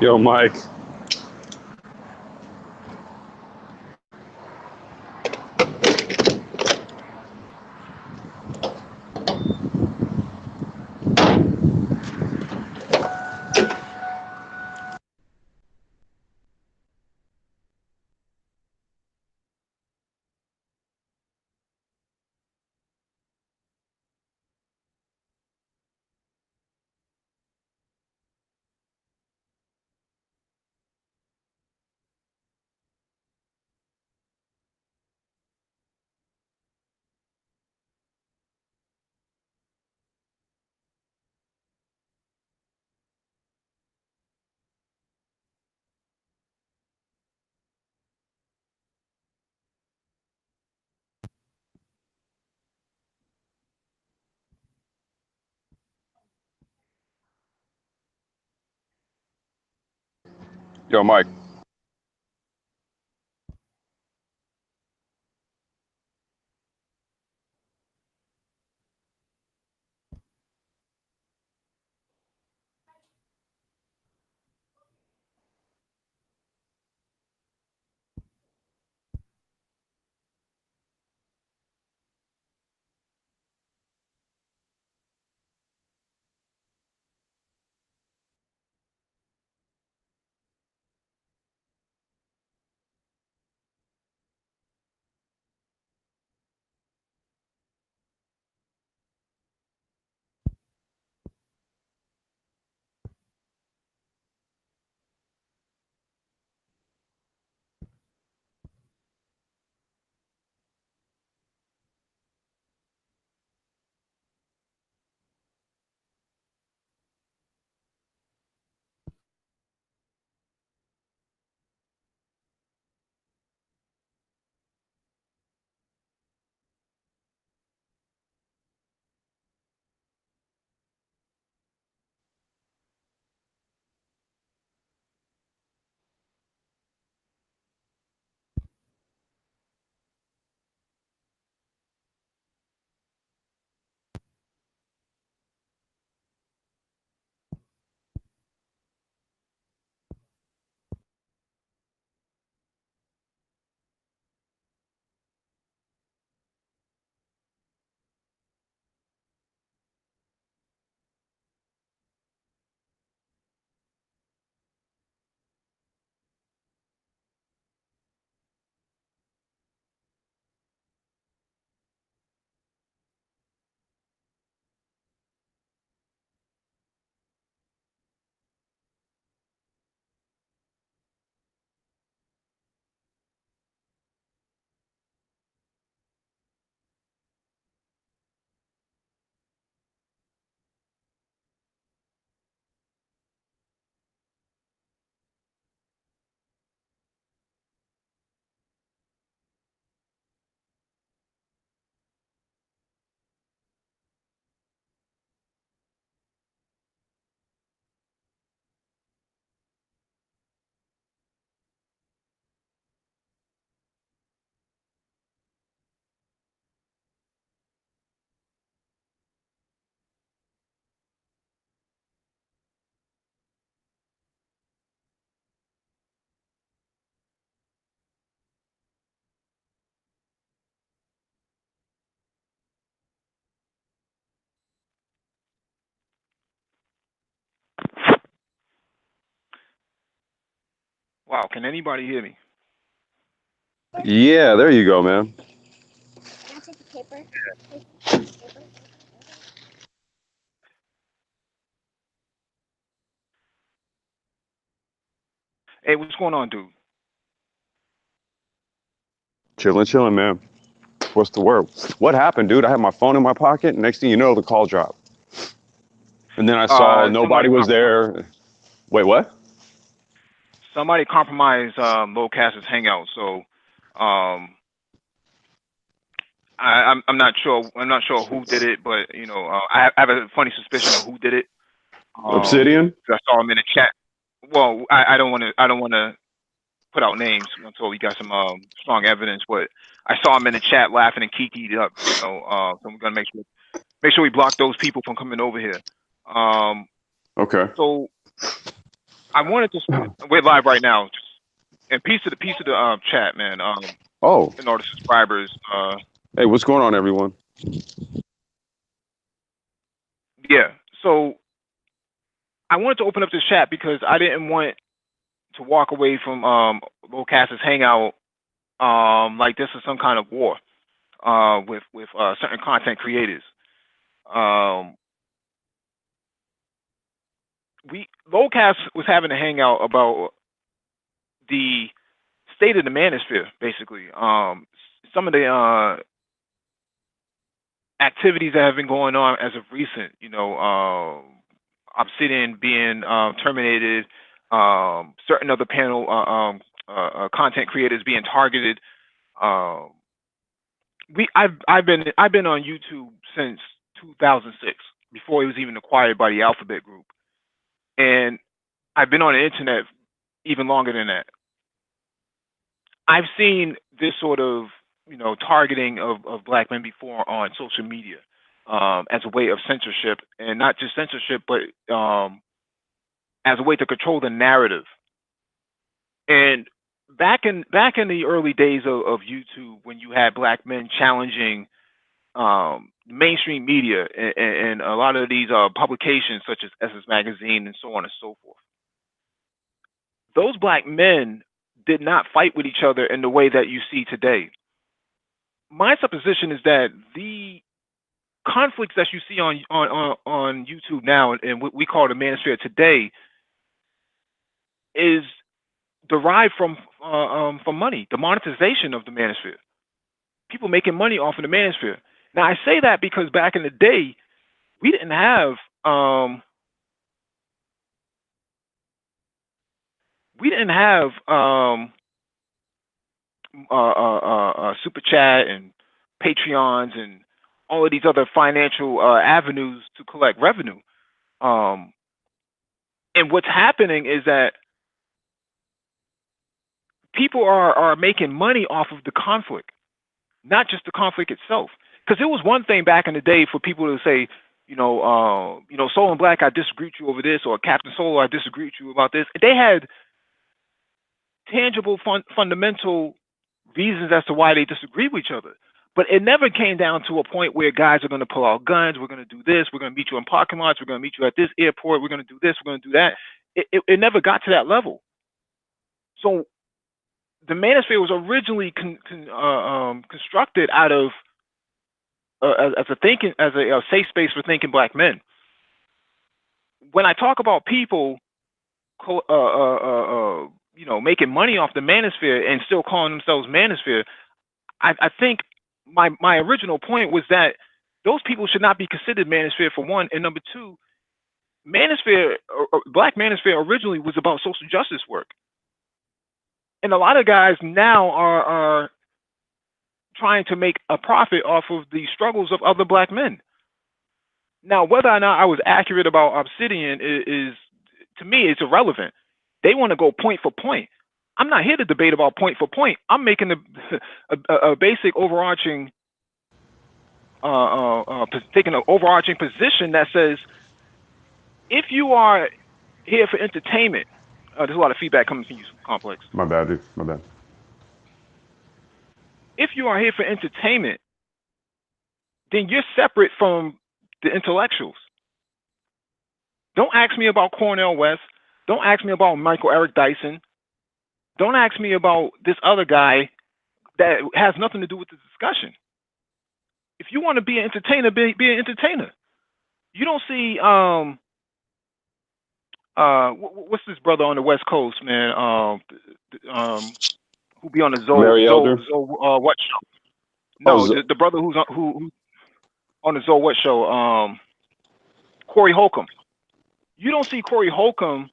Yo, Mike. Yo, Mike. Wow, can anybody hear me? Yeah, there you go, man. Hey, what's going on, dude? Chilling, chilling, man. What's the word? What happened, dude? I had my phone in my pocket. Next thing you know, the call dropped. And then I saw nobody Somebody was compromised. there. Wait, what? Somebody compromised Lil Cass's hangout. So, um, I'm not sure. I'm not sure who did it, but I have a funny suspicion of who did it. Um, Obsidian? 'Cause I saw him in the chat. Well, I don't want to. I don't want to put out names until we got some strong evidence. But I saw him in the chat laughing and kikied up. So we're gonna make sure we block those people from coming over here. Um, Okay. so I wanted to. We're live right now. And piece of the chat, man. Oh, And all the subscribers. hey, what's going on, everyone? Yeah. So I wanted to open up this chat because I didn't want to walk away from Lil Cass's hangout like this is some kind of war with certain content creators. Lil Cass was having a hangout about the state of the manosphere, basically. Some of the activities that have been going on as of recent, Obsidian being terminated, certain other panel content creators being targeted. I've been on YouTube since 2006, before it was even acquired by the Alphabet Group, and I've been on the internet even longer than that. I've seen this sort of targeting of black men before on social media as a way of censorship, and not just censorship, but as a way to control the narrative. And back in the early days of YouTube, when you had black men challenging mainstream media and a lot of these publications such as SS Magazine and so on and so forth, those black men did not fight with each other in the way that you see today. My supposition is that the conflicts that you see on YouTube now and what we call the manosphere today is derived from money, the monetization of the manosphere. People making money off of the manosphere. Now I say that because back in the day, we didn't have super chat and Patreons and all of these other financial avenues to collect revenue. And what's happening is that people are making money off of the conflict, not just the conflict itself. Because it was one thing back in the day for people to say, Soul and Black, I disagree with you over this, or Captain Soul, I disagree with you about this. They had tangible, fundamental reasons as to why they disagree with each other. But it never came down to a point where guys are going to pull out guns. We're going to do this. We're going to meet you in parking lots. We're going to meet you at this airport. We're going to do this. We're going to do that. It never got to that level. So the manosphere was originally constructed out of as a safe space for thinking black men. When I talk about people, making money off the manosphere and still calling themselves manosphere, I think my original point was that those people should not be considered manosphere, for one, and number two, manosphere, black manosphere originally was about social justice work, and a lot of guys now are trying to make a profit off of the struggles of other black men. Now, whether or not I was accurate about Obsidian is to me, it's irrelevant. They want to go point for point. I'm not here to debate about point for point. I'm making a basic overarching, taking an overarching position that says, if you are here for entertainment, there's a lot of feedback coming from you, Complex. My bad, dude. My bad. If you are here for entertainment, then you're separate from the intellectuals. Don't ask me about Cornel West. Don't ask me about Michael Eric Dyson. Don't ask me about this other guy that has nothing to do with the discussion. If you want to be an entertainer, be an entertainer. You don't see what's this brother on the West Coast, man? Who be on the Mary Elder? what show? No, the brother who's on the Zoe what show? Corey Holcomb. You don't see Corey Holcomb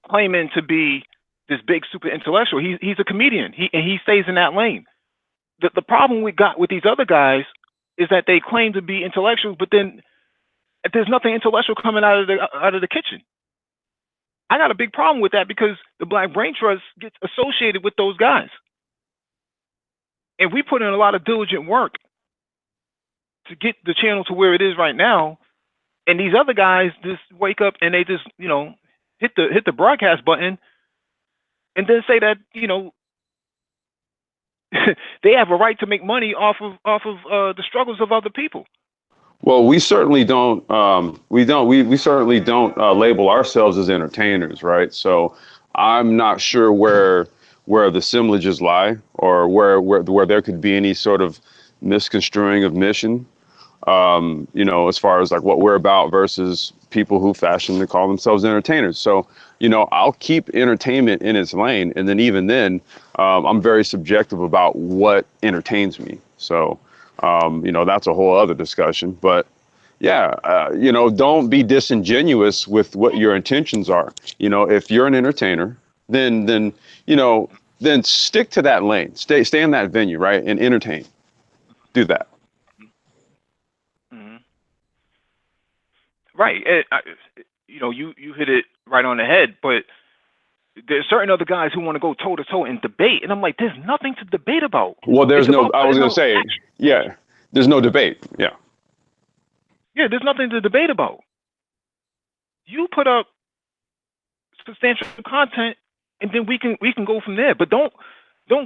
claiming to be this big super intellectual. He's a comedian. He stays in that lane. The problem we got with these other guys is that they claim to be intellectuals, but then there's nothing intellectual coming out of the kitchen. I got a big problem with that because the Black Brain Trust gets associated with those guys, and we put in a lot of diligent work to get the channel to where it is right now. And these other guys just wake up and they just, hit the broadcast button and then say that, you know, they have a right to make money off of the struggles of other people. Well, we certainly don't. We certainly don't label ourselves as entertainers, right? So I'm not sure where the assemblages lie, or where there could be any sort of misconstruing of mission. You know, as far as like what we're about versus people who fashion to call themselves entertainers. So, you know, I'll keep entertainment in its lane, and then even then, I'm very subjective about what entertains me. So, you know, that's a whole other discussion. But yeah, you know, don't be disingenuous with what your intentions are. You know, if you're an entertainer, then you know, then stick to that lane. Stay in that venue, right, and entertain. Do that. Mm-hmm. Right. You know, you hit it right on the head, but there's certain other guys who want to go toe to toe and debate, and I'm like, there's nothing to debate about. Well, there's It's no. about I was putting gonna out say, action. yeah. There's no debate. Yeah. Yeah, there's nothing to debate about. You put up substantial content, and then we can go from there. But don't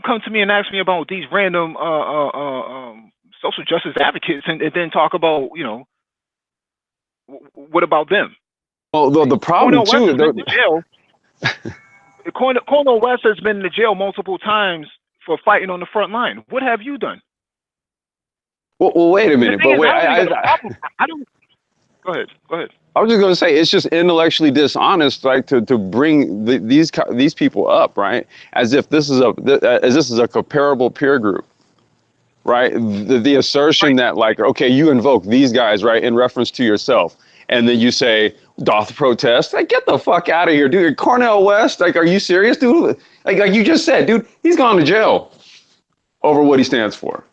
come to me and ask me about these random social justice advocates, and then talk about, you know, what about them? Well, the problem Cornel West too. has been to jail. Cornel West has been to jail multiple times for fighting on the front line. What have you done? Well, wait a And the minute. thing But is, wait, I don't even got a problem. I don't. Go ahead. Go ahead. I was just gonna say it's just intellectually dishonest, like to bring these people up, right? As if this is a comparable peer group, right? The assertion Right. that like, okay, you invoke these guys, right, in reference to yourself, and then you say doth protest. Like, get the fuck out of here, dude. Cornel West, like, are you serious, dude? Like you just said, dude, he's gone to jail over what he stands for.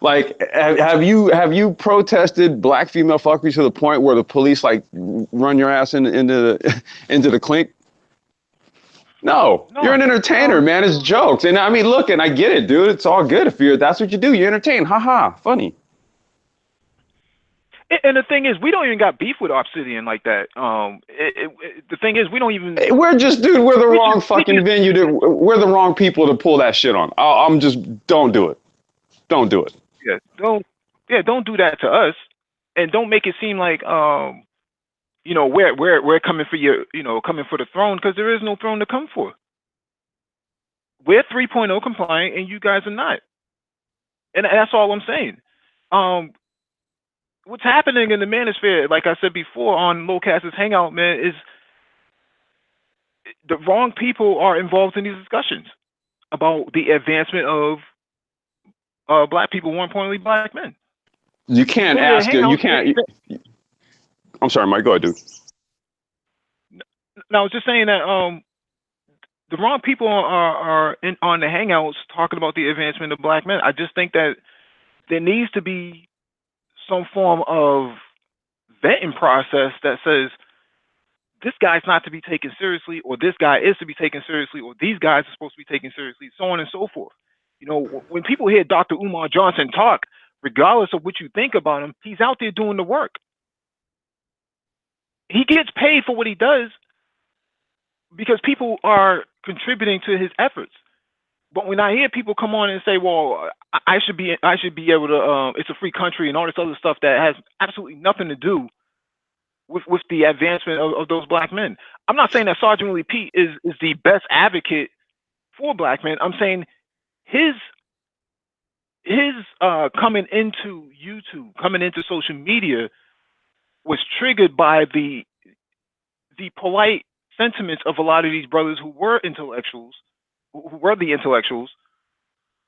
Like, have you protested black female fuckery to the point where the police like run your ass into the into the clink? No, you're No. an entertainer, man. It's jokes, and I mean, look, and I get it, dude. It's all good if that's what you do. You entertain, haha, funny. And the thing is, we don't even got beef with Obsidian like that. The thing is, we don't even. We're just, dude. We're the wrong We fucking just venue. We're the wrong people to pull that shit on. I'm just, don't do it. Don't do it. don't do that to us, and don't make it seem like you know, we're coming for your, you know, coming for the throne, because there is no throne to come for. We're 3.0 compliant, and you guys are not, and that's all I'm saying. What's happening in the manosphere, like I said before on Lowcast's Hangout, man, is the wrong people are involved in these discussions about the advancement of black people, more importantly, black men. You You can't go to their ask. You hangouts. can't. I'm sorry, Mike. Go ahead, dude. Now, I was just saying that the wrong people are on the hangouts talking about the advancement of black men. I just think that there needs to be some form of vetting process that says this guy's not to be taken seriously, or this guy is to be taken seriously, or these guys are supposed to be taken seriously, so on and so forth. You know, when people hear Dr. Umar Johnson talk, regardless of what you think about him, he's out there doing the work. He gets paid for what he does because people are contributing to his efforts. But when I hear people come on and say, "Well, I should be able to," it's a free country and all this other stuff that has absolutely nothing to do with the advancement of those black men. I'm not saying that Sergeant Willie Pete is the best advocate for black men. I'm saying his coming into YouTube, coming into social media, was triggered by the polite sentiments of a lot of these brothers who were intellectuals, who were the intellectuals.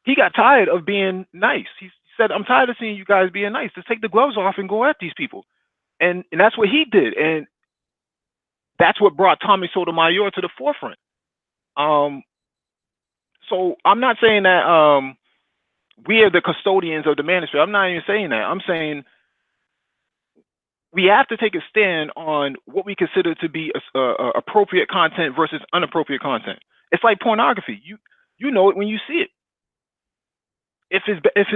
He got tired of being nice. He said, "I'm tired of seeing you guys being nice. Just take the gloves off and go at these people." And that's what he did. And that's what brought Tommy Sotomayor to the forefront. So I'm not saying that we are the custodians of the manosphere. I'm not even saying that. I'm saying we have to take a stand on what we consider to be appropriate content versus inappropriate content. It's like pornography. You know it when you see it. If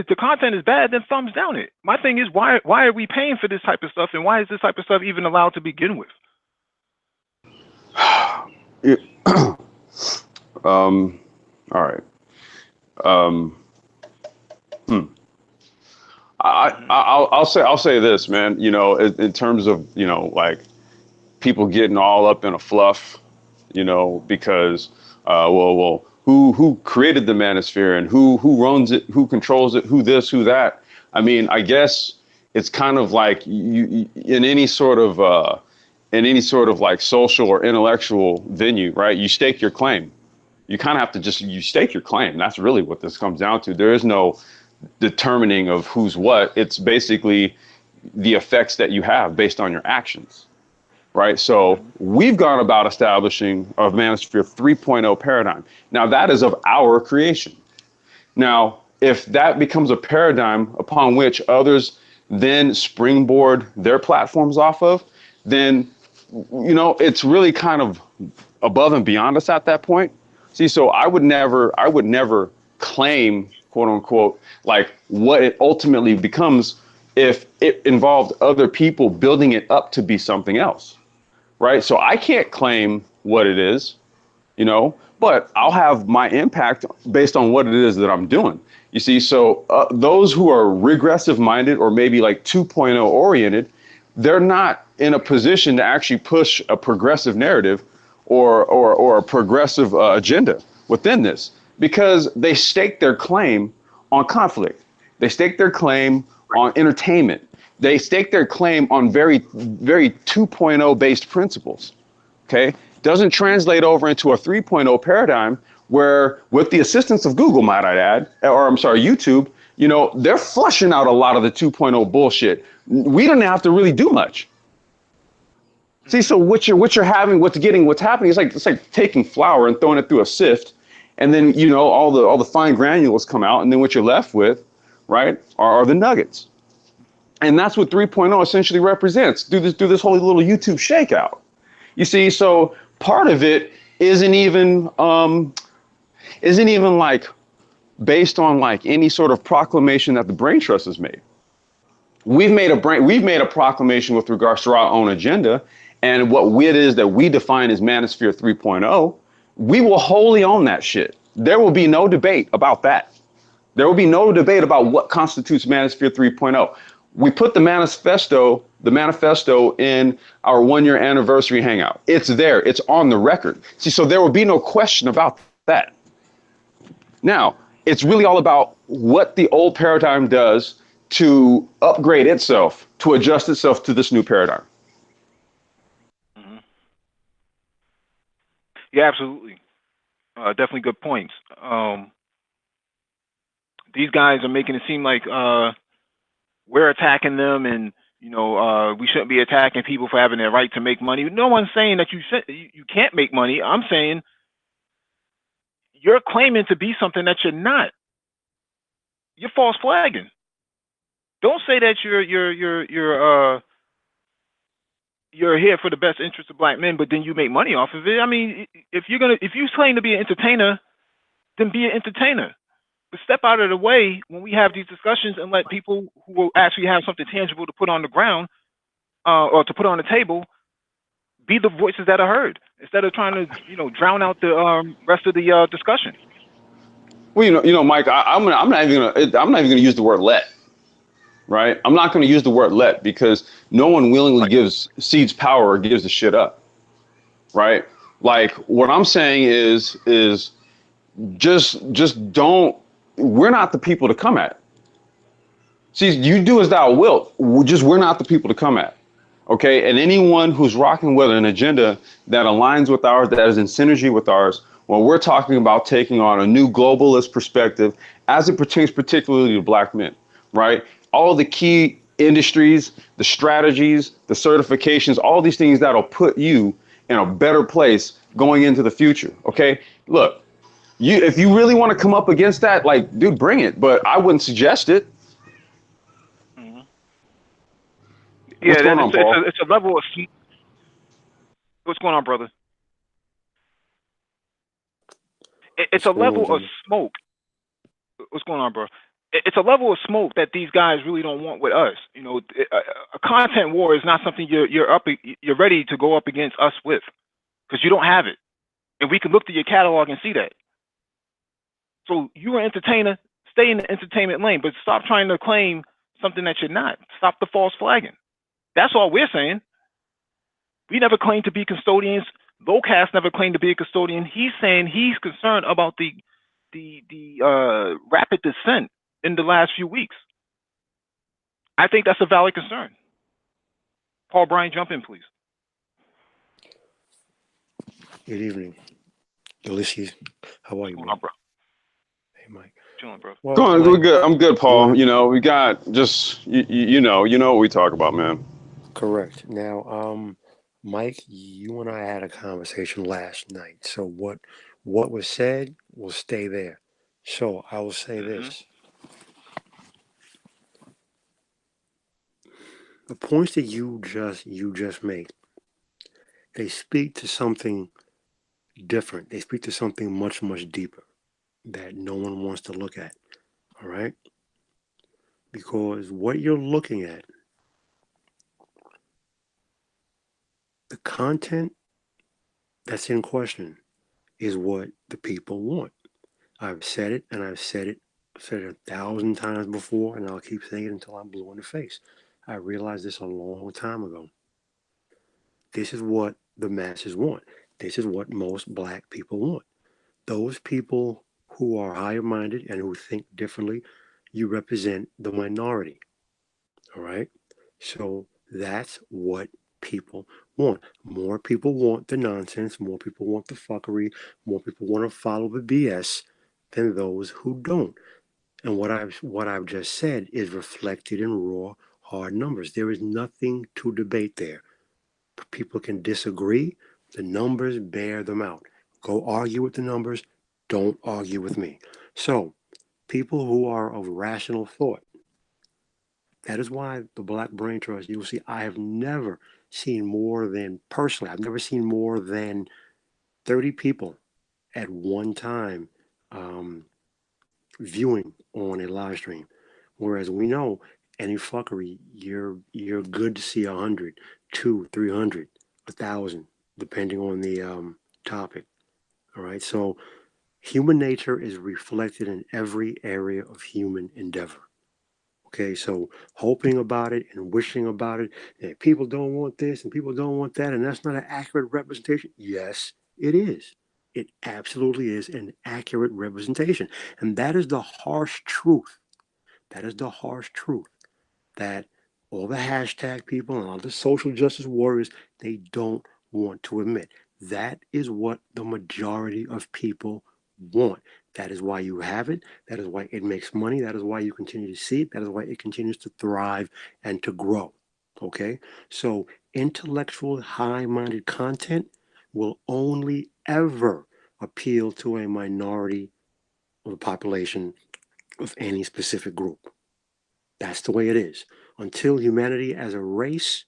the content is bad, then thumbs down it. My thing is, why are we paying for this type of stuff, and why is this type of stuff even allowed to begin with? All right. Um, hmm. I'll say this, man. In terms of like people getting all up in a fluff, because who created the manosphere and who runs it, who controls it, who this, who that. I mean, I guess it's kind of like you in any sort of like social or intellectual venue, right? You stake your claim. You kind of have to just you stake your claim. That's really what this comes down to. There is no determining of who's what. It's basically the effects that you have based on your actions, right? So we've gone about establishing a Manosphere 3.0 paradigm. Now that is of our creation. Now, if that becomes a paradigm upon which others then springboard their platforms off of, then it's really kind of above and beyond us at that point. See, so I would never claim, quote unquote, like what it ultimately becomes if it involved other people building it up to be something else, right? So I can't claim what it is, but I'll have my impact based on what it is that I'm doing. You see, so those who are regressive minded or maybe like 2.0 oriented, they're not in a position to actually push a progressive narrative or a progressive agenda within this because they stake their claim on conflict. They stake their claim on entertainment. They stake their claim on very 2.0 based principles. Okay, doesn't translate over into a 3.0 paradigm where, with the assistance of Google, might I add, or I'm sorry, YouTube, they're flushing out a lot of the 2.0 bullshit. We don't have to really do much. See, so what's happening is like it's like taking flour and throwing it through a sift, and then all the fine granules come out, and then what you're left with, right, are the nuggets, and that's what 3.0 essentially represents. Do this whole little YouTube shakeout. You see, so part of it isn't even like based on like any sort of proclamation that the brain trust has made. We've made a proclamation with regards to our own agenda and what it is that we define as Manosphere 3.0. We will wholly own that shit. There will be no debate about that. There will be no debate about what constitutes Manosphere 3.0. We put the manifesto in our 1 year anniversary hangout. It's there. It's on the record. See, so there will be no question about that. Now, it's really all about what the old paradigm does to upgrade itself, to adjust itself to this new paradigm. Mm-hmm. Yeah, absolutely. Definitely good points. These guys are making it seem like we're attacking them, and we shouldn't be attacking people for having their right to make money. No one's saying that you can't make money. I'm saying you're claiming to be something that you're not. You're false flagging. Don't say that you're here for the best interest of black men, but then you make money off of it. I mean, if you claim to be an entertainer, then be an entertainer. But step out of the way when we have these discussions and let people who will actually have something tangible to put on the ground or to put on the table be the voices that are heard instead of trying to drown out the rest of the discussion. Well, Mike, I'm not even gonna use the word let. Right? I'm not going to use the word let because no one willingly Right. cedes power or gives the shit up. Right? Like what I'm saying is just don't. We're not the people to come at. See, you do as thou wilt. We're not the people to come at. Okay, and anyone who's rocking with an agenda that aligns with ours, that is in synergy with ours, well, we're talking about taking on a new globalist perspective as it pertains particularly to black men, right? All the key industries, the strategies, the certifications, all these things that'll put you in a better place going into the future. Okay, look, if you really want to come up against that, like, dude, bring it, but I wouldn't suggest it. Hmm. What's Yeah, going that on, Paul? it's a level of what's going on, brother. It's What's a going on, level of Jimmy? smoke. What's going on, bro? It's a level of smoke that these guys really don't want with us. A content war is not something you're ready to go up against us with because you don't have it. And we can look through your catalog and see that. So you're an entertainer, stay in the entertainment lane, but stop trying to claim something that you're not. Stop the false flagging. That's all we're saying. We never claimed to be custodians. Locast never claimed to be a custodian. He's saying he's concerned about the rapid descent in the last few weeks. I think that's a valid concern. Paul Bryan, jump in, please. Good evening, Ulysses. How are What's you, going bro? on, bro? Hey, Mike. Chilling, bro. Well, Go on, we're Mike, good. I'm good, you Paul. and You know, we got just you know what we talk about, man. correct. Now, Mike, you and I had a conversation last night. So what was said will stay there. So I will say Mm-hmm. this: the points that you just made, they speak to something different. They speak to something much deeper that no one wants to look at. All right, because what you're looking at, the content that's in question, is what the people want. I've said it and I've said it 1,000 times before, and I'll keep saying it until I'm blue in the face. I realized this a long time ago. This is what the masses want. This is what most black people want. Those people who are higher minded and who think differently, you represent the minority. All right? So that's what people want. More people want the nonsense, more people want the fuckery, more people want to follow the BS than those who don't. And what I've just said is reflected in raw hard numbers. There is nothing to debate there. People can disagree. The numbers bear them out. Go argue with the numbers. Don't argue with me. So, people who are of rational thought, that is why the Black Brain Trust, you will see, I have never seen more than, personally, I've never seen more than 30 people at one time um, viewing on a live stream. Whereas we know any fuckery, you're good to see 100, 300, 1,000, depending on the topic. All right. So human nature is reflected in every area of human endeavor. Okay, so hoping about it and wishing about it, and people don't want this and people don't want that, and that's not an accurate representation. Yes, it is. It absolutely is an accurate representation. And that is the harsh truth. That is the harsh truth that all the hashtag people and all the social justice warriors, they don't want to admit. That is what the majority of people want. That is why you have it. That is why it makes money. That is why you continue to see it. That is why it continues to thrive and to grow. Okay? So, intellectual, high minded content will only ever appeal to a minority of the population of any specific group. That's the way it is. Until humanity as a race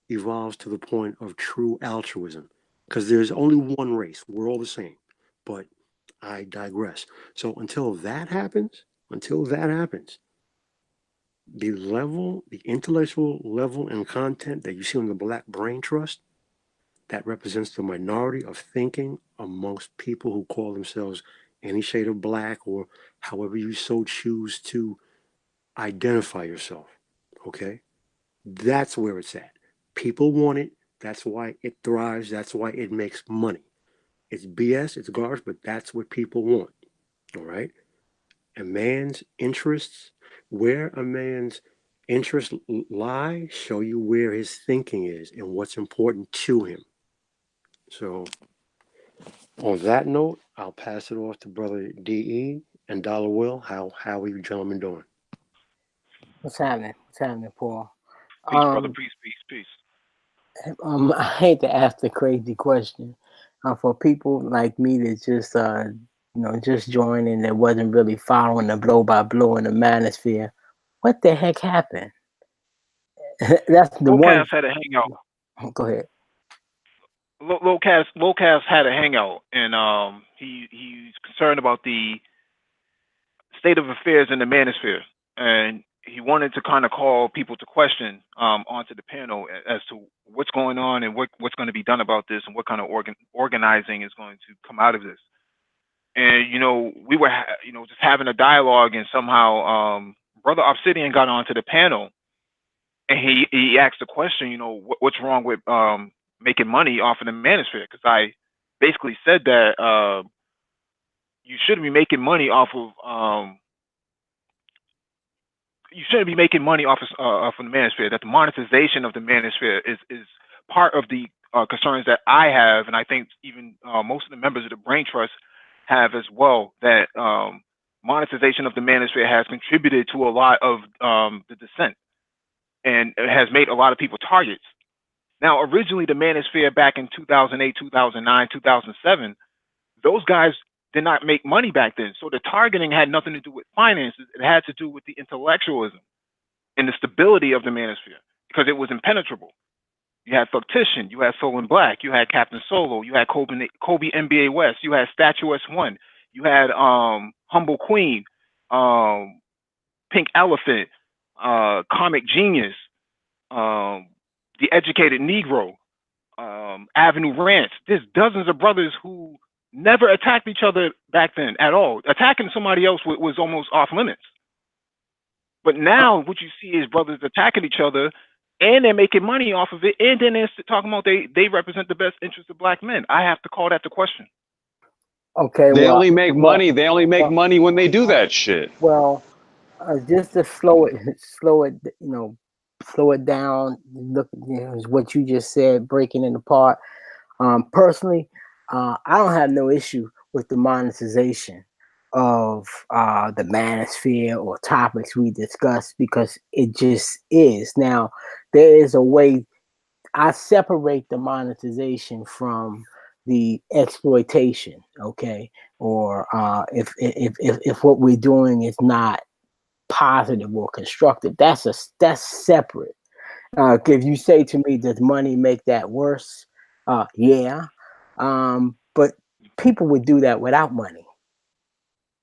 evolves to the point of true altruism. Because there's only one race, we're all the same. But I digress. So until that happens, the intellectual level and content that you see on the Black Brain Trust, that represents the minority of thinking amongst people who call themselves any shade of black or however you so choose to identify yourself. Okay? That's where it's at. People want it. That's why it thrives. That's why it makes money. It's BS, it's garbage, but that's what people want. All right? A man's interests, where a man's interests lie, show you where his thinking is and what's important to him. So, on that note, I'll pass it off to Brother DE and Dollar Will. How are you gentlemen doing? What's happening? What's happening, Paul? Peace, brother. Um, Peace, peace, peace. I hate to ask the crazy question. For people like me that just just joined and that wasn't really following the blow by blow in the manosphere, what the heck happened? That's the one. Locast had a hangout. Go ahead. Locast had a hangout, and he's concerned about the state of affairs in the manosphere, and he wanted to kind of call people to question onto the panel as to what's going on and what's going to be done about this and what kind of organizing is going to come out of this. And we were just having a dialogue, and somehow Brother Obsidian got onto the panel, and he asked the question, what's wrong with making money off of the manosphere? Because I basically said that you shouldn't be making money off of you shouldn't be making money off of the manosphere. That the monetization of the manosphere is part of the concerns that I have, and I think even most of the members of the Brain Trust have as well. That monetization of the manosphere has contributed to a lot of the dissent, and it has made a lot of people targets. Now, originally, the manosphere back in 2008, 2009, 2007, those guys did not make money back then. So the targeting had nothing to do with finances. It had to do with the intellectualism and the stability of the manosphere, because it was impenetrable. You had Thuctician, you had Soul and Black, you had Captain Solo, you had Kobe NBA West, you had Statuess One, you had Humble Queen, Pink Elephant, Comic Genius, The Educated Negro, Avenue Rants. There's dozens of brothers who never attacked each other back then at all. Attacking somebody else was almost off limits. But now what you see is brothers attacking each other, and they're making money off of it, and then they're talking about they represent the best interests of black men. I have to call that the question. Okay, They well, only make money. They only make money when they do that shit. well, just to slow it, slow it down. Look, what you just said, breaking it apart. Personally, I don't have no issue with the monetization of the manosphere or topics we discuss, because it just is. Now, there is a way. I separate the monetization from the exploitation. Okay, or if what we're doing is not positive or constructive, that's separate. If you say to me, does money make that worse? Yeah, but people would do that without money.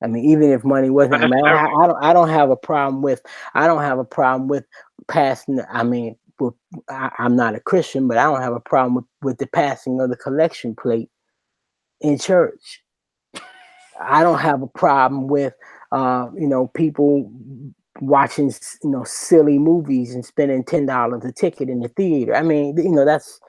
I mean, even if money wasn't, Not necessarily. I don't have a problem with, passing. I mean, I'm not a Christian, but I don't have a problem with the passing of the collection plate in church. I don't have a problem with, people watching, silly movies and spending $10 a ticket in the theater. I mean, that's,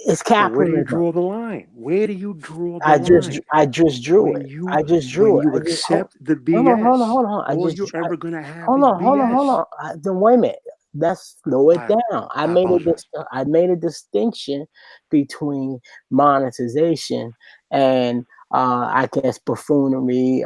it's But where do you capitalism. draw the line? Where do you draw the line? I just drew When it. I just when drew it. you I just accept the hold on, hold on, BS, hold on. all you're ever gonna have Hold is on, hold on, hold BS. on. Then wait a minute. Let's slow it I down. I apologize. I made a distinction between monetization and I guess buffoonery,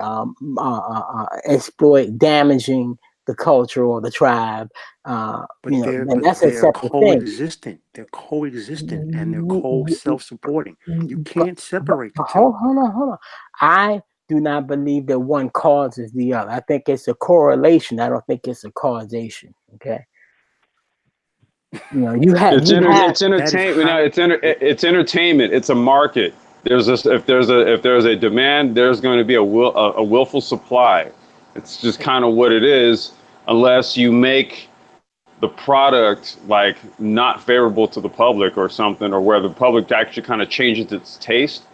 exploit, damaging the culture or the tribe. But And that's a they're separate thing. coexistent. They're coexistent and they're Y- co y- y- self-supporting. You But, can't separate the two. hold on. I do not believe that one causes the other. I think it's a correlation. I don't think it's a causation. Okay. It's it's That is entertainment. No, how it's entertainment. It's a market. There's this if there's a demand, there's going to be a willful supply. It's just kind of what it is, unless you make the product like not favorable to the public or something, or where the public actually kind of changes its taste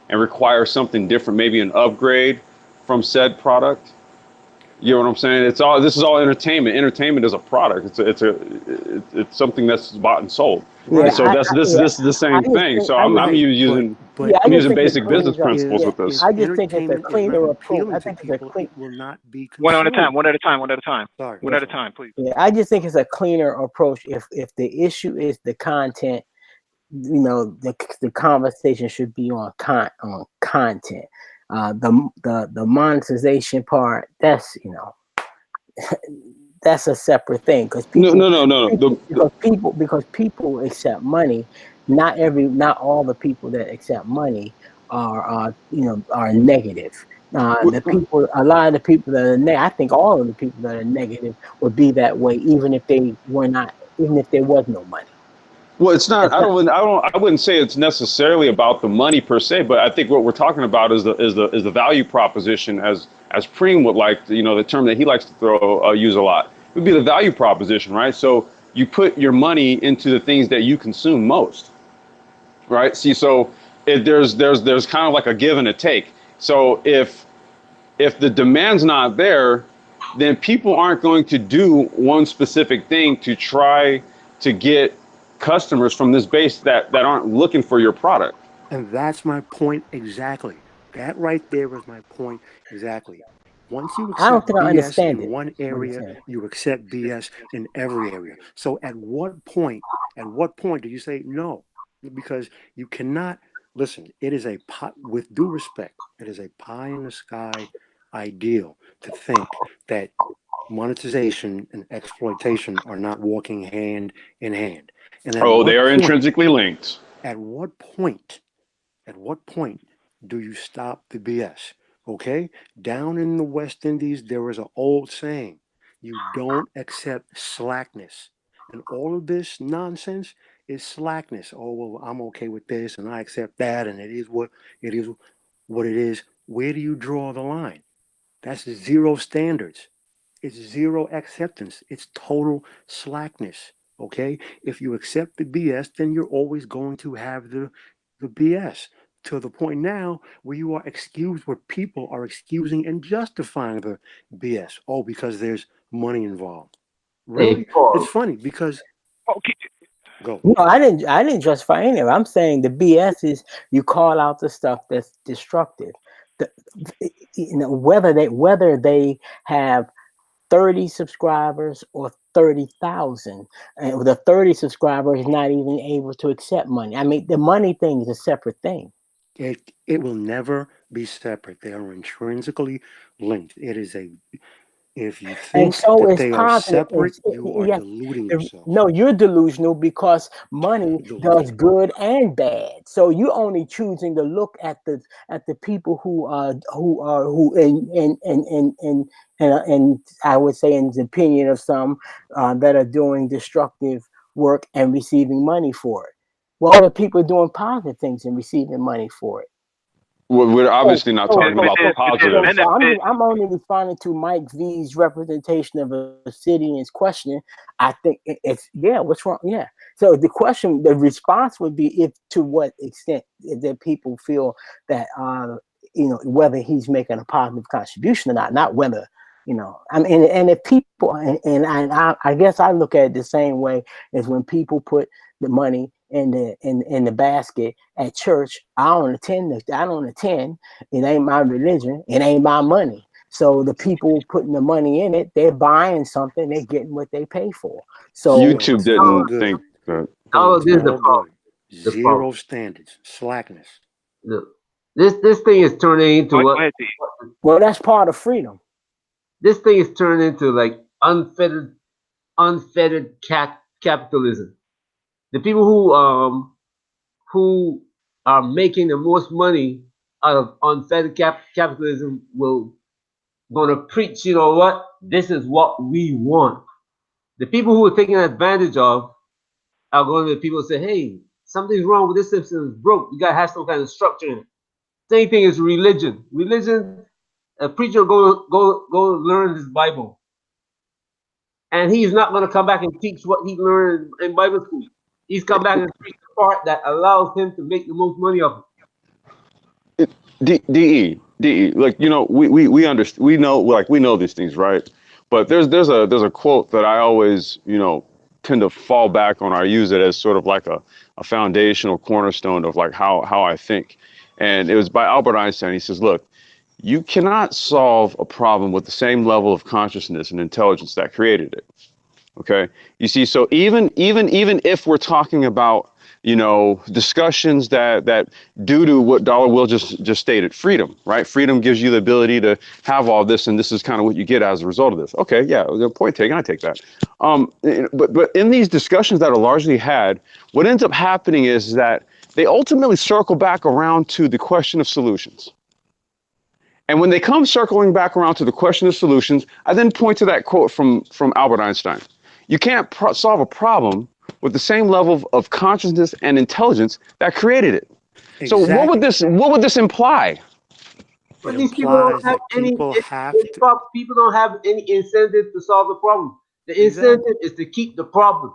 and requires something different, maybe an upgrade from said product. You know what I'm saying? This is all entertainment. Entertainment is a product. It's something that's bought and sold. And Yeah, right. so this is the I same just thing. think, So I just, I'm Right. using But I I'm just using think it basic business cleans up. principles Yeah, with this. if I just think it's a entertainment is not cleaner approach. appealing I to think it's a people, clean. it will not be One at a time. consumed. One at a time. One at a time. Sorry, One go at a for it. time, please. Yeah, I just think it's a cleaner approach. If the issue is the content, the conversation should be on content. The monetization part, that's a separate thing, because No, no, no, no, no. because people accept money. Not all the people that accept money are negative. A lot of the people that are I think all of the people that are negative would be that way, even if they were not, even if there was no money. Well, it's not. I wouldn't say it's necessarily about the money per se, but I think what we're talking about is the value proposition, as Preem would like. The term that he likes to use a lot. It would be the value proposition, right? So you put your money into the things that you consume most, right? See, so there's kind of like a give and a take. So if the demand's not there, then people aren't going to do one specific thing to try to get customers from this base that aren't looking for your product. And that's my point exactly. That right there is my point exactly. Once you I don't accept think I BS understand in it. one What he's area, saying. you accept BS in every area. So at what point do you say no? Because you cannot listen, it is a pie, with due respect, it is a pie in the sky ideal to think that monetization and exploitation are not walking hand in hand. And Oh, they are intrinsically linked. at what point at what point do you stop the BS? Okay? Down in the West Indies, there is an old saying you don't accept slackness. And all of this nonsense is slackness. Oh, well, I'm okay with this and I accept that and it is what it is. Where do you draw the line? That's zero standards. It's zero acceptance. It's total slackness. Okay? If you accept the BS, then you're always going to have the BS to the point now where you are excused, where people are excusing and justifying the BS. Oh, because there's money involved. Hey, Really? It's Paul. funny because Okay. go. No, I didn't justify any of it. I'm saying the BS is you call out the stuff that's destructive. The, whether they have 30 subscribers or 30,000, and the 30 subscriber is not even able to accept money. I mean, the money thing is a separate thing. It will never be separate. They are intrinsically linked. It is a if you And think so that it's they are positive. separate, you are Yes, deluding yourself. no, you're delusional because money does Delusional. good and bad. So you're only choosing to look at the people who and I would say in the opinion of some that are doing destructive work and receiving money for it. What are people doing positive things and receiving money for it? We're So, obviously not so, talking If, so, about the if, so, if there's positive. benefit, I'm only responding to Mike V's representation of a city and his question. I think it's yeah. What's wrong? Yeah. So the question, the response would be if to what extent that people feel that whether he's making a positive contribution or not, not whether I mean, and if people I guess I look at it the same way as when people put the money in the basket at church. I don't attend. It ain't my religion. It ain't my money. So the people putting the money in it, they're buying something. They're getting what they pay for. So But YouTube it's all didn't good. think that. But All it's of this is the all problem. good. The problem. Zero standards. Slackness. Look, this thing is turning into go what? ahead, T. well, that's part of freedom. This thing is turning into like unfettered capitalism. The people who are making the most money out of unfettered capitalism will gonna preach. You know what? This is what we want. The people who are taken advantage of are going to be the people who say, "Hey, something's wrong with this system. It's broke. You gotta have some kind of structure in it." Same thing as religion. Religion, a preacher go learn his Bible, and he's not going to come back and teach what he learned in Bible school. He's come back and preach the part that allows him to make the most money of it. De like we understand, we know, like we know these things, right? But there's a quote that I always tend to fall back on. I use it as sort of like a foundational cornerstone of like how I think, and it was by Albert Einstein. He says, look, you cannot solve a problem with the same level of consciousness and intelligence that created it. Okay. You see, so even if we're talking about, discussions that due to what Dollar Will just stated, freedom, right? Freedom gives you the ability to have all this, and this is kind of what you get as a result of this. Okay, yeah, the point taken, I take that. But in these discussions that are largely had, what ends up happening is that they ultimately circle back around to the question of solutions. And when they come circling back around to the question of solutions, I then point to that quote from Albert Einstein. You can't solve a problem with the same level of consciousness and intelligence that created it. So Exactly. what would this imply? It But these people don't implies have that any. people have to. People don't have any incentive to solve the problem. The Exactly. incentive is to keep the problem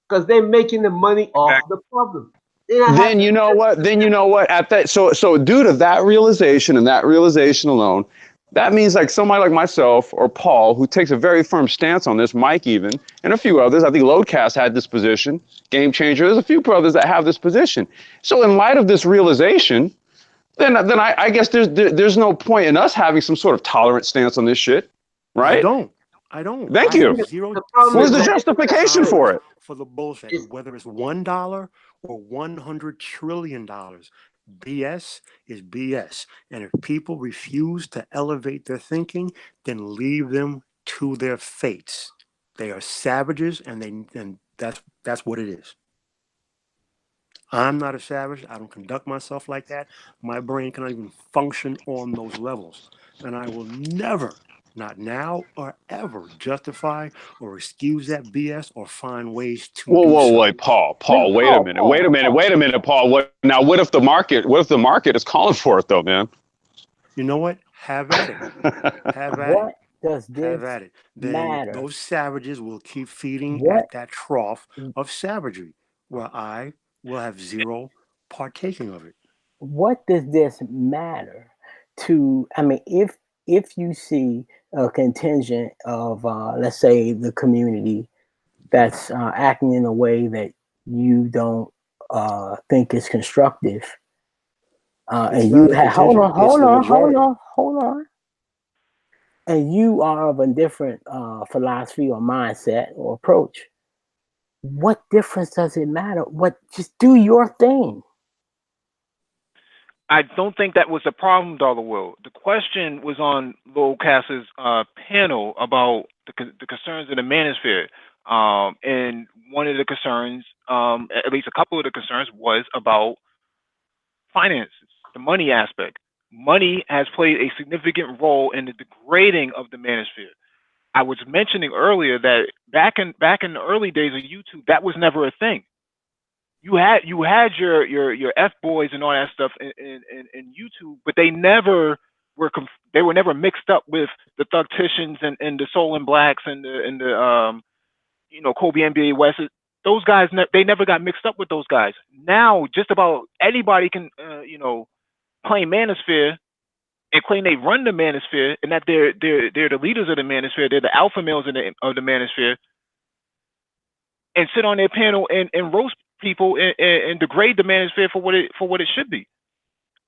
because they're making the money off Exactly. the problem. They don't have. Then you know what? Then you know what? At that, so due to that realization and that realization alone, that means like somebody like myself or Paul, who takes a very firm stance on this, Mike even, and a few others. I think Loadcast had this position. Game Changer. There's a few brothers that have this position. So in light of this realization, then I guess there's no point in us having some sort of tolerant stance on this shit, I right? don't. I don't. Thank I you. have zero The problem Where's is the that justification for tolerance it? for the bullshit, it's, whether it's $1 or $100 trillion. BS is BS. And if people refuse to elevate their thinking, then leave them to their fates. They are savages, and that's what it is. I'm not a savage. I don't conduct myself like that. My brain cannot even function on those levels. And I will never, not now or ever, justify or excuse that BS or find ways to do so. Wait, Paul, Look, Wait a minute, wait a minute, Paul. What if the market? What if the market is calling for it though, man? You know what? Have at it. Have at it. What does Have this at it. Then matter? those savages will keep feeding What at that trough of savagery where I will have zero partaking of it. what does this matter to, I mean, if you see a contingent of let's say the community that's acting in a way that you don't think is constructive, It's and you not a have, hold contingent, on, it's the majority. hold on, and you are of a different philosophy or mindset or approach, what difference does it matter? What, just do your thing. I don't think that was the problem, Dollar Will. The question was on Lowell Cass's panel about the concerns of the manosphere. And one of the concerns, at least a couple of the concerns, was about finances, the money aspect. Money has played a significant role in the degrading of the manosphere. I was mentioning earlier that back in the early days of YouTube, that was never a thing. You had your F boys and all that stuff in YouTube, but they never they were never mixed up with the Thugticians and the Soul and Blacks and the Kobe NBA West. Those guys they never got mixed up with those guys. Now just about anybody can claim Manosphere and claim they run the Manosphere and that they're the leaders of the Manosphere, they're the alpha males of the Manosphere, and sit on their panel and roast people and degrade the Manosphere for what it should be.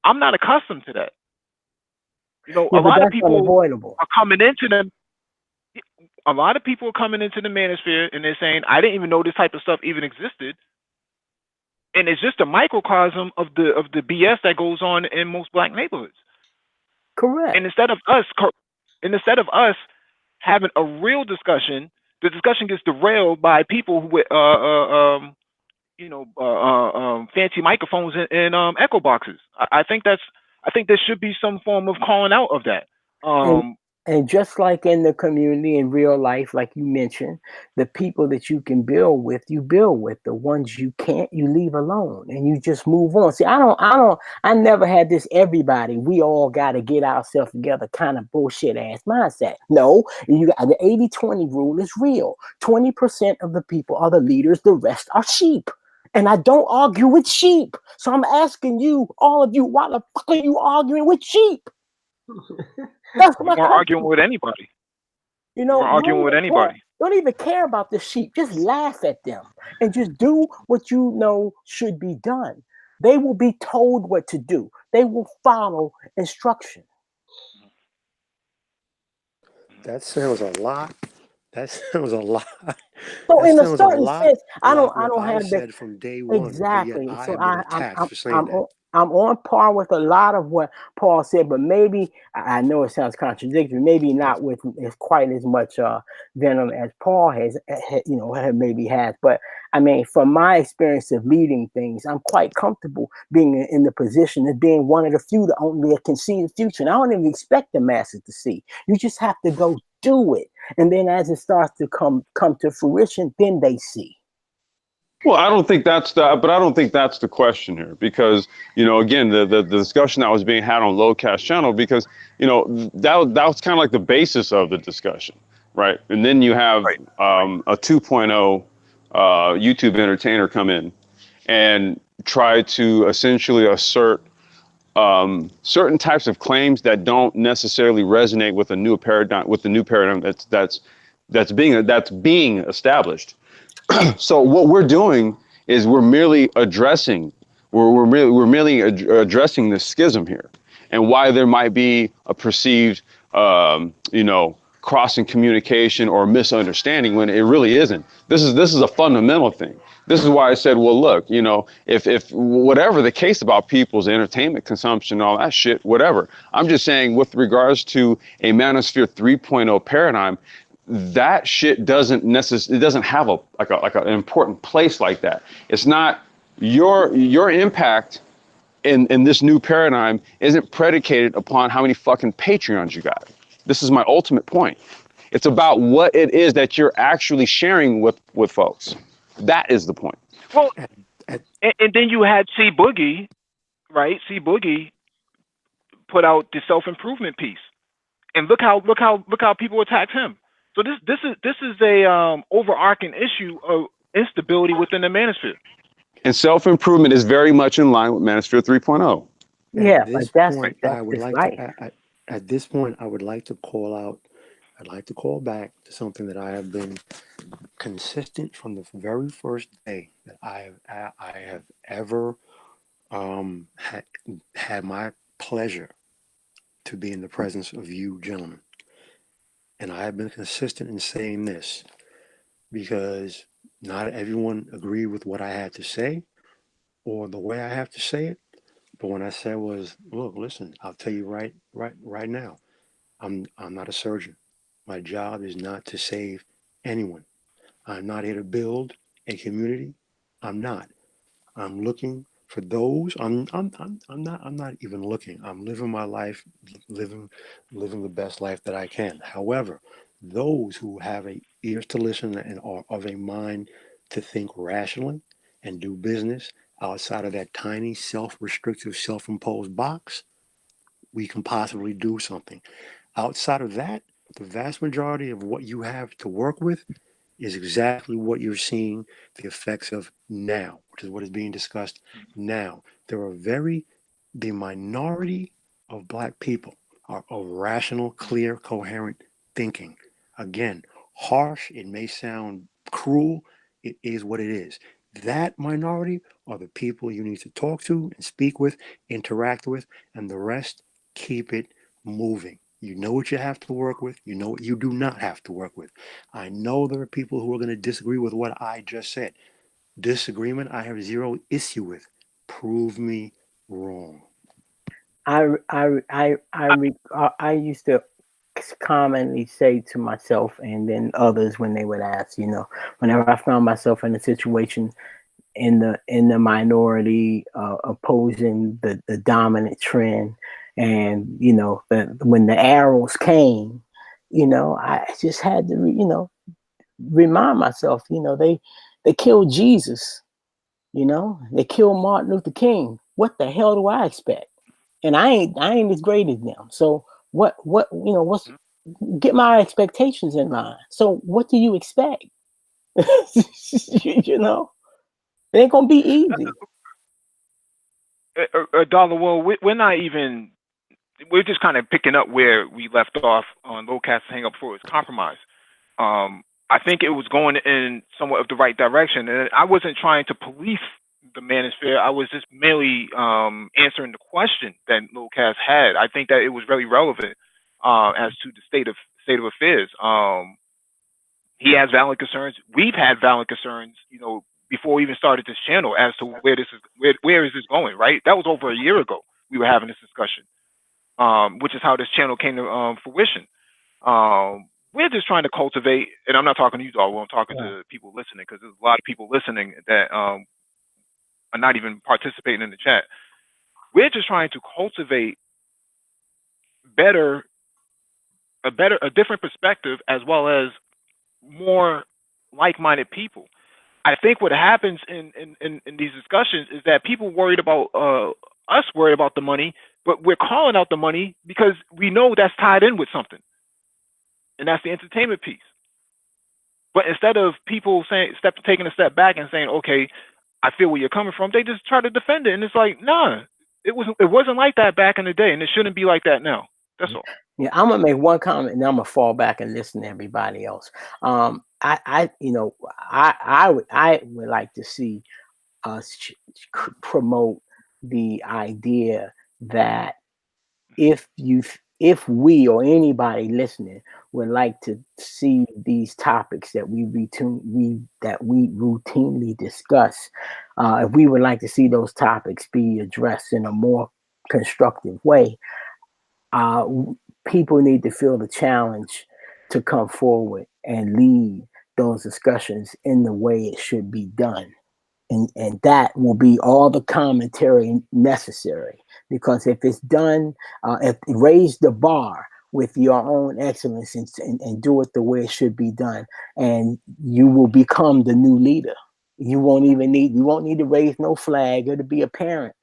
I'm not accustomed to that. Yeah, A but lot of that's people unavoidable. are coming into them. A lot of people are coming into the Manosphere and they're saying, "I didn't even know this type of stuff even existed," and it's just a microcosm of the BS that goes on in most black neighborhoods. Correct. And instead of us having a real discussion, the discussion gets derailed by people who with fancy microphones and echo boxes. I think there should be some form of calling out of that. And and just like in the community in real life, like you mentioned, the people that you can build with, you build with. The ones you can't, you leave alone and you just move on. See, I never had this everybody, we all gotta get ourselves together kind of bullshit ass mindset. No, you got the 80-20 rule is real. 20% of the people are the leaders, the rest are sheep. And I don't argue with sheep. So I'm asking you, all of you, why the fuck are you arguing with sheep? That's We my weren't arguing question. with anybody. You We know, weren't arguing with anybody. don't even care about the sheep. Just laugh at them and just do what you know should be done. They will be told what to do. They will follow instruction. That sounds a lot. That sounds a lot. So That in a sounds a certain lot sense, like I what don't I've have the said from day one, but yet exactly. I So have been attacked for saying that. I'm on par with a lot of what Paul said, but maybe I know it sounds contradictory. Maybe not with as quite as much venom as Paul maybe has. But I mean, from my experience of leading things, I'm quite comfortable being in the position of being one of the few that only can see the future. And I don't even expect the masses to see. You just have to go do it, and then as it starts to come to fruition, then they see. Well, I don't think that's but I don't think that's the question here because, again, the discussion that was being had on Lowcast channel because, that was kind of like the basis of the discussion, right? And then you have Right. a 2.0 YouTube entertainer come in and try to essentially assert certain types of claims that don't necessarily resonate with a new paradigm, with the new paradigm that's being established. So what we're doing is we're merely addressing the schism here and why there might be a perceived crossing communication or misunderstanding when it really isn't. This is a fundamental thing. This is why I said, well, look, if whatever the case about people's entertainment consumption, all that shit, whatever. I'm just saying, with regards to a Manosphere 3.0 paradigm, that shit it doesn't have an important place like that. It's not your impact in this new paradigm isn't predicated upon how many fucking Patreons you got. This is my ultimate point. It's about what it is that you're actually sharing with folks. That is the point. Well, At, at, and then you had C Boogie, right? C Boogie put out the self improvement piece, and look how people attacked him. So this is a overarching issue of instability within the manosphere. And self-improvement is very much in line with Manosphere 3.0. Yeah, at but this that's point, I that's would his like to. life. At this point, I would like to call out. I'd like to call back to something that I have been consistent from the very first day that I have ever had my pleasure to be in the presence of you gentlemen. And I have been consistent in saying this because not everyone agreed with what I had to say or the way I have to say it. But when I said was, look, listen, I'll tell you right now, I'm not a surgeon. My job is not to save anyone. I'm not here to build a community. I'm not. I'm looking for those. I'm not even looking. I'm living my life, living living the best life that I can. However, those who have a ears to listen and are of a mind to think rationally and do business outside of that tiny self-restrictive, self-imposed box, we can possibly do something. Outside of that, the vast majority of what you have to work with is exactly what you're seeing the effects of now, which is what is being discussed now. There are the minority of black people are of rational, clear, coherent thinking. Again, harsh, it may sound cruel, it is what it is. That minority are the people you need to talk to and speak with, interact with, and the rest, keep it moving. You know what you have to work with, you know what you do not have to work with. I know there are people who are going to disagree with what I just said. Disagreement, I have zero issue with. Prove me wrong. I used to commonly say to myself and then others when they would ask, whenever I found myself in a situation in the minority, opposing the dominant trend, and when the arrows came, I just had to remind myself, they killed Jesus, they killed Martin Luther King. What the hell do I expect? And I ain't as great as them. So what's get my expectations in line. So what do you expect? It ain't gonna be easy. Dollar Will, we're not even. We're just kind of picking up where we left off on Lowcast Hang Up for its compromise. I think it was going in somewhat of the right direction, and I wasn't trying to police the manosphere. I was just merely answering the question that Lowcast had. I think that it was very relevant as to the state of affairs. He has valid concerns. We've had valid concerns, before we even started this channel as to where is this going, right? That was over a year ago. We were having this discussion, which is how this channel came to fruition. We're just trying to cultivate, and I'm not talking to you, Dog. I'm talking to people listening because there's a lot of people listening that are not even participating in the chat. We're just trying to cultivate better, a different perspective as well as more like-minded people. I think what happens in these discussions is that people worried about us worried about the money, but we're calling out the money because we know that's tied in with something, and that's the entertainment piece. But instead of people saying taking a step back and saying, okay, I feel where you're coming from, they just try to defend it, and it's like, nah, it wasn't like that back in the day, and it shouldn't be like that now. That's all. Yeah, I'm gonna make one comment, and I'm gonna fall back and listen to everybody else. I would like to see us promote the idea that if we or anybody listening would like to see these topics that we routinely discuss, if we would like to see those topics be addressed in a more constructive way, uh, people need to feel the challenge to come forward and lead those discussions in the way it should be done. And that will be all the commentary necessary, because if it's done, if raise the bar with your own excellence, and do it the way it should be done, and you will become the new leader. You won't need to raise no flag or to be a parent.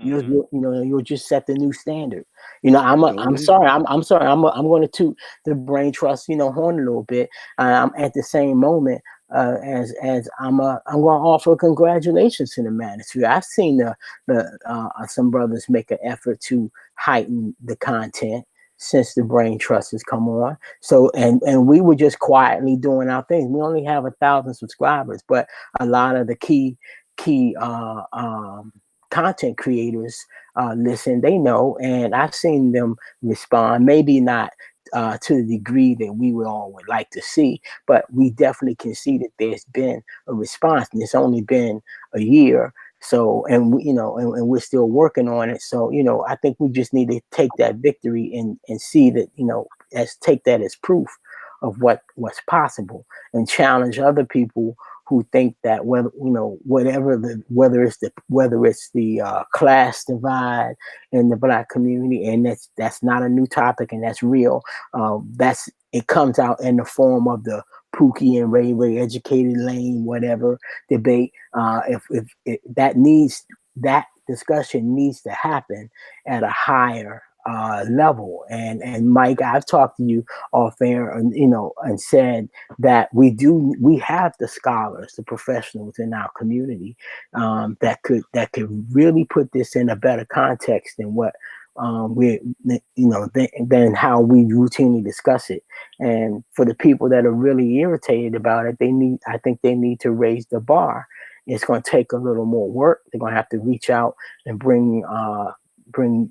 You'll just set the new standard. I'm sorry. I'm sorry. I'm going to toot the brain trust, horn a little bit. I'm at the same moment, as I'm going to offer congratulations to the manosphere. I've seen some brothers make an effort to heighten the content since the brain trust has come on. So, and we were just quietly doing our things. We only have 1,000 subscribers, but a lot of the key content creators listen. They know, and I've seen them respond. Maybe not to the degree that we would like to see, but we definitely can see that there's been a response, and it's only been a year. So, and and we're still working on it. So, I think we just need to take that victory and see that, take that as proof of what's possible, and challenge other people who think that whether it's the class divide in the Black community, and that's not a new topic, and that's real. It comes out in the form of the Pookie and Ray educated lane whatever debate. If that discussion needs to happen at a higher level. And Mike, I've talked to you off air, and said that we have the scholars, the professionals in our community, that could really put this in a better context than what than how we routinely discuss it. And for the people that are really irritated about it, I think they need to raise the bar. It's going to take a little more work. They're going to have to reach out and bring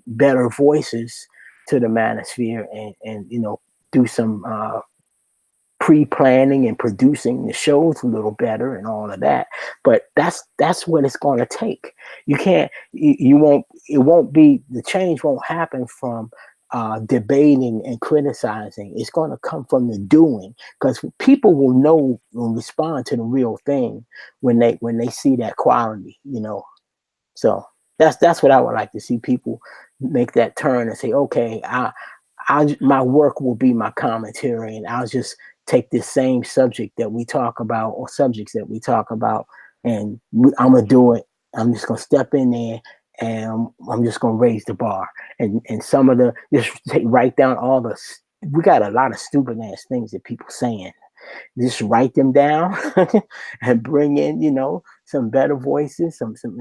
better voices to the manosphere, and do some pre-planning and producing the shows a little better and all of that. But that's what it's going to take. The change won't happen from debating and criticizing. It's going to come from the doing, because people will know and respond to the real thing when they see that quality. So that's what I would like to see, people make that turn and say, okay, my work will be my commentary, and I'll just take this same subject that we talk about, or subjects that we talk about, and I'm gonna do it. I'm just gonna step in there, and I'm just gonna raise the bar, and some of the write down all the. We got a lot of stupid ass things that people saying. Just write them down and bring in, some better voices, and some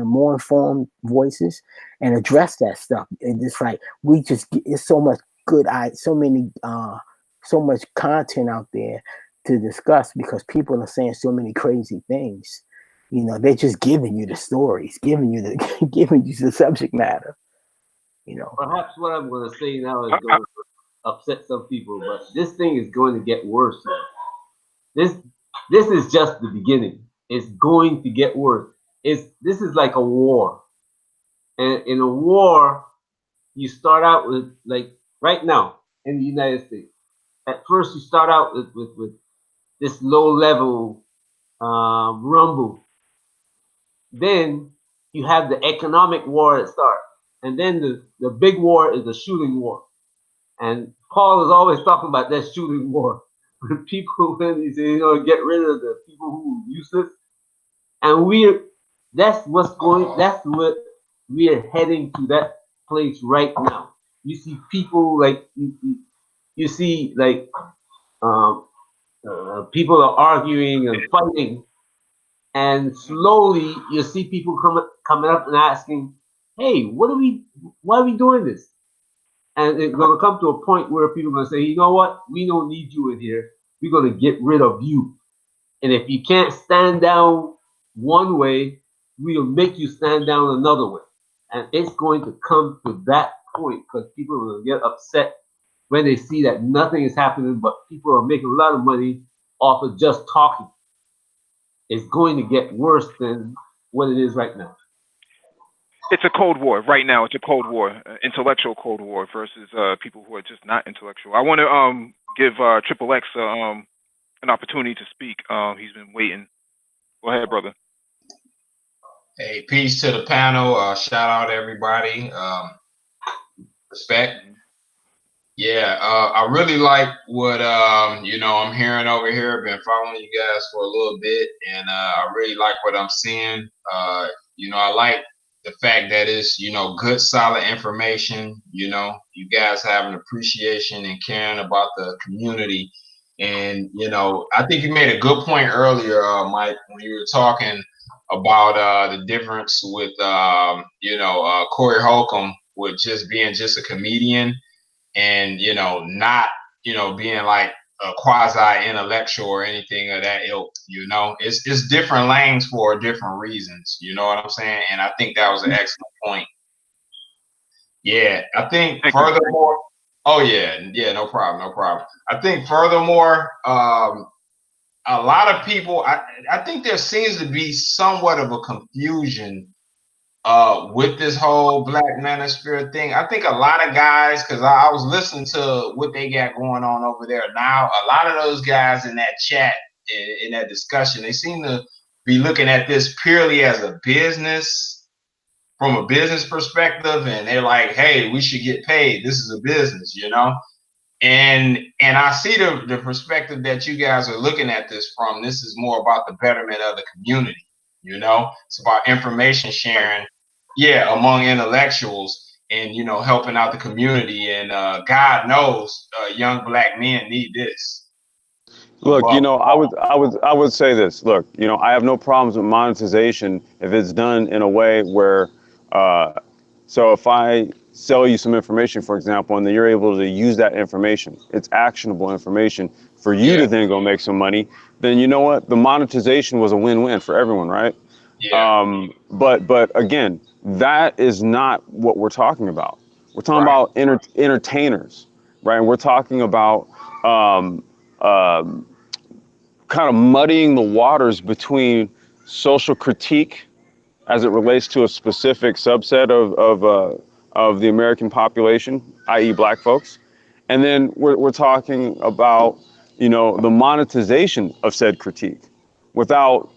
more informed voices, and address that stuff. And it's like it's so much so much content out there to discuss, because people are saying so many crazy things. They're just giving you the stories, giving you the subject matter. Perhaps what I'm going to say now is going to upset some people, but this thing is going to get worse. This is just the beginning. It's going to get worse. This is like a war, and in a war, you start out with, like, right now in the United States. At first, you start out with this low level rumble. Then you have the economic war that starts, and then the big war is the shooting war. And Paul is always talking about that shooting war. people when they say, get rid of the people who are useless, and that's what we are heading to that place right now. You see people like you see like um, people are arguing and fighting, and slowly you see people coming up and asking, "Hey, why are we doing this?" And it's going to come to a point where people are going to say, "You know what? We don't need you in here. We're going to get rid of you. And if you can't stand down one way, we'll make you stand down another way." And it's going to come to that point because people are going to get upset when they see that nothing is happening, but people are making a lot of money off of just talking. It's going to get worse than what it is right now. It's a cold war right now. It's a cold war, intellectual cold war versus people who are just not intellectual. I want to give Triple X an opportunity to speak. He's been waiting. Go ahead, brother. Hey, peace to the panel. Shout out everybody. Respect. Yeah, I really like what I'm hearing over here. Been following you guys for a little bit, and I really like what I'm seeing. I like the fact that it's good, solid information. You guys have an appreciation and caring about the community, and I think you made a good point earlier, Mike, when you were talking about the difference with Corey Holcomb with just being just a comedian and not being like a quasi intellectual or anything of that ilk. It's different lanes for different reasons, you know what I'm saying? And I think that was an excellent point. Yeah, I think Thank you. furthermore, oh yeah, no problem. I think furthermore, a lot of people, I think there seems to be somewhat of a confusion with this whole Black Manosphere thing. I think a lot of guys, because I was listening to what they got going on over there now, a lot of those guys in that chat, in that discussion, they seem to be looking at this purely as a business, from a business perspective, and they're like, hey, we should get paid. This is a business, And I see the perspective that you guys are looking at this from. This is more about the betterment of the community, It's about information sharing, among intellectuals and, helping out the community. And God knows young Black men need this. Look, I would say this. Look, I have no problems with monetization if it's done in a way where, so if I sell you some information, for example, and then you're able to use that information, it's actionable information for you to then go make some money, then you know what? The monetization was a win-win for everyone, right? Yeah. But again, that is not what we're talking about. We're talking Right. about entertainers, right? And we're talking about kind of muddying the waters between social critique as it relates to a specific subset of the American population, i.e., Black folks, and then we're talking about the monetization of said critique without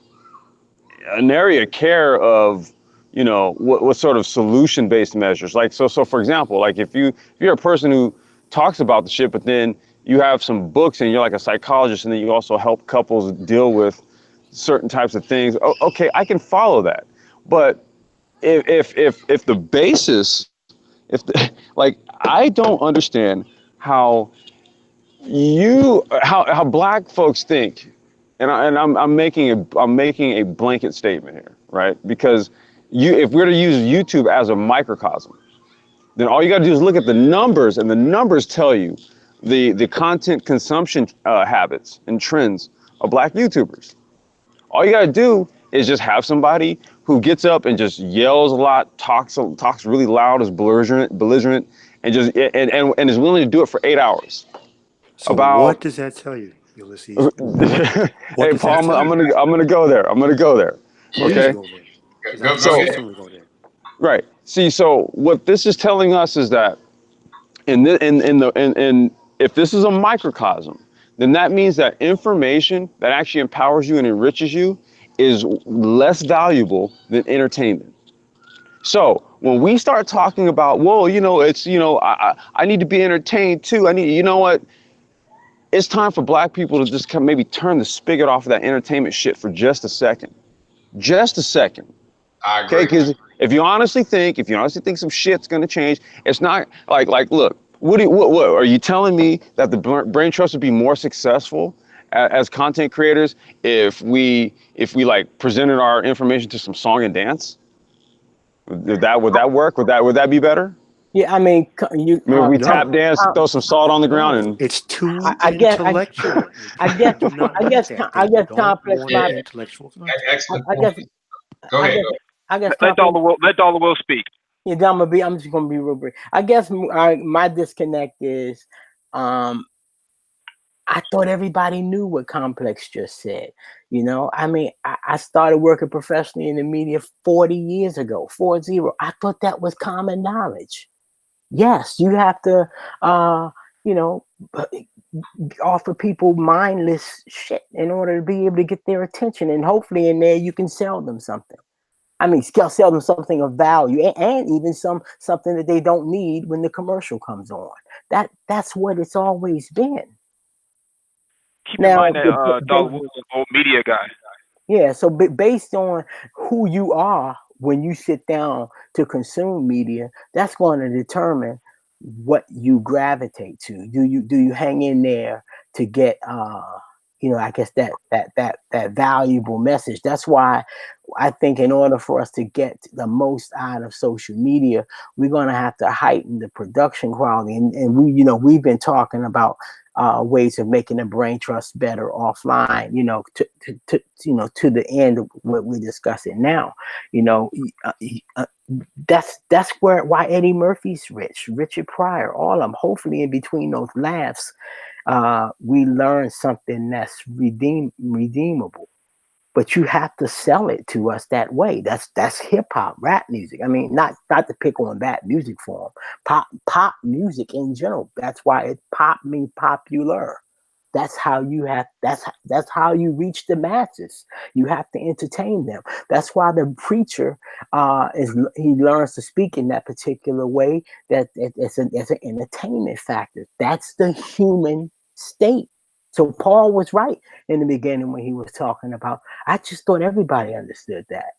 an area care of what sort of solution based measures. Like so for example, like if you're a person who talks about the shit, but then you have some books and you're like a psychologist, and then you also help couples deal with certain types of things. Okay, I can follow that. But if the basis, like, I don't understand how how Black folks think, and I'm making a blanket statement here, right? Because if we're to use YouTube as a microcosm, then all you got to do is look at the numbers, and the numbers tell you the content consumption habits and trends of Black YouTubers. All you got to do is just have somebody who gets up and just yells a lot, talks really loud, is belligerent, and is willing to do it for 8 hours. So About what does that tell you, Ulysses? What hey does Paul, that tell you? I'm gonna go there. Please Okay. go there, because I Go, would go So ahead. certainly go there. right. See, so what this is telling us is that in if this is a microcosm, then that means that information that actually empowers you and enriches you is less valuable than entertainment. So when we start talking about, well, it's I need to be entertained too. I need, you know what? it's time for black people to just maybe turn the spigot off of that entertainment shit for just a second. Just a second. I Okay, agree. because if you honestly think some shit's gonna change, it's not like look, what are you telling me that the brain trust would be more successful as content creators if we like presented our information to some song and dance? Would that work? Would that be be better? Yeah, I mean, you. I mean, we No, tap dance, throw some salt on the ground, no, and it's too I guess, intellectual. I People guess, do not I want guess, that. I They guess don't complex want Yeah, the logic. intellectual excellent I point. guess, Go I ahead. guess, I guess Let complex. all the will speak. Yeah, I'm just gonna be real brief. I guess my disconnect is, um, I thought everybody knew what Complex just said. I mean, I started working professionally in the media 40 years ago, 40. I thought that was common knowledge. Yes, you have to, you know, offer people mindless shit in order to be able to get their attention. And hopefully in there, you can sell them something. I mean, sell them something of value, and even something that they don't need when the commercial comes on. That's what it's always been. Keep in Now, mind that Dollar Will's an old media guy. yeah, so based on who you are when you sit down to consume media, that's going to determine what you gravitate to. Do you hang in there to get I guess that valuable message. That's why I think in order for us to get the most out of social media, we're going to have to heighten the production quality. And we've been talking about ways of making the brain trust better offline, to the end of what we're discussing now. You know, uh, uh, that's why Eddie Murphy's rich, Richard Pryor, all of them. Hopefully, in between those laughs, we learn something that's redeemable. But you have to sell it to us that way. That's hip hop, rap music. I mean, not to pick on that music form. Pop music in general. That's why it pop means popular. That's how you have. That's how you reach the masses. You have to entertain them. That's why the preacher he learns to speak in that particular way. It's an entertainment factor. That's the human state. So Paul was right in the beginning when he was talking about. I just thought everybody understood that.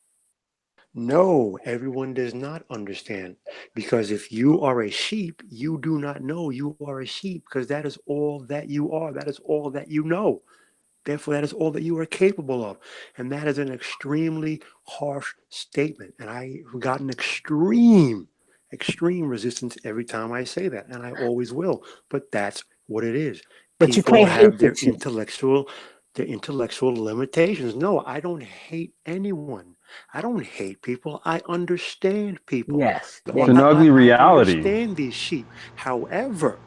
No, everyone does not understand. Because if you are a sheep, you do not know you are a sheep because that is all that you are. That is all that you know. Therefore, that is all that you are capable of. And that is an extremely harsh statement. And I've gotten extreme resistance every time I say that. And I always will. But that's what it is. But you People can't hate have the sheep. their intellectual limitations. No, I don't hate anyone. I don't hate people. I understand people. Yes, there it's you an go. ugly I reality. understand these sheep. However,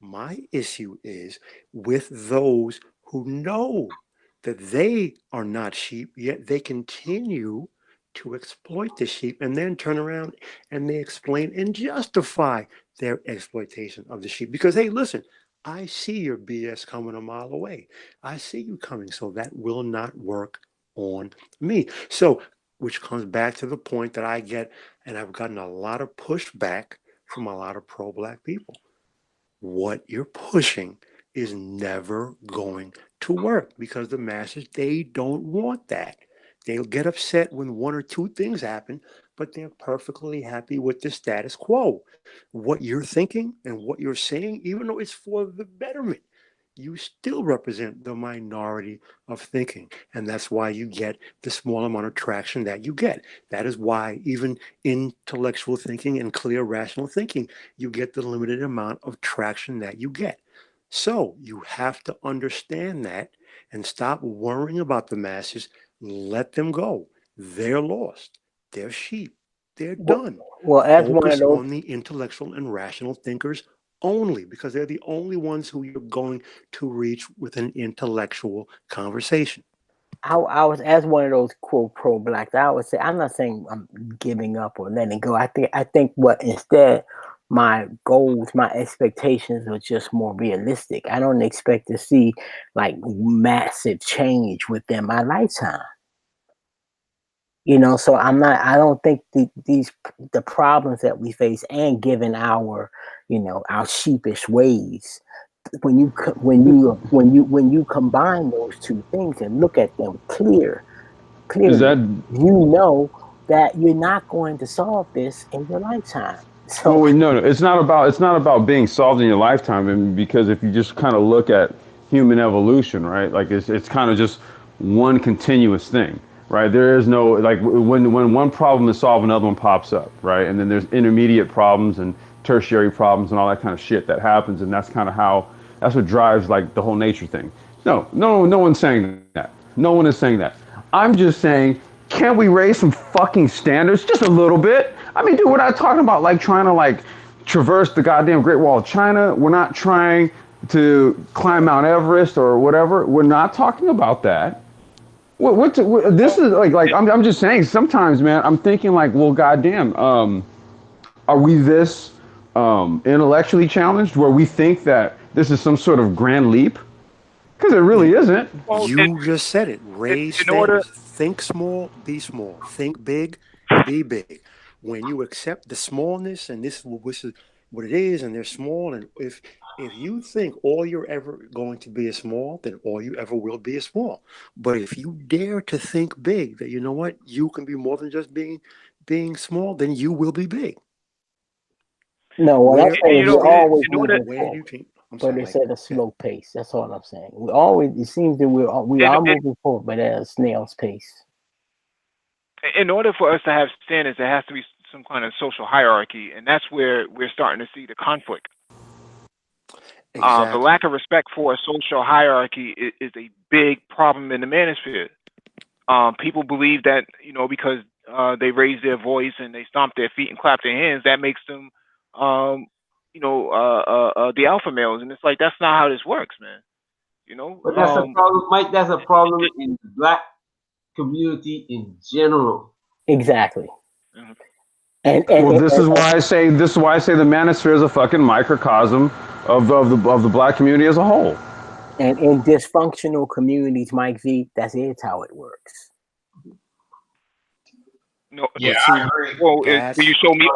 my issue is with those who know that they are not sheep, yet they continue to exploit the sheep and then turn around and they explain and justify their exploitation of the sheep. Because, hey, listen, I see your BS coming a mile away. I see you coming. So that will not work on me. So, which comes back to the point that I get, and I've gotten a lot of pushback from a lot of pro black people. What you're pushing is never going to work because the masses, they don't want that. They'll get upset when one or two things happen, but they're perfectly happy with the status quo. What you're thinking and what you're saying, even though it's for the betterment, you still represent the minority of thinking. And that's why you get the small amount of traction that you get. That is why, even intellectual thinking and clear rational thinking, you get the limited amount of traction that you get. So you have to understand that and stop worrying about the masses. Let them go. They're lost. They're sheep. They're Well, done. well, as one of Focus those, on the intellectual and rational thinkers only because they're the only ones who you're going to reach with an intellectual conversation. I was as one of those quote pro blacks. I would say I'm not saying I'm giving up or letting go. I think what instead my goals, my expectations are just more realistic. I don't expect to see like massive change within my lifetime. So I don't think the problems that we face, and given our sheepish ways, when you combine those two things and look at them clearly, Is that you know that you're not going to solve this in your lifetime. well? So No. It's not about being solved in your lifetime. And because if you just kind of look at human evolution, right? Like it's kind of just one continuous thing, right? There is no like when one problem is solved, another one pops up, right? And then there's intermediate problems and tertiary problems and all that kind of shit that happens, and that's kind of how that's what drives like the whole nature thing. No one's saying that. No one is saying that. I'm just saying, can we raise some fucking standards just a little bit? I mean, dude, we're not talking about like trying to like traverse the goddamn Great Wall of China. We're not trying to climb Mount Everest or whatever. We're not talking about that. This is like I'm just saying. Sometimes, man, I'm thinking like, well, goddamn, are we this intellectually challenged where we think that this is some sort of grand leap? Because it really isn't. Well, You just said it. Raise in order, standards. Think small, be small. Think big, be big. When you accept the smallness and this is what it is, and they're small, and if you think all you're ever going to be is small, then all you ever will be is small. But if you dare to think big, that you know what, you can be more than just being small, then you will be big. no, what I'm saying is we're always in order, moving where do forward, you think? I'm but sorry, it's like, at a slow pace. That's all I'm saying. We always, it seems that we are moving forward, but at a snail's pace. in order for us to have standards, there has to be some kind of social hierarchy, and that's where we're starting to see the conflict. The exactly. lack of respect for a social hierarchy is a big problem in the manosphere. People believe that because they raise their voice and they stomp their feet and clap their hands, that makes them, the alpha males, and it's like that's not how this works, man. But that's a problem, Mike. That's a problem in the black community in general. Exactly. Mhm. Well, And, this is why I say the manosphere is a fucking microcosm of the black community as a whole. and in dysfunctional communities, Mike V, that's how it works. No, Yeah, But see, I agree. well, that's. will you show me?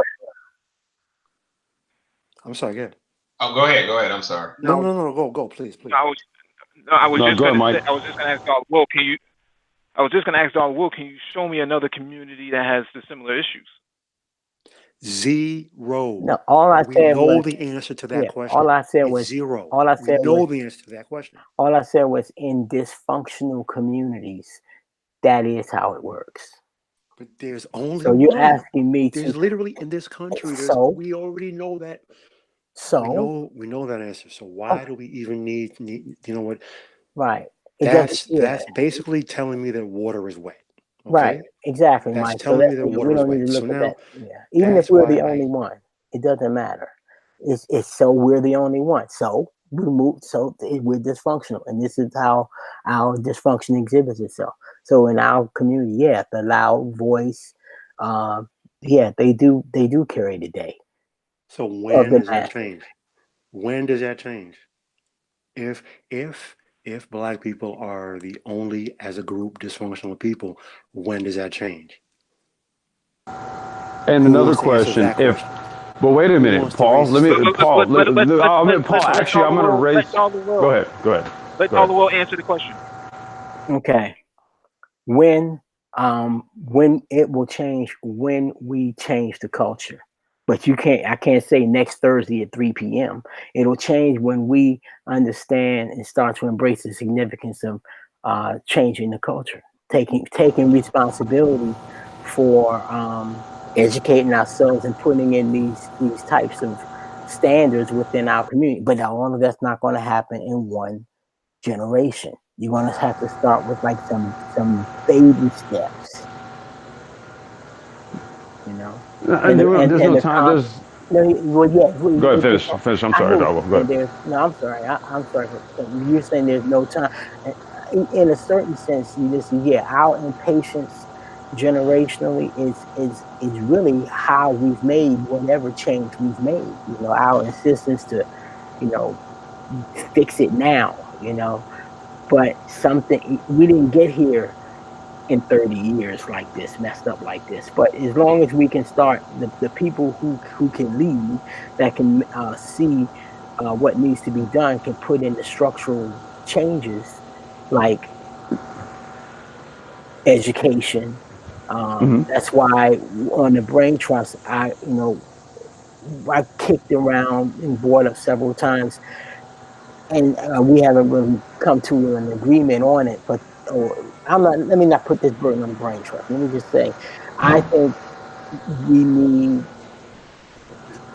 I'm sorry. Go ahead. Oh, go ahead. Go ahead. I'm sorry. No. Go, please. No, I was No, just go ahead, gonna Mike. say, I was just gonna ask Dog Will, can you? I was just gonna ask Dog Will, can you show me another community that has the similar issues? Zero. No, all I We said know was the answer to that question. all I said It's was zero. all I We said know was the answer to that question. all I said was in dysfunctional communities, that is how it works. But there's only So you're one. asking me There's to literally in this country. so We already know that. so We know that answer. So why do we even need? You know what? right. It doesn't That's basically telling me that water is wet. right. Okay. Exactly, That's Mike. So telling me that we water is don't need wet. to So look at now that. Yeah. Even if that's we're why the only one, it doesn't matter. It's so we're the only one. So we move. So we're dysfunctional, and this is how our dysfunction exhibits itself. So in our community, yeah, the loud voice, yeah, they do carry the day So of when the does that masses. change? When does that change? If if if black people are the only as a group dysfunctional people, when does that change? And Who another wants to answer question: that if, question? well, wait a Who minute, wants to Paul. raise a Let me, standard? Paul. Paul. Let Actually, I'm gonna raise. Dog Will Go ahead. Go ahead. let Go Dog ahead. Will answer the question. Okay. When it will change when we change the culture, but I can't say next Thursday at 3 p.m. It'll change when we understand and start to embrace the significance of changing the culture, taking responsibility for educating ourselves and putting in these types of standards within our community. But all of that's not going to happen in one generation. You're gonna have to start with like some baby steps, you know. And There's no the time. There's. no, well, yeah, Go ahead. Finish. Finish. I'm I sorry, hear what Doggo. you're Go saying. ahead. I'm sorry. I'm sorry. You're saying there's no time. In a certain sense, you listen. Yeah, our impatience generationally is really how we've made whatever change we've made. You know, our insistence to, you know, fix it now. You know, but something we didn't get here in 30 years like this, messed up like this. But as long as we can start, the people who can lead, that can see what needs to be done can put in the structural changes like education. That's why on the brain trust, I kicked around and brought up several times, and we haven't really come to an agreement on it. But I'm not. Let me not put this burden on the brain trust. Let me just say, I think we need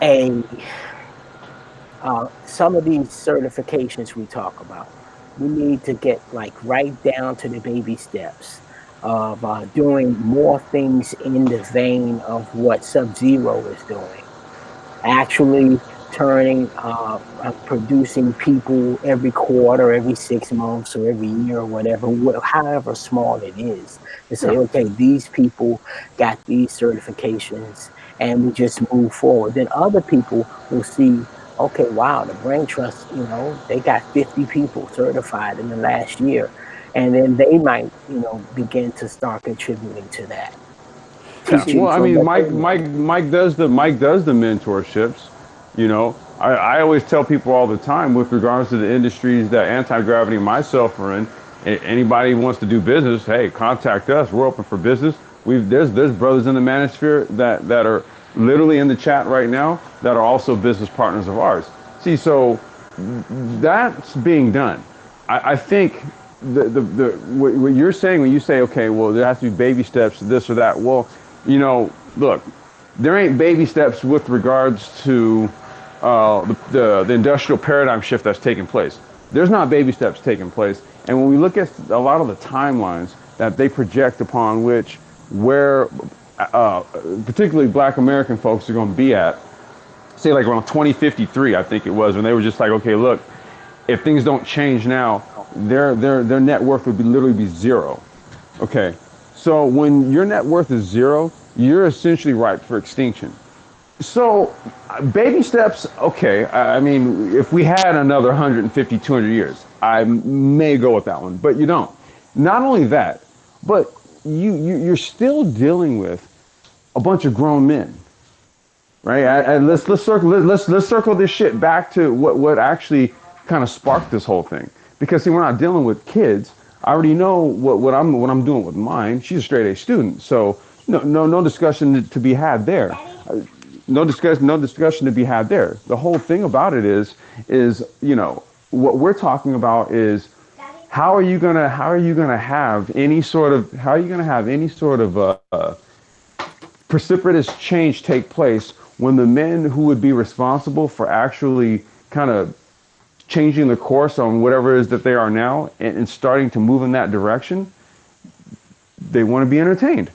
a some of these certifications we talk about. We need to get like right down to the baby steps of doing more things in the vein of what Sub Zero is doing. Actually producing people every quarter, every 6 months, or every year, or whatever, however small it is, to say, okay, these people got these certifications, and we just move forward. Then other people will see, okay, wow, the Brain Trust, they got 50 people certified in the last year, and then they might, begin to start contributing to that, Yeah, teaching well, I from mean, what they know. Mike does the mentorships. I always tell people all the time with regards to the industries that anti-gravity and myself are in. Anybody who wants to do business, hey, contact us. We're open for business. There's brothers in the manosphere that are literally in the chat right now that are also business partners of ours. See, so that's being done. I think what you're saying when you say, okay, well, there has to be baby steps, this or that. Well, look, there ain't baby steps with regards to the industrial paradigm shift that's taking place. There's not baby steps taking place. And when we look at a lot of the timelines that they project upon which where particularly black American folks are going to be at, say like around 2053, I think it was, when they were just like, okay, look, if things don't change now, their net worth would literally be zero. Okay, so when your net worth is zero, you're essentially ripe for extinction. So, baby steps, okay. I mean, if we had another 150, 200 years, I may go with that one, but you don't. Not only that, but you're still dealing with a bunch of grown men, right? And let's circle this shit back to what actually kind of sparked this whole thing. Because see, we're not dealing with kids. I already know what I'm doing with mine. She's a straight A student, so no discussion to be had there. No discussion to be had there. The whole thing about it is what we're talking about is how are you gonna have any sort of precipitous change take place when the men who would be responsible for actually kind of changing the course on whatever it is that they are now and starting to move in that direction, they want to be entertained.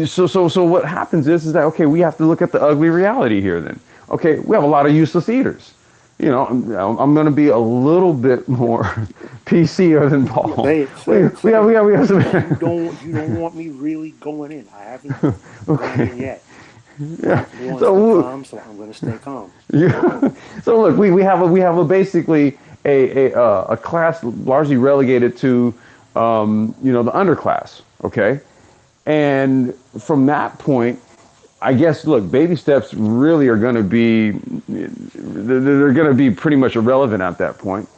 So what happens is that, okay, we have to look at the ugly reality here then. Okay, we have a lot of useless eaters. I'm going to be a little bit more PCer than Paul. We have some. You don't want me really going in. I haven't gone in yet. Yeah. You want to stay So calm, so I'm going to stay calm. yeah. So look, we have basically a class largely relegated to the underclass. Okay, and from that point, I guess, look, baby steps really are going to be, they're going to be pretty much irrelevant at that point.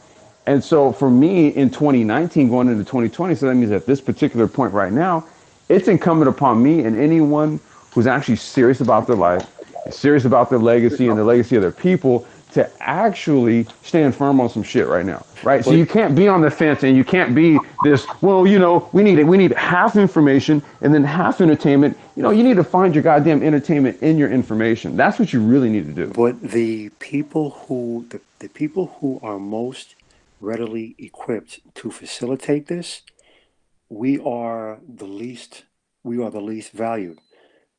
And so for me in 2019 going into 2020, so that means at this particular point right now, it's incumbent upon me and anyone who's actually serious about their life, serious about their legacy and the legacy of their people to actually stand firm on some shit right now, right? So But you can't be on the fence and you can't be this, well, we need half information and then half entertainment. You need to find your goddamn entertainment in your information. That's what you really need to do. but the people who are most readily equipped to facilitate this, we are the least we are the least valued.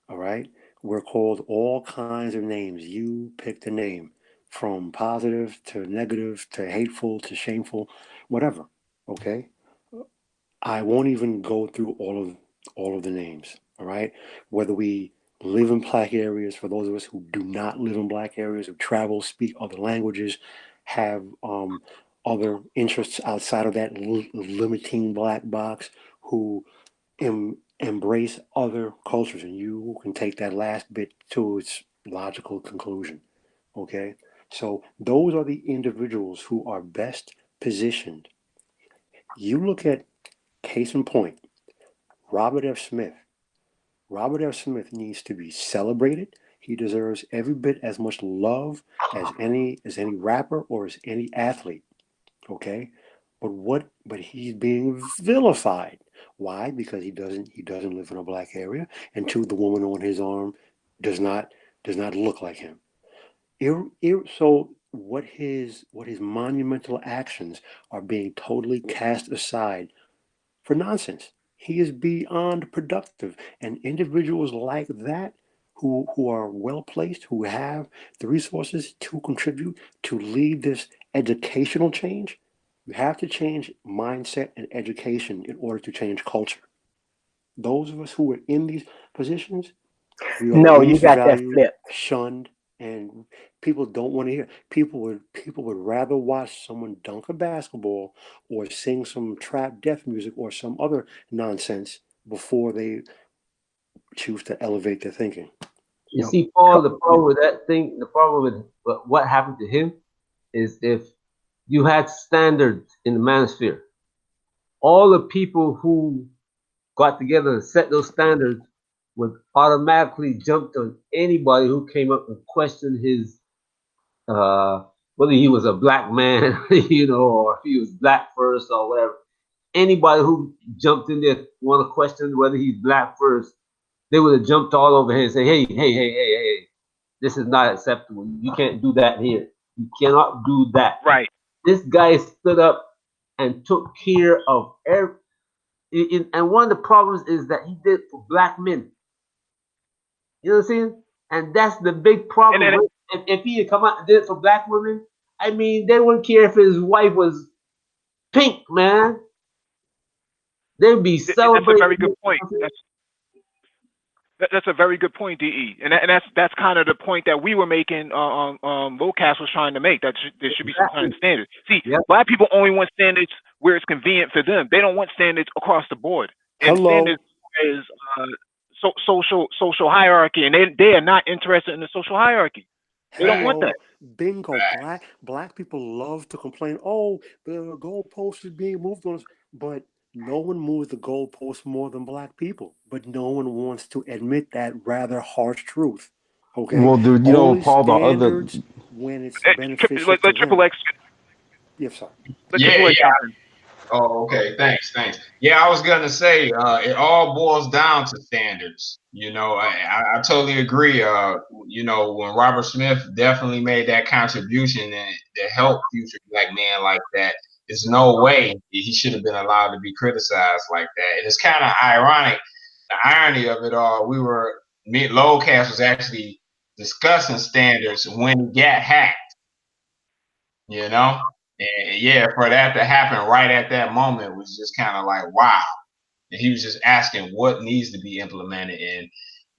All right. We're called all kinds of names. You pick the name, from positive to negative to hateful to shameful, whatever. Okay. I won't even go through all of the names. All right. Whether we live in black areas, for those of us who do not live in black areas, who travel, speak other languages, have other interests outside of that limiting black box, who embrace other cultures, and you can take that last bit to its logical conclusion. Okay, So those are the individuals who are best positioned. You look at case in point, Robert F. Smith. Robert F. Smith needs to be celebrated. He deserves every bit as much love as any rapper or as any athlete. Okay? But he's being vilified. Why? Because he doesn't live in a black area. And two, the woman on his arm does not does not look like him. So what his monumental actions are being totally cast aside for nonsense. He is beyond productive. And individuals like that who are well placed, who have the resources to contribute, to lead this educational change, you have to change mindset and education in order to change culture. Those of us who are in these positions, we are No, you least got that valued, flip. shunned, and people don't want to hear. People would rather watch someone dunk a basketball or sing some trap death music or some other nonsense before they choose to elevate their thinking. You No. see, Paul, the problem with that thing, the problem with what happened to him is if you had standards in the manosphere, all the people who got together and set those standards would automatically jump on anybody who came up and questioned his uh, whether he was a black man, or if he was black first or whatever. Anybody who jumped in there want to question whether he's black first, they would have jumped all over him and say, hey, this is not acceptable. You can't do that here. You cannot do that. Right. This guy stood up and took care of every. And one of the problems is that he did for black men. You know what I'm saying? And that's the big And problem. then If he had come out and did it for black women, I mean, they wouldn't care if his wife was pink, man. They'd be that's a celebrating. very good point. That's a very good point, De, and that's kind of the point that we were making. Lowcast was trying to make that there should be some kind of Exactly. standard. See, Yep. black people only want standards where it's convenient for them. They don't want standards across the board. And Hello. standards is social hierarchy, and they are not interested in the social hierarchy. They don't want Hello, that. bingo. Black people love to complain. Oh, the goalpost is being moved on us, but no one moves the goalpost more than black people. But no one wants to admit that rather harsh truth. Okay, Well, dude, only Paul, the other, standards when it's beneficial to Let Triple them. X Yes, sir. let Yeah, Triple X yeah. jump in. Oh, okay. Thanks. Yeah, I was gonna say, it all boils down to standards. I totally agree. When Robert Smith definitely made that contribution and to help future black men like that, there's no way he should have been allowed to be criticized like that. And it's kind of ironic. The irony of it all, Lowcast was actually discussing standards when he got hacked. You know, and yeah, for that to happen right at that moment was just kind of like wow. And he was just asking what needs to be implemented,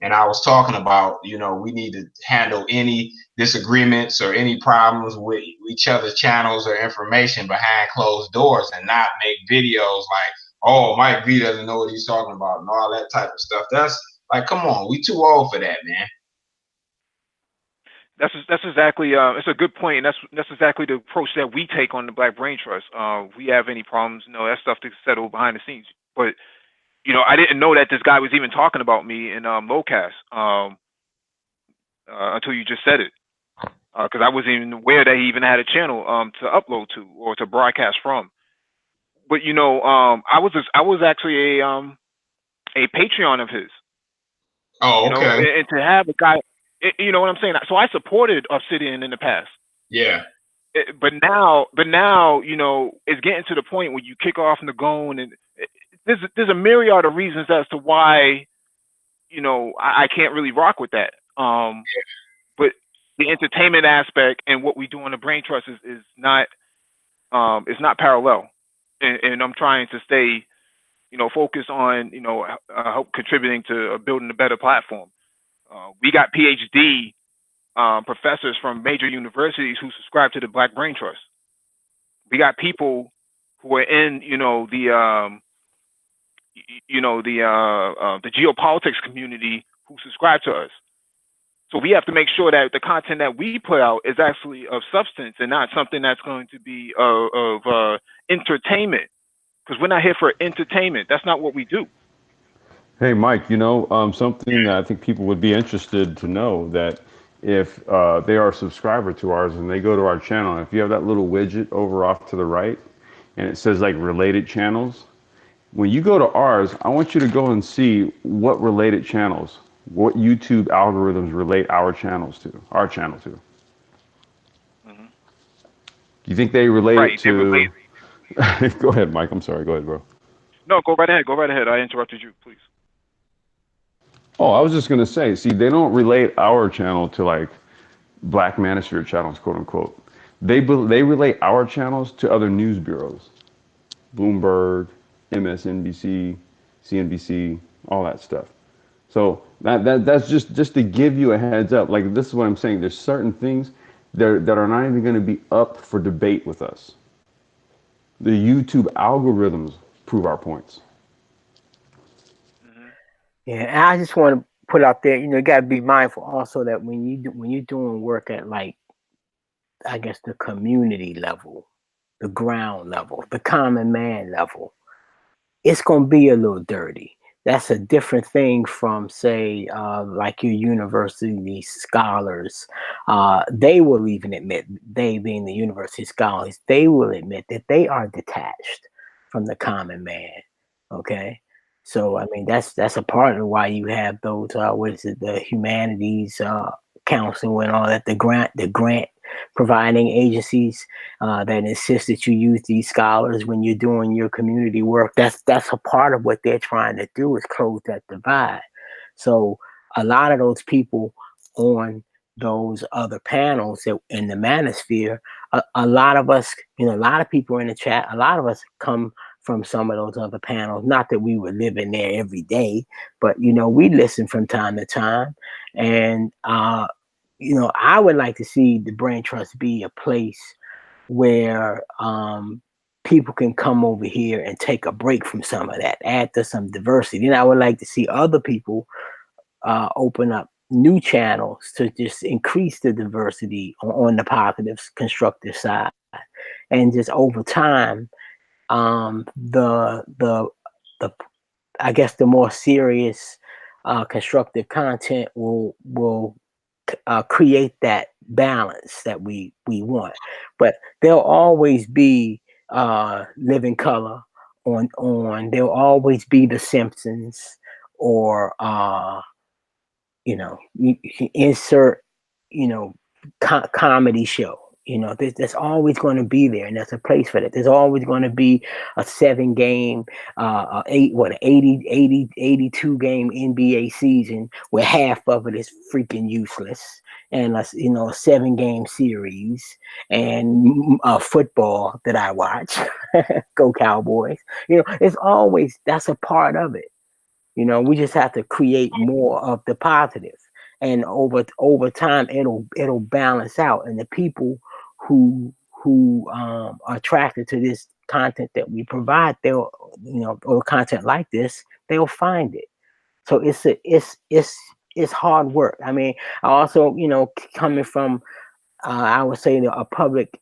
and I was talking about, we need to handle any disagreements or any problems with each other's channels or information behind closed doors, and not make videos like, oh, Mike V doesn't know what he's talking about and all that type of stuff. That's like, come on, we too old for that, man. That's exactly it's a good point, and that's exactly the approach that we take on the Black Brain Trust. We have any problems, that stuff to settle behind the scenes. But I didn't know that this guy was even talking about me in Lowcast until you just said it, because I wasn't even aware that he even had a channel to upload to or to broadcast from. But I was actually a Patreon of his, Oh, okay. and to have a guy, you know what I'm saying. So I supported Obsidian in the past. Yeah. But now, it's getting to the point where you kick off Nagone, and there's a myriad of reasons as to why, I can't really rock with that. But the entertainment aspect and what we do on the Brain Trust is not parallel, and I'm trying to stay, focused on, help contributing to building a better platform. We got PhD professors from major universities who subscribe to the Black Brain Trust. We got people who are in, the geopolitics community who subscribe to us. So we have to make sure that the content that we put out is actually of substance and not something that's going to be of entertainment. Because we're not here for entertainment. That's not what we do. Hey, Mike, something that I think people would be interested to know that if they are a subscriber to ours and they go to our channel, if you have that little widget over off to the right and it says like related channels, when you go to ours, I want you to go and see what related channels, what YouTube algorithms relate our channel to. Hmm. Do you think they relate it Right. They relate. to? Go ahead, Mike. I'm sorry. Go ahead, bro. No, go right ahead. Go right ahead. I interrupted you, please. Oh, I was just gonna say, see, they don't relate our channel to like Black Manosphere channels, quote unquote. They relate our channels to other news bureaus, Bloomberg, MSNBC, CNBC, all that stuff. So that's just to give you a heads up. Like this is what I'm saying. There's certain things that are not even going to be up for debate with us. The YouTube algorithms prove our points. Hmm. Yeah, and I just want to put out there, you got to be mindful also that when you're doing work at, like, I guess, the community level, the ground level, the common man level, it's going to be a little dirty. That's a different thing from, say, like your university scholars. They will even admit, they being the university scholars, they will admit that they are detached from the common man. Okay. So I mean that's a part of why you have those what is it, the humanities council and all that, the grant providing agencies that insist that you use these scholars when you're doing your community work. That's a part of what they're trying to do, is close that divide. So a lot of those people on those other panels in the manosphere, a lot of us, a lot of people in the chat, a lot of us come from some of those other panels. Not that we were living there every day, but we listen from time to time. And I would like to see the Brain Trust be a place where people can come over here and take a break from some of that, add to some diversity. And I would like to see other people open up new channels to just increase the diversity on the positive, constructive side. And just over time, the I guess the more serious, constructive content will create that balance that we want. But there'll always be living color on. There'll always be the Simpsons, or you can insert, comedy show. There's always going to be there, and there's a place for that. There's always going to be a 7 game, 82 game NBA season where half of it is freaking useless, and a 7 game series, and football that I watch. Go Cowboys! It's always, that's a part of it. We just have to create more of the positive, and over time it'll balance out. And the people who are attracted to this content that we provide, they'll or content like this, they'll find it. So it's hard work. I mean, I also, coming from I would say a public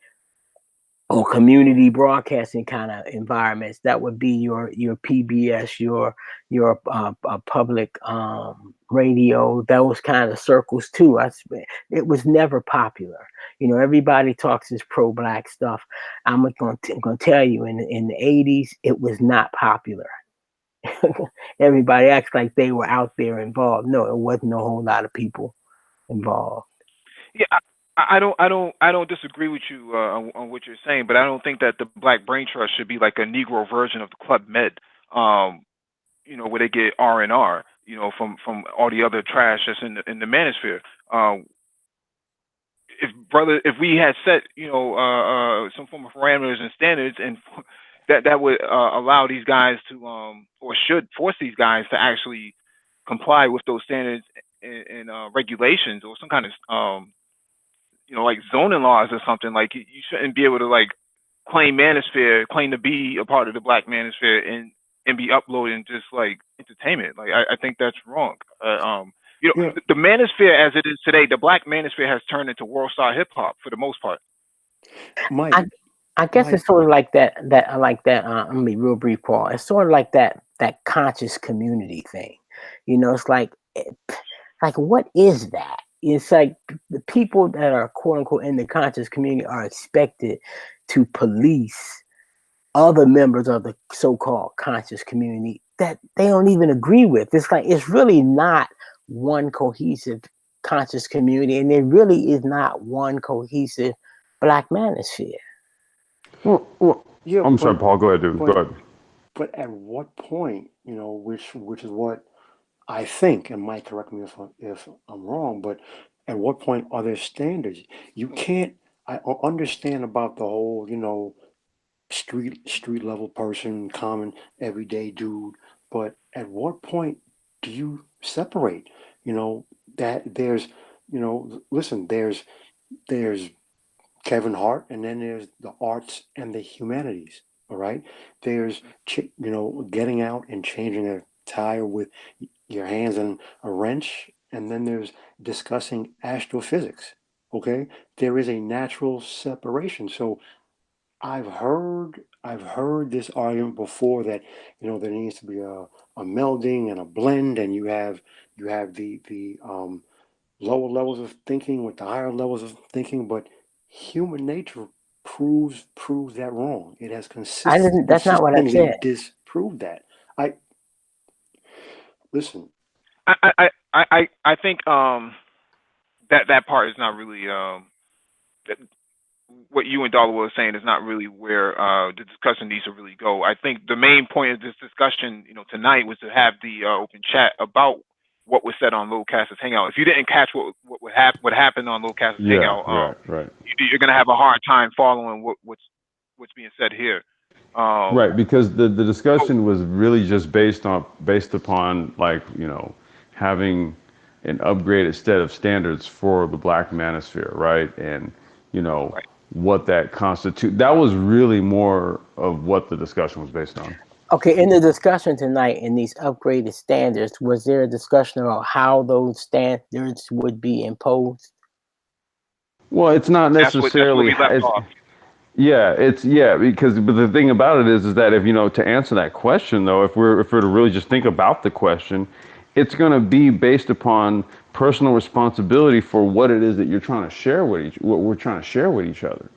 or community broadcasting kind of environments, that would be your PBS, your public radio, those kind of circles too. It was never popular. Everybody talks this pro-black stuff. I'm going to tell you, in the 80s, it was not popular. Everybody acts like they were out there involved. No, it wasn't a whole lot of people involved. Yeah, I don't disagree with you on what you're saying, but I don't think that the Black Brain Trust should be like a Negro version of the Club Med. Um, where they get R&R, from all the other trash that's in the manosphere. If we had set, some form of parameters and standards, and that would allow these guys to, or should force these guys to actually comply with those standards and regulations, or some kind of, like zoning laws or something. Like, you shouldn't be able to, like, claim to be a part of the Black manosphere, and be uploading just like entertainment. Like, I think that's wrong. Yeah, The manosphere as it is today, the black manosphere has turned into world star hip hop for the most part. Mike, I I guess Mike, it's sort of like that I like that. I'm gonna be real brief, Paul. It's sort of like that conscious community thing. It's like what is that? It's like the people that are quote unquote in the conscious community are expected to police other members of the so-called conscious community that they don't even agree with. It's like it's really not one cohesive conscious community, and there really is not one cohesive black manosphere. Well, yeah, I'm sorry, Paul. Go ahead, dude. Go but ahead. but at what point, which is what I think, and Mike, correct me if I'm wrong, but at what point are there standards? You can't. Understand about the whole, street level person, common everyday dude, but at what point do you separate? That there's, listen, there's Kevin Hart, and then there's the arts and the humanities. All right, there's getting out and changing a tire with your hands on a wrench, and then there's discussing astrophysics. Okay, there is a natural separation. So I've heard this argument before that there needs to be a melding and a blend, and you have the lower levels of thinking with the higher levels of thinking, but human nature proves that wrong. It has I didn't. That's not what I consistently said. disproved that. I listen. I think that part is not really that, what you and Dollar was saying is not really where the discussion needs to really go. I think the main point of this discussion, tonight was to have the open chat about what was said on Lil Cass's Hangout. If you didn't catch what happened on Lil Cass's Yeah, Hangout, right, right. you're gonna have a hard time following what's being said here. Um, Right, because the so discussion was really just based upon like, having an upgraded set of standards for the black manosphere, right? And, you know, right. what that constitute that was really more of what the discussion was based on. Okay, in the discussion tonight, in these upgraded standards, was there a discussion about how those standards would be imposed? Well, it's not That's where necessarily we left it's off. yeah, because but the thing about it is that if to answer that question though, if we're to really just think about the question, it's going to be based upon personal responsibility for what it is that you're trying to share with what we're trying to share with each other.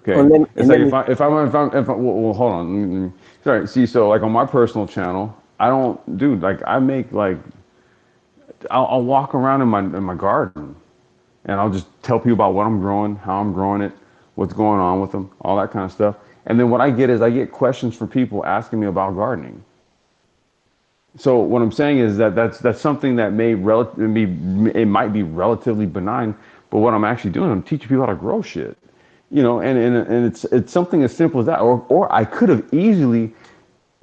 And Okay, let, it's and like let me well, hold on. Sorry, see, so like on my personal channel, I don't, dude, like I make like I'll walk around in my garden and I'll just tell people about what I'm growing, how I'm growing it, what's going on with them, all that kind of stuff. And then what I get questions from people asking me about gardening. So what I'm saying is that that's something that it might be relatively benign, but what I'm actually doing, I'm teaching people how to grow shit. And it's something as simple as that. Or I could have easily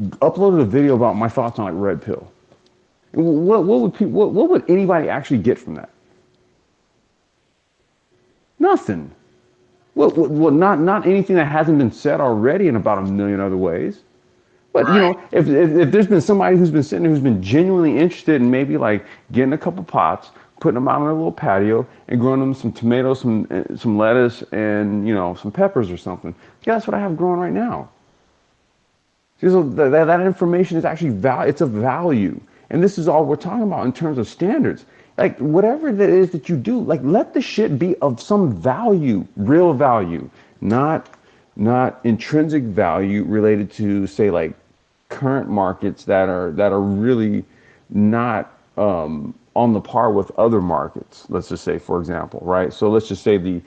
uploaded a video about my thoughts on like red pill. What would anybody actually get from that? Nothing. Well, not anything that hasn't been said already in about a million other ways. But Right. if there's been somebody who's been sitting there who's been genuinely interested in maybe like getting a couple pots, putting them out on a little patio, and growing them some tomatoes, some lettuce, and some peppers or something. Yeah, that's what I have growing right now. See, so that information is actually it's a value, and this is all we're talking about in terms of standards. Like whatever that is that you do, like let the shit be of some value, real value, not intrinsic value related to say like current markets that are really not on the par with other markets. Let's just say, for example, right? So let's just say the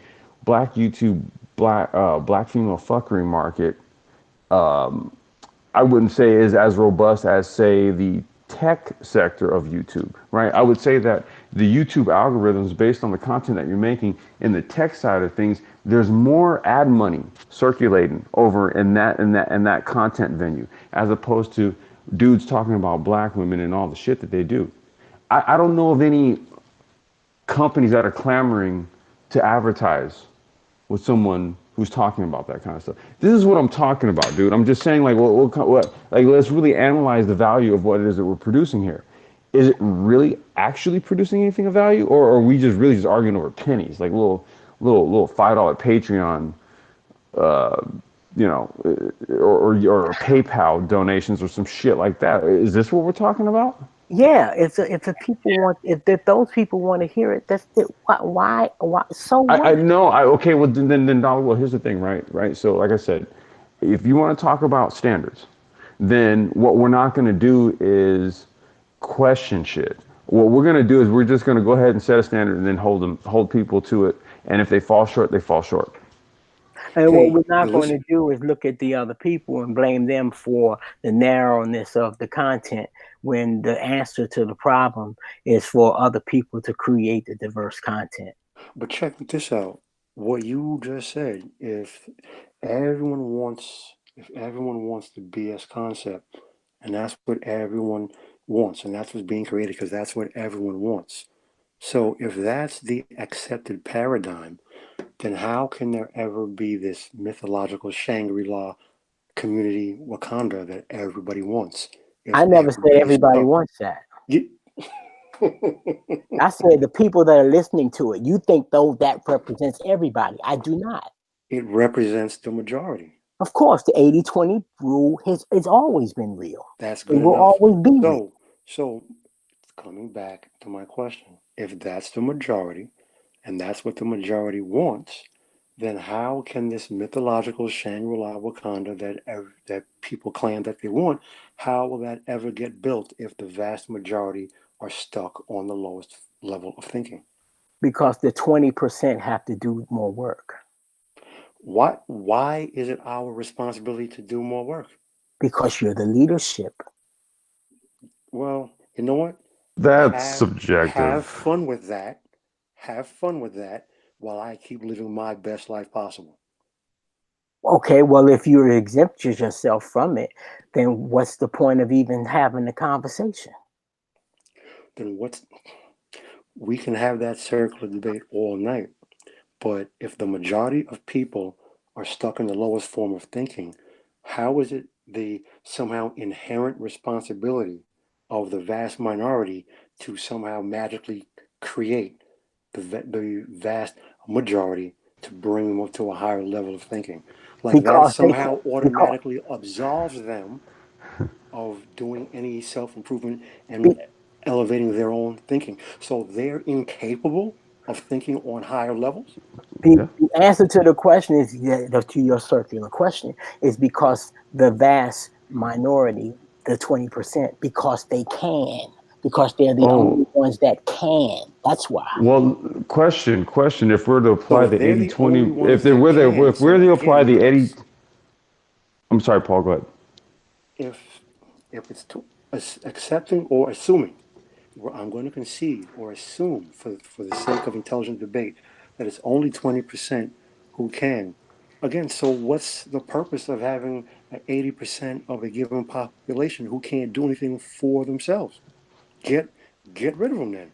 black YouTube black female fuckery market I wouldn't say is as robust as, say, the tech sector of YouTube, right? I would say that the YouTube algorithms, based on the content that you're making in the tech side of things, there's more ad money circulating over in that content venue, as opposed to dudes talking about black women and all the shit that they do. I don't know of any companies that are clamoring to advertise with someone who's talking about that kind of stuff. This is what I'm talking about, dude. I'm just saying, like, like, let's really analyze the value of what it is that we're producing here. is it really actually producing anything of value, or are we just really just arguing over pennies, like little $5 Patreon, you know, or PayPal donations or some shit like that? Is this what we're talking about? Yeah, if the people want, if those people want to hear it, that's it. Why? So I what? know. Okay. Well, then, Donald. Well, here's the thing, right? Right. So, like I said, if you want to talk about standards, then what we're not going to do is question shit. What we're going to do is we're just going to go ahead and set a standard and then hold people to it. And if they fall short, they fall short. And what Hey, we're not going listen, to do is look at the other people and blame them for the narrowness of the content when the answer to the problem is for other people to create the diverse content. but check this out. What you just said, if everyone wants the BS concept, and that's what everyone wants, and that's what's being created because that's what everyone wants. So if that's the accepted paradigm, then how can there ever be this mythological Shangri-La community Wakanda that everybody wants I if never said everybody's everybody stuck? wants that. You, I said the people that are listening to it. You think though that represents everybody. I do not. it represents the majority. Of course, the 80-20 rule has it's always been real. That's It good will enough. always be real. So coming back to my question, if that's the majority and that's what the majority wants, then how can this mythological Shangri-La Wakanda that people claim that they want, how will that ever get built if the vast majority are stuck on the lowest level of thinking? Because the 20% have to do more work. Why is it our responsibility to do more work? Because you're the leadership. Well, you know what? That's Have subjective. fun with that. Have fun with that while I keep living my best life possible. Okay, well, if you exempt yourself from it, then what's the point of even having the conversation? Then what's we can have that circular debate all night. But if the majority of people are stuck in the lowest form of thinking, how is it the somehow inherent responsibility of the vast minority to somehow magically create the vast majority to bring them up to a higher level of thinking? Like that Because they somehow because automatically absolves them of doing any self improvement and elevating their own thinking. So they're incapable of thinking on higher levels. the, Yeah. the answer to the question is yeah, to your circular question is because the vast minority, the 20%, because they can, because they're the only Oh, ones that can. That's why. well, question. If we're to So apply if the they're eighty the twenty, only ones that can, if we're so to apply again, the 80, I'm sorry, Paul, go ahead. if it's accepting or assuming, where I'm going to concede or assume for the sake of intelligent debate that it's only 20% who can. Again, so what's the purpose of having 80% of a given population who can't do anything for themselves? Get get rid of them then.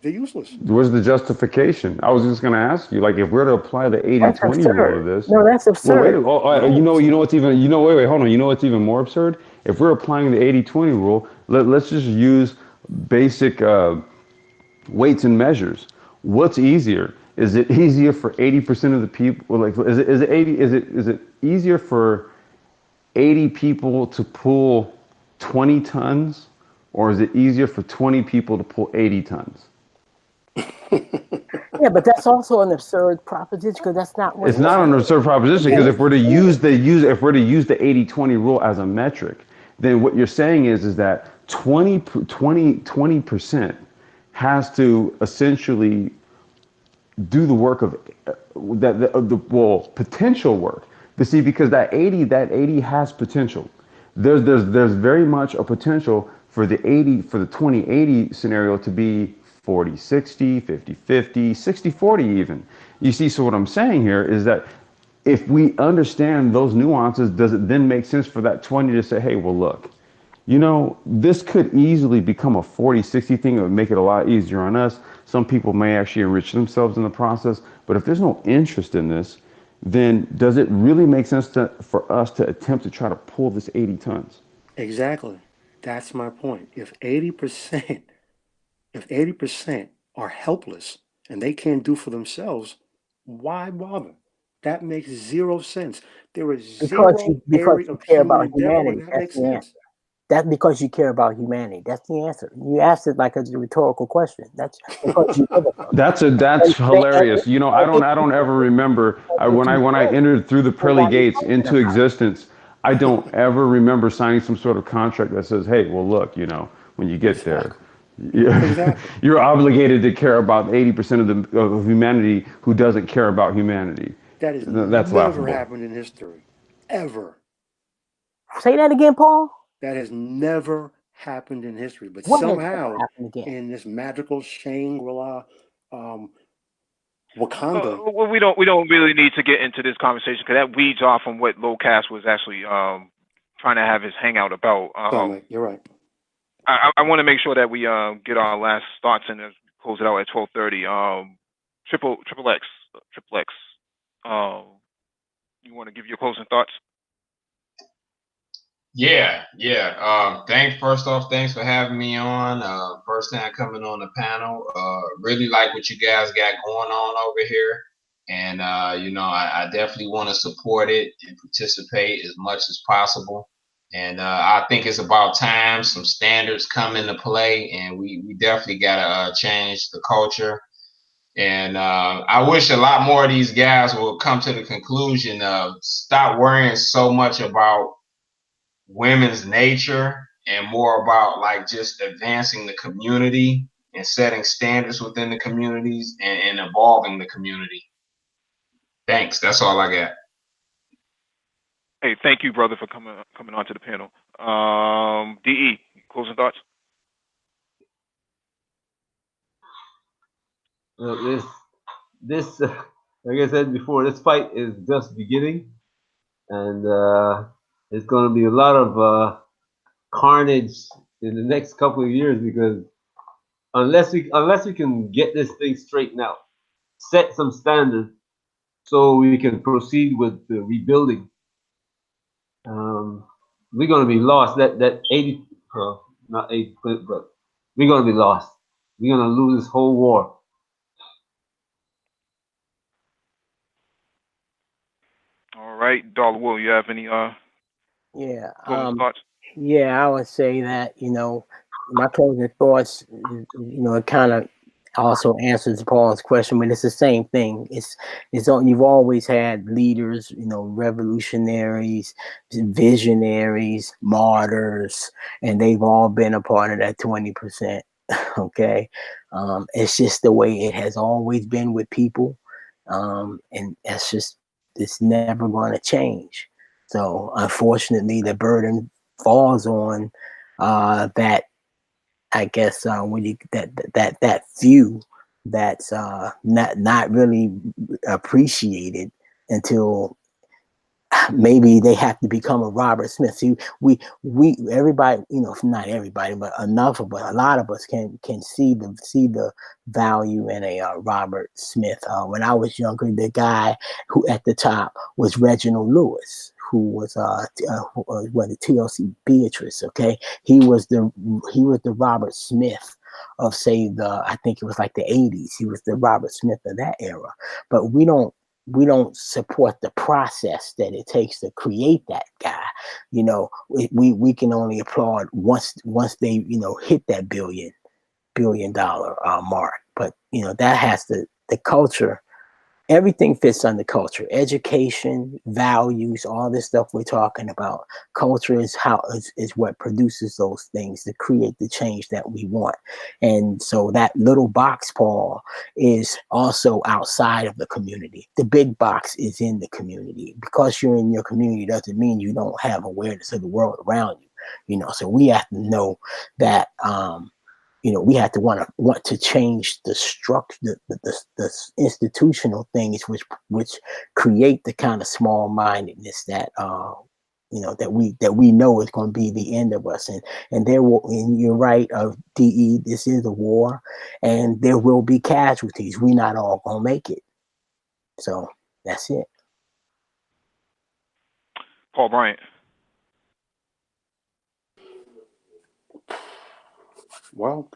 They're useless. Where's the justification? I was just going to ask you, like, if we're to apply the eighty That's twenty rule to absurd. this, No, that's well, wait, absurd. you No, know, it's not. what's even, wait, hold on. You know what's even more absurd? If we're applying the 80-20 rule, let's just use basic weights and measures. What's easier? Is it easier for 80% of the people? Like, is it 80? Is it easier for 80 people to pull 20 tons, or is it easier for 20 people to pull 80 tons? Yeah, but that's also an absurd proposition because that's not what's It's not an absurd proposition because if we're to use the 80-20 rule as a metric, then what you're saying is that 20% has to essentially do the work of the well potential work. To see because that 80 has potential. There's very much a potential for the 80 for the 2080 scenario to be 40-60, 50-50, 60-40 even. You see, so what I'm saying here is that if we understand those nuances, does it then make sense for that 20 to say, hey, well, look, this could easily become a 40-60 thing. It would make it a lot easier on us. Some people may actually enrich themselves in the process. But if there's no interest in this, then does it really make sense for us to attempt to try to pull this 80 tons? Exactly. That's my point. If 80% are helpless and they can't do for themselves, why bother? That makes zero sense. There is zero because area you of care human about endeavor where humanity. that That's makes the sense. answer. That's because you care about humanity. That's the answer. You asked it like a rhetorical question. That's because you live above. That's hilarious. You know, And I don't ever remember if you when I don't, entered through the then pearly why are you gates talking into about existence. I don't ever remember signing some sort of contract that says, "Hey, well, look, you know, when you get there, Exactly. Exactly. you're obligated to care about 80% of humanity who doesn't care about humanity." That has That's never laughable. happened in history. Ever. it? Say that again, Paul. That has never happened in history. But What has never somehow, happened again? in this magical Shangri-La, Wakanda, Well, we don't really need to get into this conversation because that weeds off from what Lowcast was actually trying to have his hangout about. sorry, mate, you're right. I want to make sure that we get our last thoughts and close it out at 12:30. Triple X. Um, you want to give your closing thoughts? Yeah, yeah. First off, thanks for having me on. First time coming on the panel. Really like what you guys got going on over here. And I definitely want to support it and participate as much as possible. And I think it's about time some standards come into play, and we definitely gotta change the culture. And I wish a lot more of these guys will come to the conclusion of stop worrying so much about women's nature and more about like just advancing the community and setting standards within the communities and evolving the community. Thanks. That's all I got. Hey, thank you, brother, for coming onto the panel. De, closing thoughts. This, like I said before, this fight is just beginning, and it's going to be a lot of carnage in the next couple of years because unless we can get this thing straightened out, set some standards, so we can proceed with the rebuilding, we're going to be lost. That 80, not 80, but we're going to be lost. We're going to lose this whole war. All right, Dollar Will, you have any Yeah. closing thoughts? Yeah, I would say that, my closing thoughts, it kind of also answers Paul's question, but it's the same thing. You've always had leaders, revolutionaries, visionaries, martyrs, and they've all been a part of that 20%. Okay. It's just the way it has always been with people. And it's never going to change. So unfortunately, the burden falls on that. I guess when you that few that's not really appreciated until maybe they have to become a Robert Smith. See, we everybody, not everybody, but enough of us, a lot of us can see the value in a Robert Smith. When I was younger, the guy who at the top was Reginald Lewis, who was the TLC Beatrice. Okay, he was the Robert Smith of, say, I think it was like the 80s. He was the Robert Smith of that era. But we don't support the process that it takes to create that guy. We can only applaud once they hit that billion dollar mark. But that has the culture. Everything fits under culture, education, values, all this stuff we're talking about. Culture is what produces those things to create the change that we want. And so that little box, Paul, is also outside of the community. The big box is in the community. Because you're in your community doesn't mean you don't have awareness of the world around you. So we have to know that we have to want to change the structure, the institutional things which create the kind of small mindedness that that we know is going to be the end of us. And you're right, De, this is a war, and there will be casualties. We're not all gonna make it. So that's it. Paul Bryant. Well,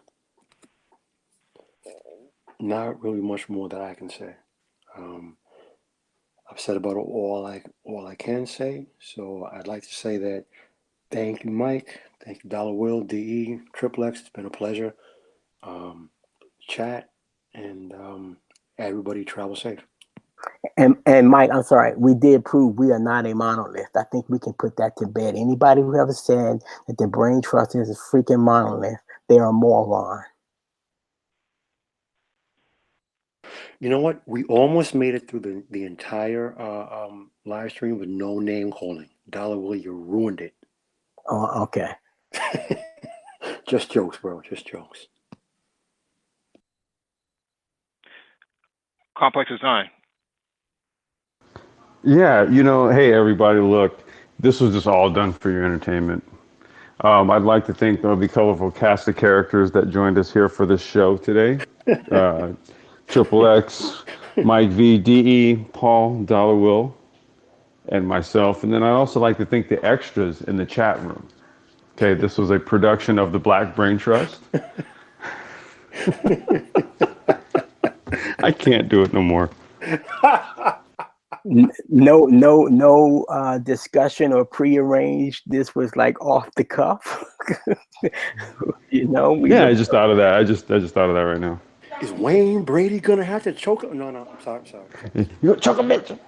not really much more that I can say. Um, I've said about all I can say. So I'd like to say that thank you, Mike. Thank you, Dollar Will, DE, Triple X. It's been a pleasure. Um, Chat and everybody travel safe. And Mike, I'm sorry, we did prove we are not a monolith. I think we can put that to bed. Anybody who ever said that the brain trust is a freaking monolith, they are a moron. You know what? We almost made it through the entire live stream with no name calling. Dollar Will, you ruined it. Oh, okay. Just jokes, bro. Just jokes. Complex design. Yeah, hey everybody, look, this was just all done for your entertainment. I'd like to thank the colorful cast of characters that joined us here for this show today. Uh, Triple X, Mike V, DE, Paul, Dollar Will, and myself. And then I'd also like to thank the extras in the chat room. Okay, this was a production of the Black Brain Trust. I can't do it no more. No discussion or prearranged. This was like off the cuff. Yeah, I just thought of that. I just thought of that right now. Is Wayne Brady gonna have to choke him? No, I'm sorry. You choke a bitch.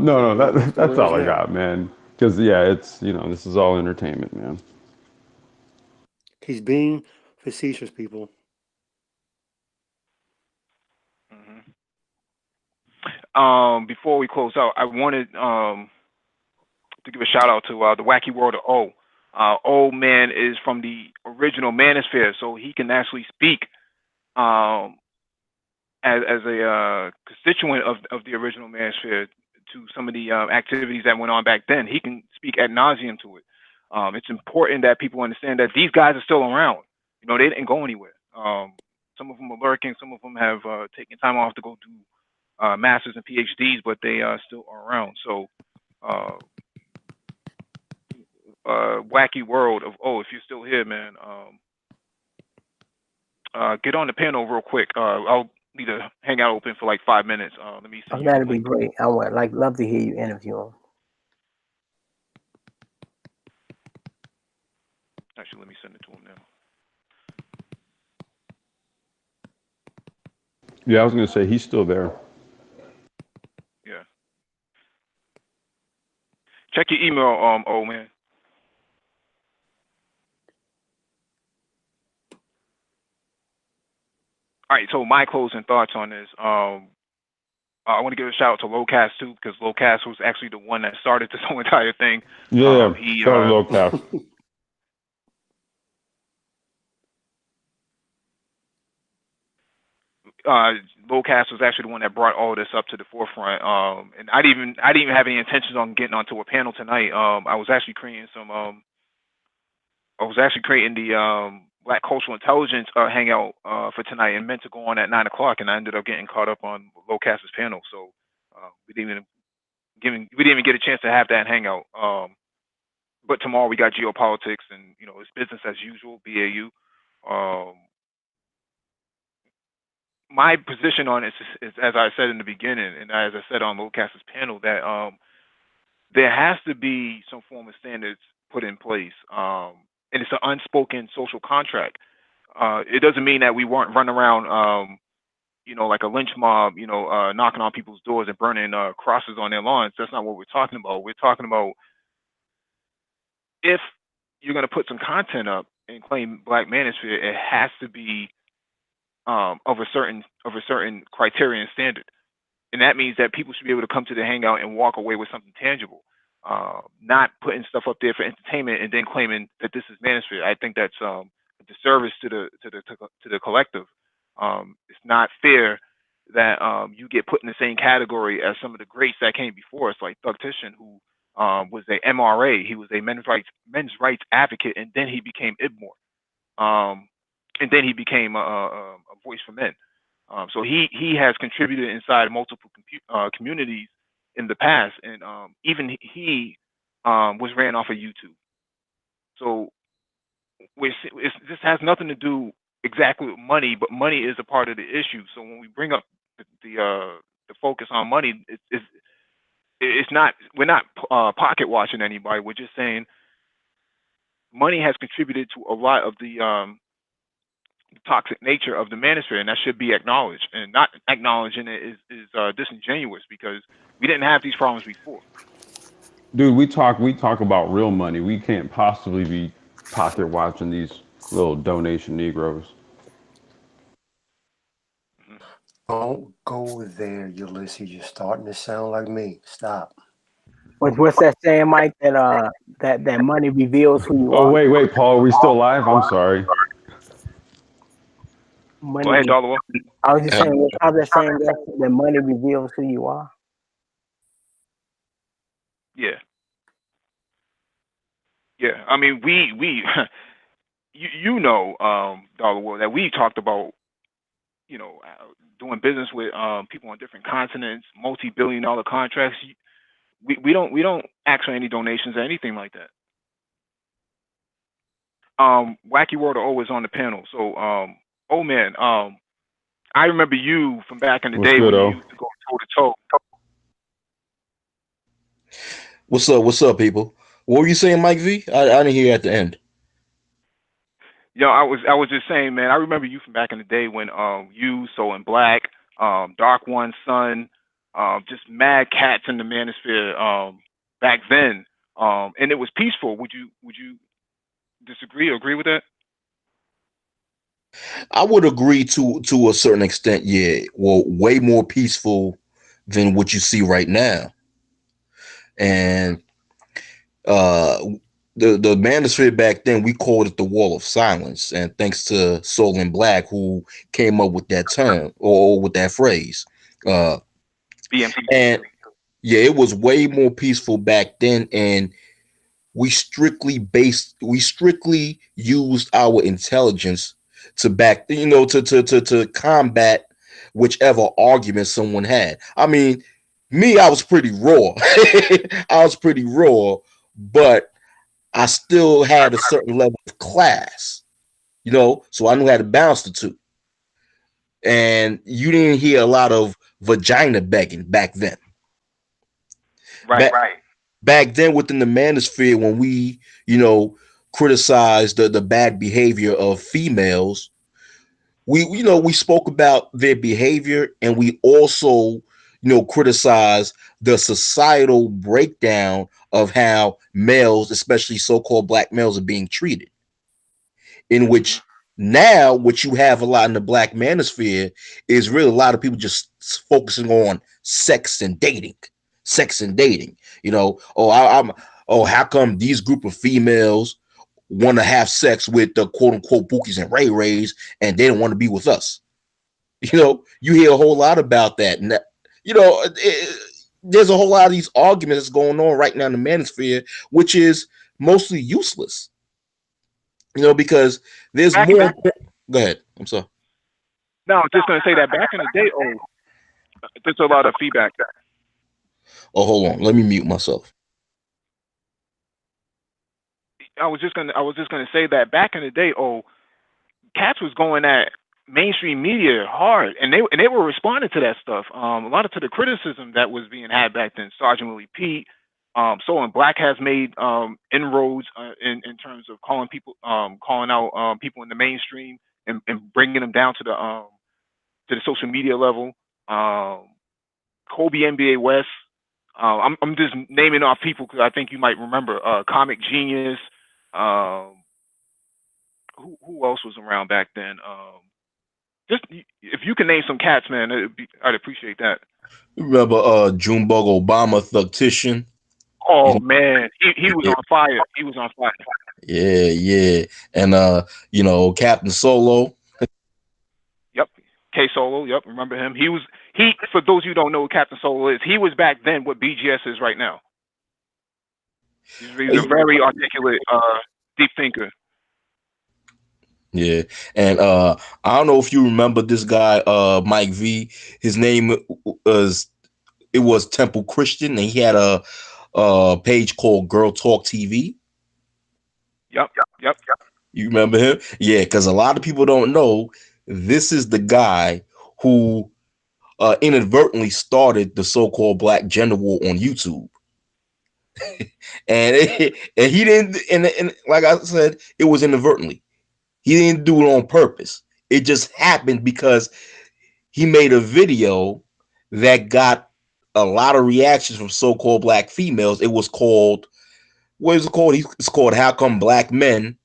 No, that's all I got, man. Because yeah, it's this is all entertainment, man. He's being facetious, people. Before we close out, I wanted to give a shout out to the Wacky World of O. O man is from the original Manosphere, so he can actually speak um, as a constituent of the original Manosphere to some of the activities that went on back then. He can speak ad nauseum to it. It's important that people understand that these guys are still around. They didn't go anywhere. Some of them are lurking. Some of them have taken time off to go do masters and PhDs, but they still are around. So, Wacky World of if you're still here, man, get on the panel real quick. I'll need to hang out open for like 5 minutes. Let me send you that'd the be link. great. I would love to hear you interview him. Actually, let me send it to him now. Yeah, I was gonna say he's still there. Yeah. Check your email, oh man. All right, so my closing thoughts on this. I want to give a shout out to Lowcast too, because Lowcast was actually the one that started this whole entire thing. Yeah, He started low cap. Lowcast was actually the one that brought all of this up to the forefront. And I didn't even have any intentions on getting onto a panel tonight. I was actually creating the Black Cultural Intelligence hangout for tonight, and meant to go on at 9 o'clock, and I ended up getting caught up on Lowcast's panel, so we didn't even get a chance to have that hangout. But tomorrow we got geopolitics, and it's business as usual, BAU. My position on it is, as I said in the beginning, and as I said on Lowcast's panel, that there has to be some form of standards put in place, and it's an unspoken social contract. It doesn't mean that we weren't run around, like a lynch mob, knocking on people's doors and burning crosses on their lawns. That's not what we're talking about. We're talking about if you're going to put some content up and claim Black Manosphere, it has to be of a certain criterion standard, and that means that people should be able to come to the hangout and walk away with something tangible, not putting stuff up there for entertainment and then claiming that this is Manosphere. I think that's a disservice to the collective. It's not fair that you get put in the same category as some of the greats that came before us, like Thug Tishin, who was a MRA. He was a men's rights advocate, and then he became IBMOR. And then he became a voice for men. So he has contributed inside multiple communities in the past, and even he was ran off of YouTube. So this has nothing to do exactly with money, but money is a part of the issue. So when we bring up the focus on money, it's not, we're not pocket watching anybody. We're just saying money has contributed to a lot of the toxic nature of the manosphere, and that should be acknowledged. And not acknowledging it is disingenuous, because we didn't have these problems before. Dude, we talk about real money. We can't possibly be pocket watching these little donation Negroes. Mhm. Don't go there, Ulysses. You're starting to sound like me. Stop. What's that saying, Mike? That money reveals who you Oh, are. wait, Paul, are we still live? I'm sorry. Go Money. ahead, Dollar. I was just saying, how's that saying that the money reveals who you are? Yeah, yeah. I mean, we Dollar War, that we talked about, doing business with people on different continents, multi-billion-dollar contracts. We don't ask for any donations or anything like that. Wacky World are always on the panel. So, oh man, I remember you from back in the What's day good, when you oh? used to go toe to toe. What's up? What's up, people? What were you saying, Mike V? I didn't hear you at the end. Yo, I was just saying, man. I remember you from back in the day when you, So in Black, Dark One, Sun, just mad cats in the manosphere back then, and it was peaceful. Would you disagree or agree with that? I would agree to a certain extent. Yeah, well, way more peaceful than what you see right now. And uh, the manosphere back then, we called it the Wall of Silence, and thanks to Soul and Black, who came up with that term or with that phrase. Uh, BMC. and yeah, it was way more peaceful back then, and we strictly used our intelligence to back, to combat whichever argument someone had. I mean, me, I was pretty raw. I was pretty raw, but I still had a certain level of class, so I knew how to balance the two. And you didn't hear a lot of vagina begging back then. Right. Back back then within the manosphere, when we, you know, criticized the bad behavior of females, we spoke about their behavior, and we also, criticized the societal breakdown of how males, especially so-called black males, are being treated. In Hmm. which now what you have a lot in the black manosphere is really a lot of people just focusing on sex and dating. Oh, how come these group of females want to have sex with the quote unquote Bookies and Ray Rays, and they don't want to be with us? You hear a whole lot about that, and there's a whole lot of these arguments going on right now in the manosphere, which is mostly useless. Because there's Back, more. Go ahead. I'm sorry. no, I'm just gonna say that back in the day, there's a lot of feedback. Oh, hold on. Let me mute myself. I was just gonna say that back in the day, cats was going at mainstream media hard, and they were responding to that stuff. A lot of to the criticism that was being had back then. Sergeant Willie Pete, Soul and Black has made inroads in terms of calling out people in the mainstream, and bringing them down to the social media level. Um, Kobe NBA West. I'm just naming off people because I think you might remember. Comic Genius. Um, who else was around back then? Just if you can name some cats, man, I'd appreciate that. Remember Junebug Obama Thugtician? Oh You man, he was know, on fire. He was on fire. yeah, yeah. And Captain Solo. Yep. K Solo. Yep. Remember him? He. For those of you who don't know who Captain Solo is, he was back then what BGS is right now. He's a very articulate, deep thinker. Yeah. And I don't know if you remember this guy, Mike V. His name was Temple Christian, and he had a page called Girl Talk TV. Yep. Yep. You remember him? Yeah, because a lot of people don't know this is the guy who inadvertently started the so-called Black Gender War on YouTube. And he didn't, and like I said, it was inadvertently. He didn't do it on purpose. It just happened because he made a video that got a lot of reactions from so-called black females. It was called, what is it called? It's called "How Come Black Men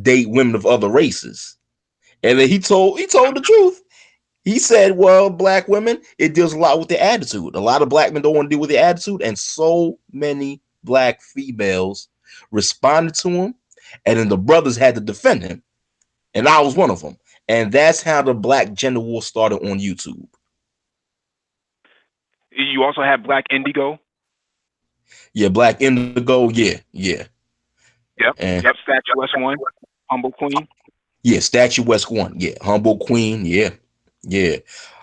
Date Women of Other Races?" And then he told the truth. He said, "Well, black women, it deals a lot with their attitude. A lot of black men don't want to deal with their attitude, and so many black females responded to him, and then the brothers had to defend him, and I was one of them. And that's how the Black Gender War started on YouTube. You also have Black Indigo. Yeah, Black Indigo. Yeah. Yep. And Yep. Statuesque One. Humble Queen. yeah, Statue West One. Yeah, Humble Queen. Yeah.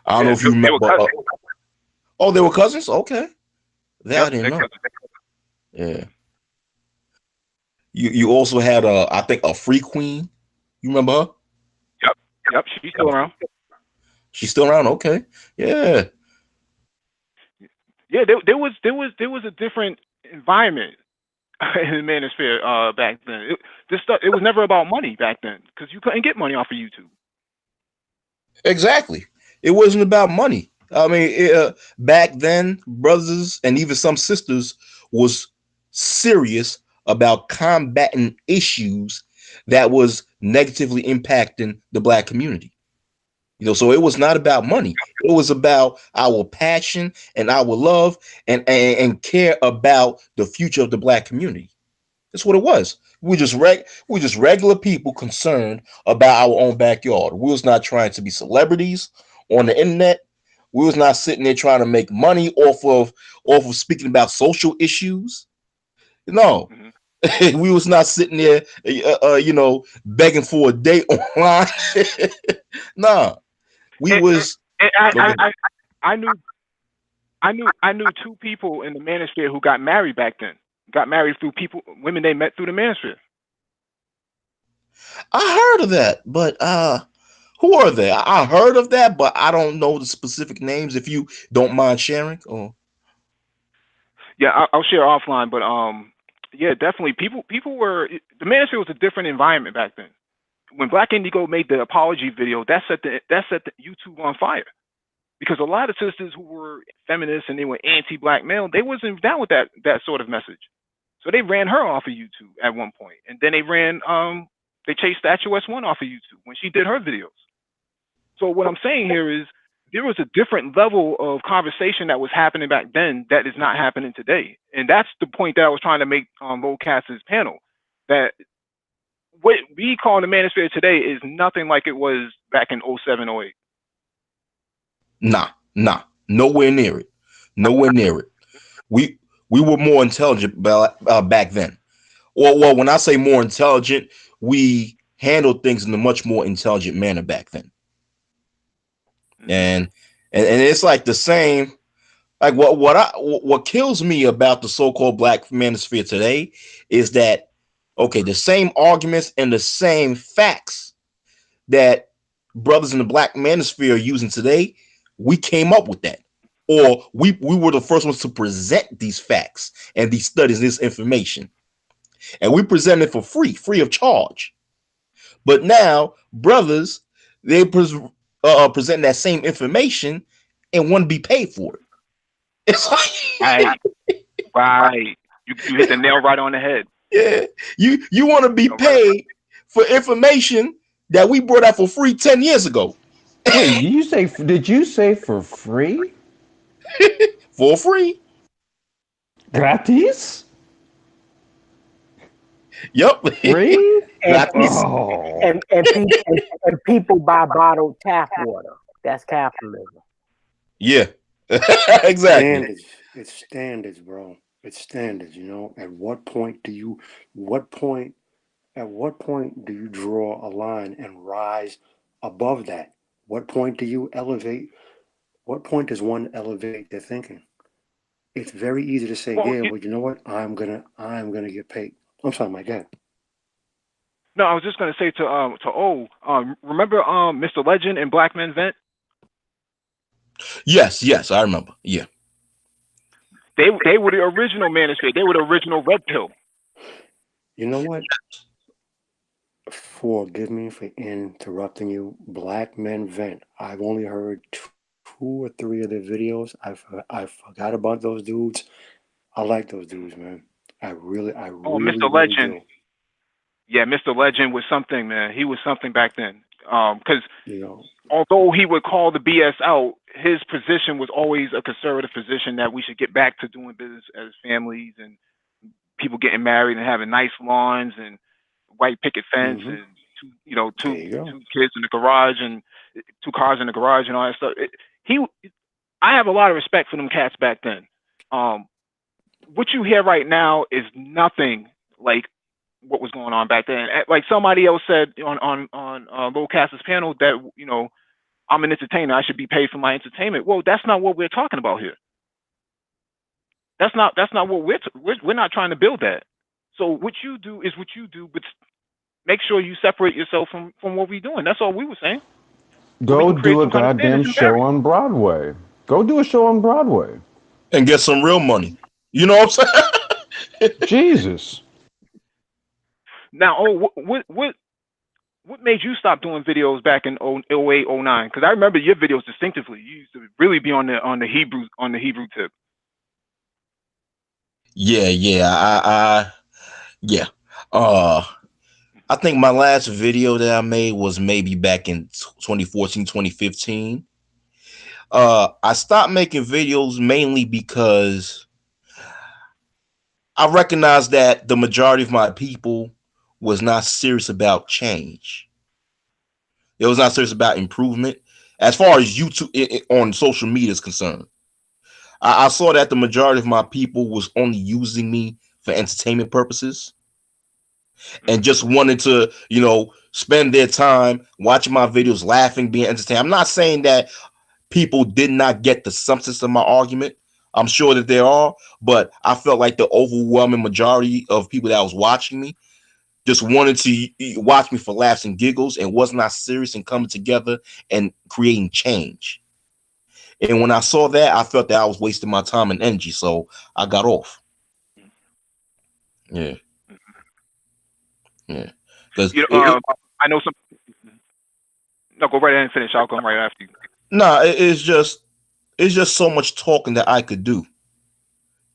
I don't know Yeah, if you they were remember. cousins. Oh, they were cousins. Okay, that Yep. I didn't They're know. cousins. Yeah. You also had I think a Free Queen. You remember her? Yep. Yep. She's still around. She's still around. Okay. Yeah. Yeah. There was a different environment in the manosphere back then. This stuff. It was never about money back then because you couldn't get money off of YouTube. Exactly. It wasn't about money. I mean, back then, brothers and even some sisters was serious about combating issues that was negatively impacting the black community. So it was not about money. It was about our passion and our love and care about the future of the black community. That's what it was. We just regular people concerned about our own backyard. We was not trying to be celebrities on the internet. We was not sitting there trying to make money off of speaking about social issues. No, Mm-hmm. we was not sitting there, begging for a date online. Nah, we And, was. and Okay. I knew I knew two people in the manosphere who got married back then. Got married through women they met through the manosphere. I heard of that, but who are they? I heard of that, but I don't know the specific names. If you don't mind sharing, or Yeah, I'll share offline, but yeah, definitely. People were the manosphere was a different environment back then. When Black Indigo made the apology video, that set the YouTube on fire because a lot of sisters who were feminists and they were anti-black male, they wasn't down with that sort of message. So they ran her off of YouTube at one point, and then they chased Statuesque One off of YouTube when she did her videos. So what I'm saying here is there was a different level of conversation that was happening back then that is not happening today, and that's the point that I was trying to make on Lowcast's panel. That what we call the manosphere today is nothing like it was back in '07, '08. nah, nowhere near it, nowhere near it. We we were more intelligent back then. Or well, when I say more intelligent, we handled things in a much more intelligent manner back then. Mm-hmm. And it's like the same. Like what kills me about the so-called black manosphere today is that okay, the same arguments and the same facts that brothers in the black manosphere are using today, we came up with that. Or we were the first ones to present these facts and these studies, this information. And we present it for free of charge. But now, brothers, present that same information and want to be paid for it. It's like, Right, right. You hit the nail right on the head. yeah, you want to be No, right. paid for information that we brought out for free 10 years ago Wait, did you say for free? for free. Gratis? Yep. Free? And Gratis. Oh. and people buy bottled tap water. That's capitalism. Yeah. Exactly. Standards. It's standards, bro. It's standards. At what point do you? What point? At what point do you draw a line and rise above that? What point do you elevate? What point does one elevate their thinking? It's very easy to say, Well, yeah, well, you know what? I'm gonna get paid. I'm sorry, my God. No, I was just gonna say remember Mr. Legend and Black Men Vent? Yes, I remember. Yeah. They were the original Manosphere. They were the original Red Pill. You know what? Forgive me for interrupting you. Black Men Vent. I've only heard two or three of their videos. I forgot about those dudes. I like those dudes, man. I Oh, really, Mr. really Legend. do. Yeah, Mr. Legend was something, man. He was something back then. Because You know, although he would call the BS out, his position was always a conservative position that we should get back to doing business as families and people getting married and having nice lawns and white picket fence hmm and two there you go. two kids in the garage and two cars in the garage and all that stuff. He, I have a lot of respect for them cats back then. Um, what you hear right now is nothing like what was going on back then. Like somebody else said on Lil Cass's panel that I'm an entertainer. I should be paid for my entertainment. Well, that's not what we're talking about here. That's not what we're not trying to build that. So what you do is what you do, but make sure you separate yourself from what we're doing. That's all we were saying. So we Go can create do a some kind of goddamn standards and show barriers. on Broadway. Go do a show on Broadway. And get some real money. You know what I'm saying? Jesus. Now, what made you stop doing videos back in 08, 09? Because I remember your videos distinctively. You used to really be on the Hebrew tip. Yeah. Yeah. Uh, I think my last video that I made was maybe back in 2014, 2015. I stopped making videos mainly because I recognized that the majority of my people was not serious about change. It was not serious about improvement as far as YouTube on social media is concerned. I saw that the majority of my people was only using me for entertainment purposes and Mm-hmm. just wanted to, spend their time watching my videos, laughing, being entertained. I'm not saying that people did not get the substance of my argument. I'm sure that there are, but I felt like the overwhelming majority of people that was watching me just wanted to watch me for laughs and giggles and was not serious in coming together and creating change. And when I saw that, I felt that I was wasting my time and energy, so I got off. Yeah, yeah. Because I know some. No, go right ahead and finish. I'll come right after you. it's just so much talking that I could do.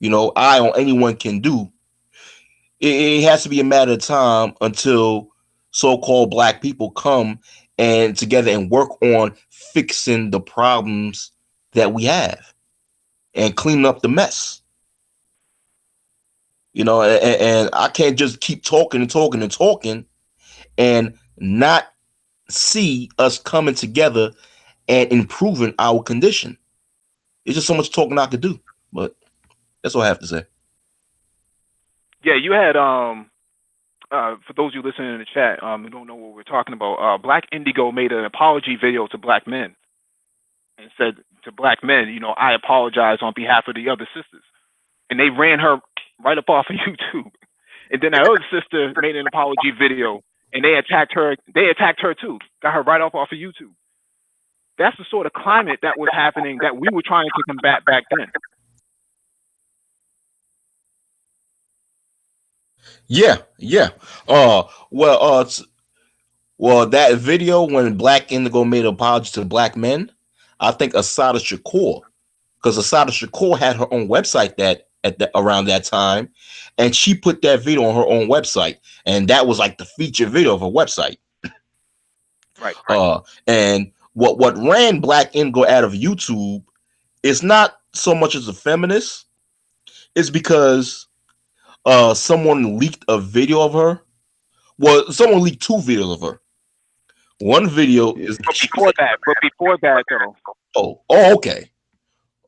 I or anyone can do. It has to be a matter of time until so-called black people come and together and work on fixing the problems that we have and cleaning up the mess. And I can't just keep talking and talking and talking and not see us coming together and improving our condition. It's just so much talking I could do, but that's all I have to say. Yeah, you had for those of you listening in the chat who don't know what we're talking about, Black Indigo made an apology video to black men and said to black men, I apologize on behalf of the other sisters. And they ran her right up off of YouTube. And then that other sister made an apology video and they attacked her. They attacked her too. Got her right off of YouTube. That's the sort of climate that was happening that we were trying to combat back then. Yeah. Uh, well, that video when Black Indigo made an apology to black men, I think Asada Shakur, because Asada Shakur had her own website around that time, and she put that video on her own website, and that was like the featured video of her website. Right. And what ran Black Indigo out of YouTube is not so much as a feminist, it's because someone leaked a video of her. Well, someone leaked two videos of her. One video is But before that though, okay.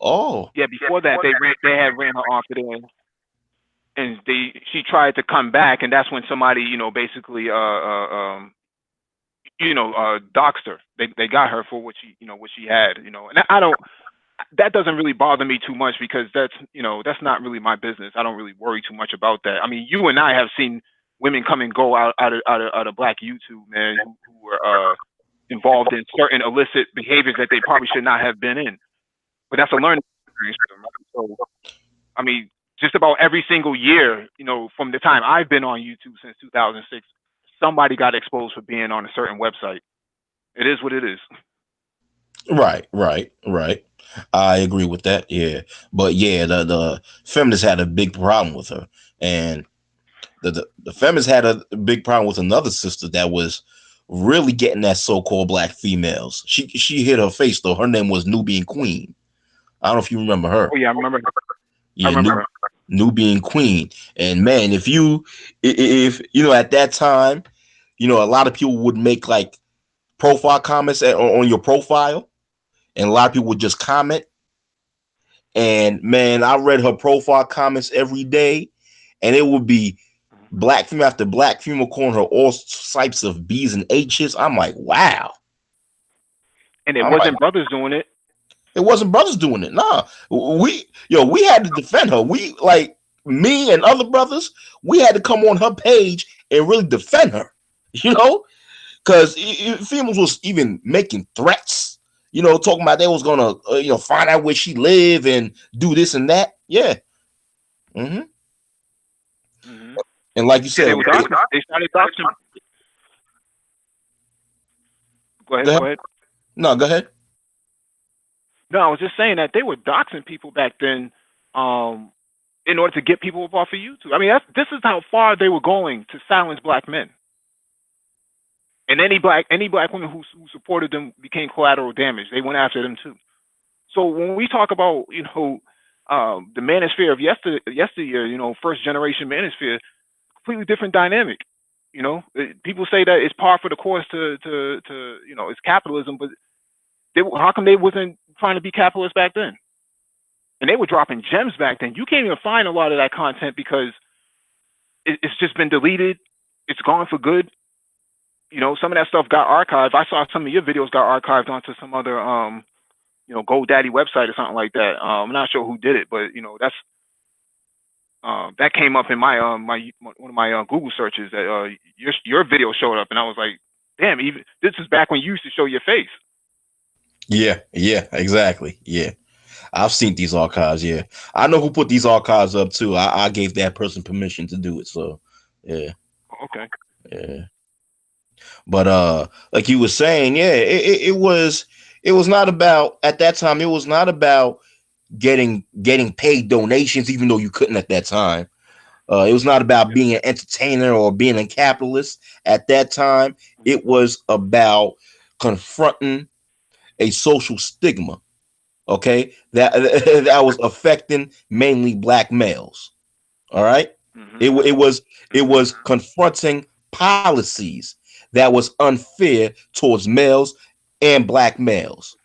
Oh, yeah, before that they had ran her off of there, and she tried to come back, and that's when somebody basically doxed her. They got her for what she had, and I don't. That doesn't really bother me too much because that's not really my business. I don't really worry too much about that. I mean, you and I have seen women come and go out of black YouTube, man, who were involved in certain illicit behaviors that they probably should not have been in. But that's a learning experience for them, right? So, I mean, just about every single year, from the time I've been on YouTube since 2006, somebody got exposed for being on a certain website. It is what it is. Right, right, right. I agree with that. Yeah, but yeah, the feminists had a big problem with her, and the feminists had a big problem with another sister that was really getting that so-called black females. She hit her face though. Her name was Nubian Queen. I don't know if you remember her. Oh yeah, I remember. I Yeah, remember her. Nubian Queen. And man, if you know at that time, a lot of people would make like profile comments on your profile, and a lot of people would just comment. And man, I read her profile comments every day, and it would be black female after black female calling her all types of B's and H's. I'm like, wow. And it I'm like, wasn't brothers doing it. it wasn't brothers doing it. Nah, we had to defend her. We like me and other brothers. We had to come on her page and really defend her. Because females was even making threats. Talking about they was gonna find out where she live and do this and that. Yeah. Mm-hmm. Mm-hmm. And like you said, they started doxing. Go ahead. No, go ahead. No, I was just saying that they were doxing people back then, in order to get people up off of YouTube. I mean, this is how far they were going to silence black men. And any black women who supported them became collateral damage. They went after them too. So when we talk about the manosphere of yesteryear, first generation manosphere, completely different dynamic. People say that it's par for the course to it's capitalism, but how come they wasn't trying to be capitalist back then? And they were dropping gems back then. You can't even find a lot of that content because it's just been deleted. It's gone for good. Some of that stuff got archived. I saw some of your videos got archived onto some other GoDaddy website or something like that. I'm not sure who did it, but that's that came up in my one of my Google searches that your video showed up, and I was like, damn, even this is back when you used to show your face. Yeah, exactly. Yeah. I've seen these archives. Yeah. I know who put these archives up too. I gave that person permission to do it. So yeah. Okay. Yeah. But like you were saying, yeah, it was not about at that time, it was not about getting paid donations, even though you couldn't at that time. It was not about being an entertainer or being a capitalist. At that time, it was about confronting a social stigma. Okay, that that was affecting mainly black males. All right, it was confronting policies that was unfair towards males and black males.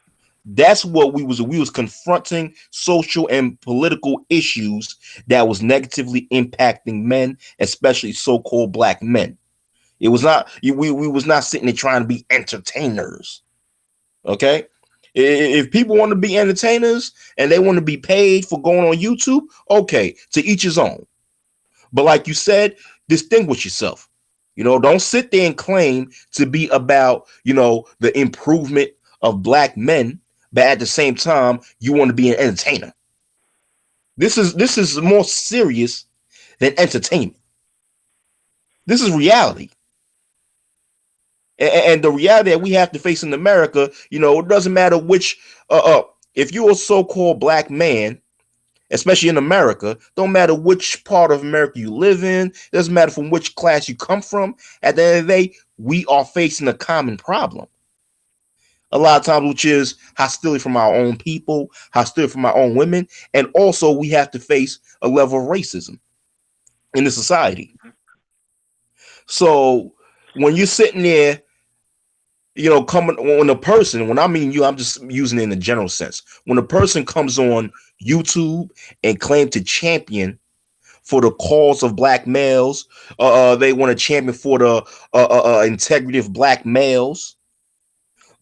That's what we was confronting social and political issues that was negatively impacting men, especially so-called black men. It was not we was not sitting there trying to be entertainers. Okay? If people want to be entertainers and they want to be paid for going on YouTube, okay, to each his own. But like you said, distinguish yourself. Don't sit there and claim to be about, the improvement of black men, but at the same time, you want to be an entertainer. This is more serious than entertainment. This is reality. And the reality that we have to face in America, it doesn't matter which, if you're a so-called black man, especially in America, don't matter which part of America you live in, doesn't matter from which class you come from. At the end of the day, we are facing a common problem. A lot of times, which is hostility from our own people, hostility from our own women, and also we have to face a level of racism in the society. So when you're sitting there, when I mean you, I'm just using it in a general sense. When a person comes on YouTube and claim to champion for the cause of black males, they want to champion for the integrity of black males,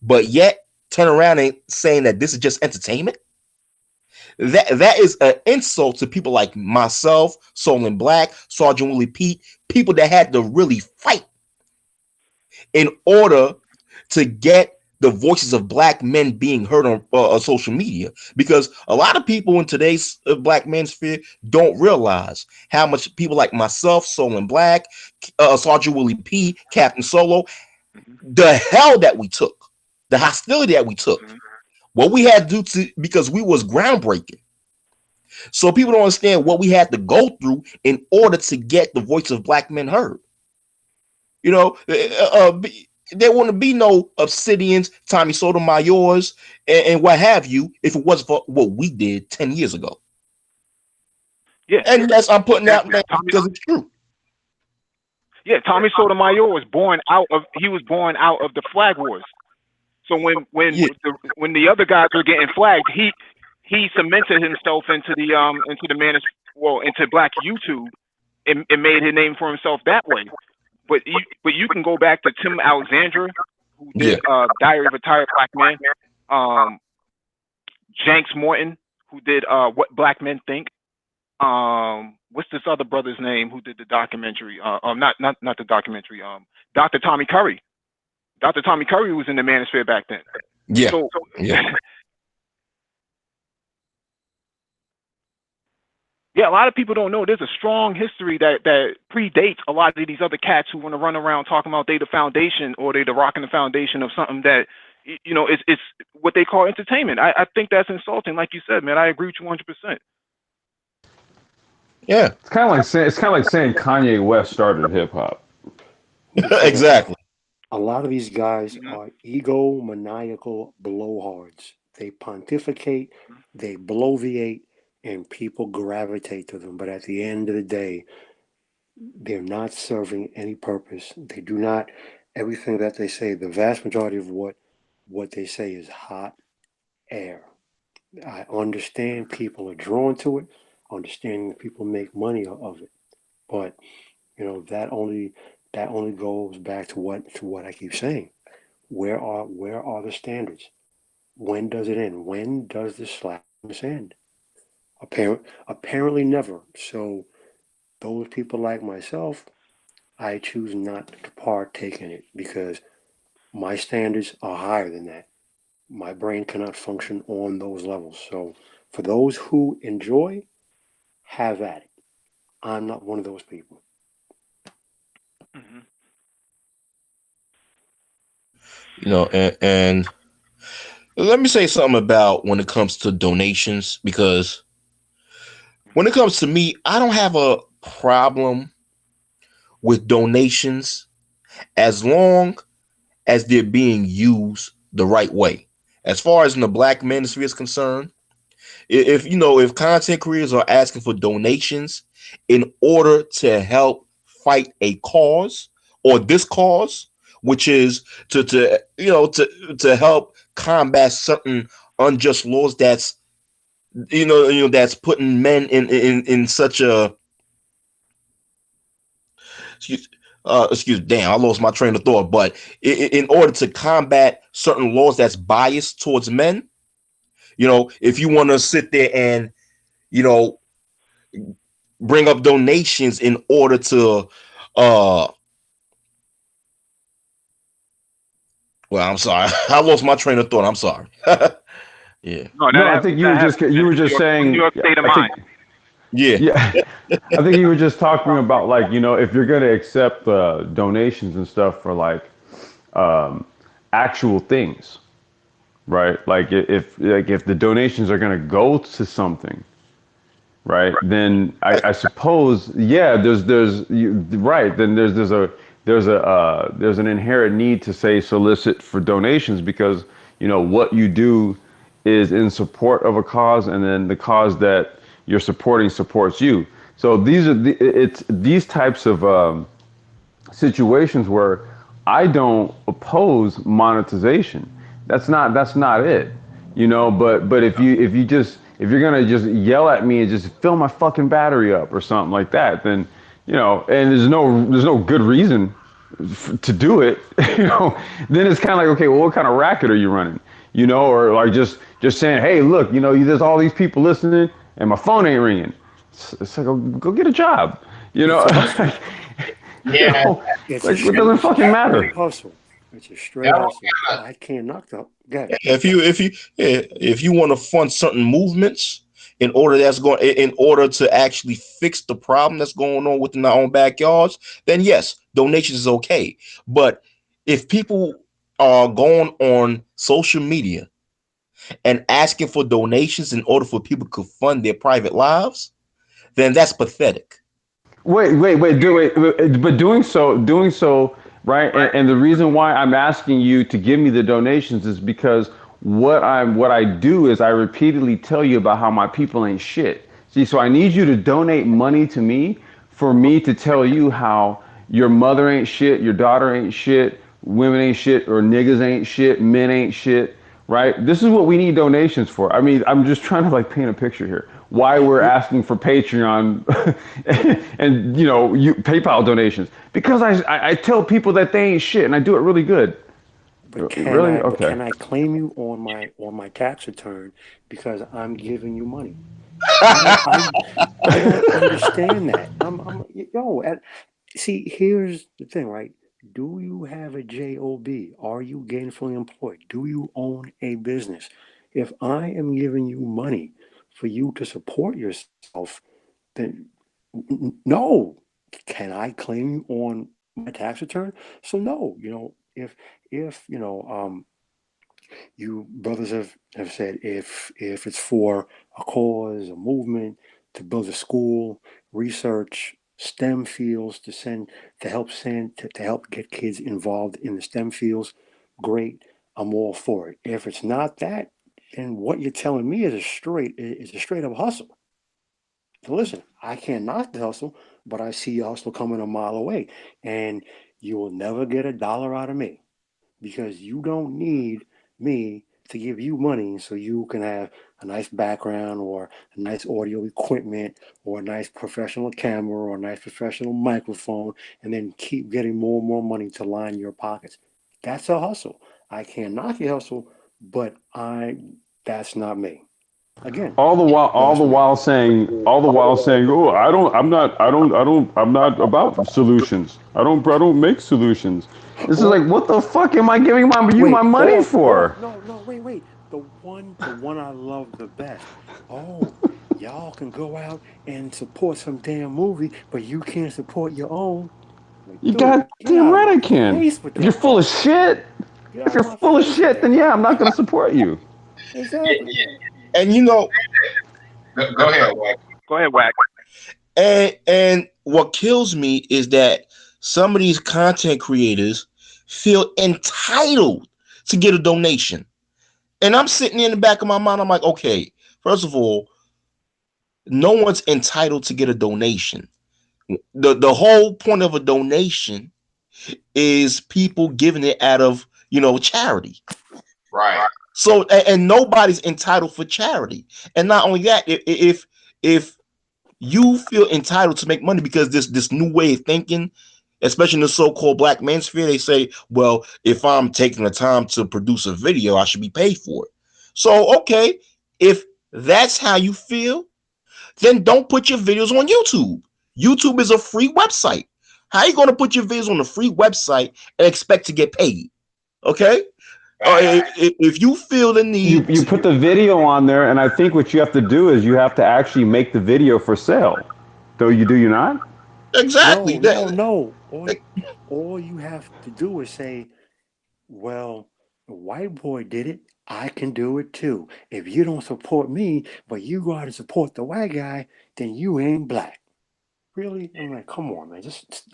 but yet turn around and saying that this is just entertainment. That is an insult to people like myself, Soul and Black, Sergeant Willie Pete, people that had to really fight in order to get the voices of black men being heard on social media, because a lot of people in today's black manosphere don't realize how much people like myself, Soul and Black, Sergeant Willie P, Captain Solo, Mhm. the hell that we took, the hostility that we took, Mhm. what we had to do to, because we was groundbreaking. So people don't understand what we had to go through in order to get the voice of black men heard. You know, there wouldn't be no Obsidians, Tommy Sotomayor's, and what have you if it wasn't for what we did 10 years ago. Yeah, And yes, I'm putting out exactly. that Tommy. because it's true. Yeah, Tommy Sotomayor was born out of. He was born out of the flag wars. So Yeah, when the other guys were getting flagged, he cemented himself into the man well into black YouTube and made his name for himself that way. But you can go back to Tim Alexandra, who yeah, did Diary of a Tired Black Man, um, Jenks Morton, who did What Black Men Think. What's this other brother's name who did the documentary? Not the documentary. Dr. Tommy Curry. Dr. Tommy Curry was in the manosphere back then. yeah, So yeah. yeah, a lot of people don't know there's a strong history that predates a lot of these other cats who want to run around talking about they the foundation or they the rocking the foundation of something that it's what they call entertainment. I think that's insulting. Like you said, man, I agree with you 100%. Yeah. It's kind of like saying Kanye West started hip hop. because Exactly. a lot of these guys Hmm. are egomaniacal blowhards. They pontificate, they bloviate, and people gravitate to them. But at the end of the day, they're not serving any purpose. They do not. Everything that they say, the vast majority of what they say is hot air. I understand people are drawn to it, understanding that people make money of it, but that only goes back to what I keep saying. Where are the standards? When does it end? When does the slackness end? Apparently never. So those people like myself, I choose not to partake in it because my standards are higher than that. My brain cannot function on those levels. So for those who enjoy, have at it. I'm not one of those people. Hmm. And let me say something about when it comes to donations, because when it comes to me, I don't have a problem with donations as long as they're being used the right way. As far as in the black manosphere is concerned, if content creators are asking for donations in order to help fight a cause or this cause, which is to help combat certain unjust laws that's putting men in such a excuse damn, I lost my train of thought. But in order to combat certain laws that's biased towards men, if you want to sit there and you know bring up donations in order to uh well, I'm sorry. I lost my train of thought. I'm sorry. Yeah. No, No, I think that happens you in were just New saying. York state of I think mind. Yeah. yeah, I think you were just talking about like if you're gonna accept donations and stuff for um, actual things, right? If the donations are gonna go to something, right? Then I suppose, yeah, right. Then there's an inherent need to say solicit for donations because what you do is in support of a cause, and then the cause that you're supporting supports you. So it's these types of situations where I don't oppose monetization. That's not it. But if you're gonna just yell at me and just fill my fucking battery up or something like that, then and there's no good reason to do it, then it's kind of like, okay, well, what kind of racket are you running? or like just saying, hey, look, there's all these people listening, and my phone ain't ringing. It's like, go get a job, It's a hustle. you Yeah, know, It's a like it straight, doesn't it's a fucking straight matter. hustle. It's a straight that hustle. I can't knock the. Go ahead. If you want to fund certain movements in order to actually fix the problem that's going on within our own backyards, then yes, donations is okay. But if people are going on social media and asking for donations in order for people to fund their private lives, then that's pathetic. Wait, but doing so, right? And the reason why I'm asking you to give me the donations is because what I do is I repeatedly tell you about how my people ain't shit. See, so I need you to donate money to me for me to tell you how your mother ain't shit, your daughter ain't shit, women ain't shit, or niggas ain't shit, men ain't shit, right? This is what we need donations for. I mean, I'm just trying to like paint a picture here. Why we're asking for Patreon and you PayPal donations because I tell people that they ain't shit and I do it really good. But can Really? I Okay. can I claim you on my tax return because I'm giving you money? I don't understand that. I'm yo. See, here's the thing, right? Do you have a job? Are you gainfully employed? Do you own a business? If I am giving you money for you to support yourself, then no. Can I claim you on my tax return? So no, if you brothers have said if it's for a cause, a movement, to build a school, research, STEM fields to help get kids involved in the STEM fields, great. I'm all for it. If it's not that, then what you're telling me is a straight up hustle. So listen, I can't knock the hustle, but I see your hustle coming a mile away, and you will never get a dollar out of me because you don't need me to give you money so you can have a nice background or a nice audio equipment or a nice professional camera or a nice professional microphone and then keep getting more and more money to line your pockets. That's a hustle. I can't knock your hustle, but I that's not me. Again, All that's the me. while saying, oh, I'm not about solutions. I don't make solutions. This is Or like, what the fuck am I giving my wait, money for? no, no, wait. The one I love the best. Oh, y'all can go out and support some damn movie, but you can't support your own. Like, You dude, get goddamn out of right my I can. face with If you're that full of garbage. shit, Get if out of you're my full of face with shit, that then yeah, I'm garbage. not gonna support you. Exactly. And you know, go ahead, Wack. Go ahead, Wack. and what kills me is that some of these content creators feel entitled to get a donation. And I'm sitting in the back of my mind, I'm like, okay, first of all, no one's entitled to get a donation. The whole point of a donation is people giving it out of, charity. Right. So and nobody's entitled for charity. And not only that, if you feel entitled to make money because this new way of thinking, especially in the so-called black manosphere, they say, well, if I'm taking the time to produce a video, I should be paid for it. So okay, if that's how you feel, then don't put your videos on YouTube. YouTube is a free website. How are you going to put your videos on a free website and expect to get paid? Okay. If you feel the need You put the video on there, and I think what you have to do is you have to actually make the video for sale. Though you not? exactly No, that, no, no. All you have to do is say, well, the white boy did it. I can do it too. If you don't support me, but you go out and support the white guy, then you ain't black. Really? I'm like, come on, man. Just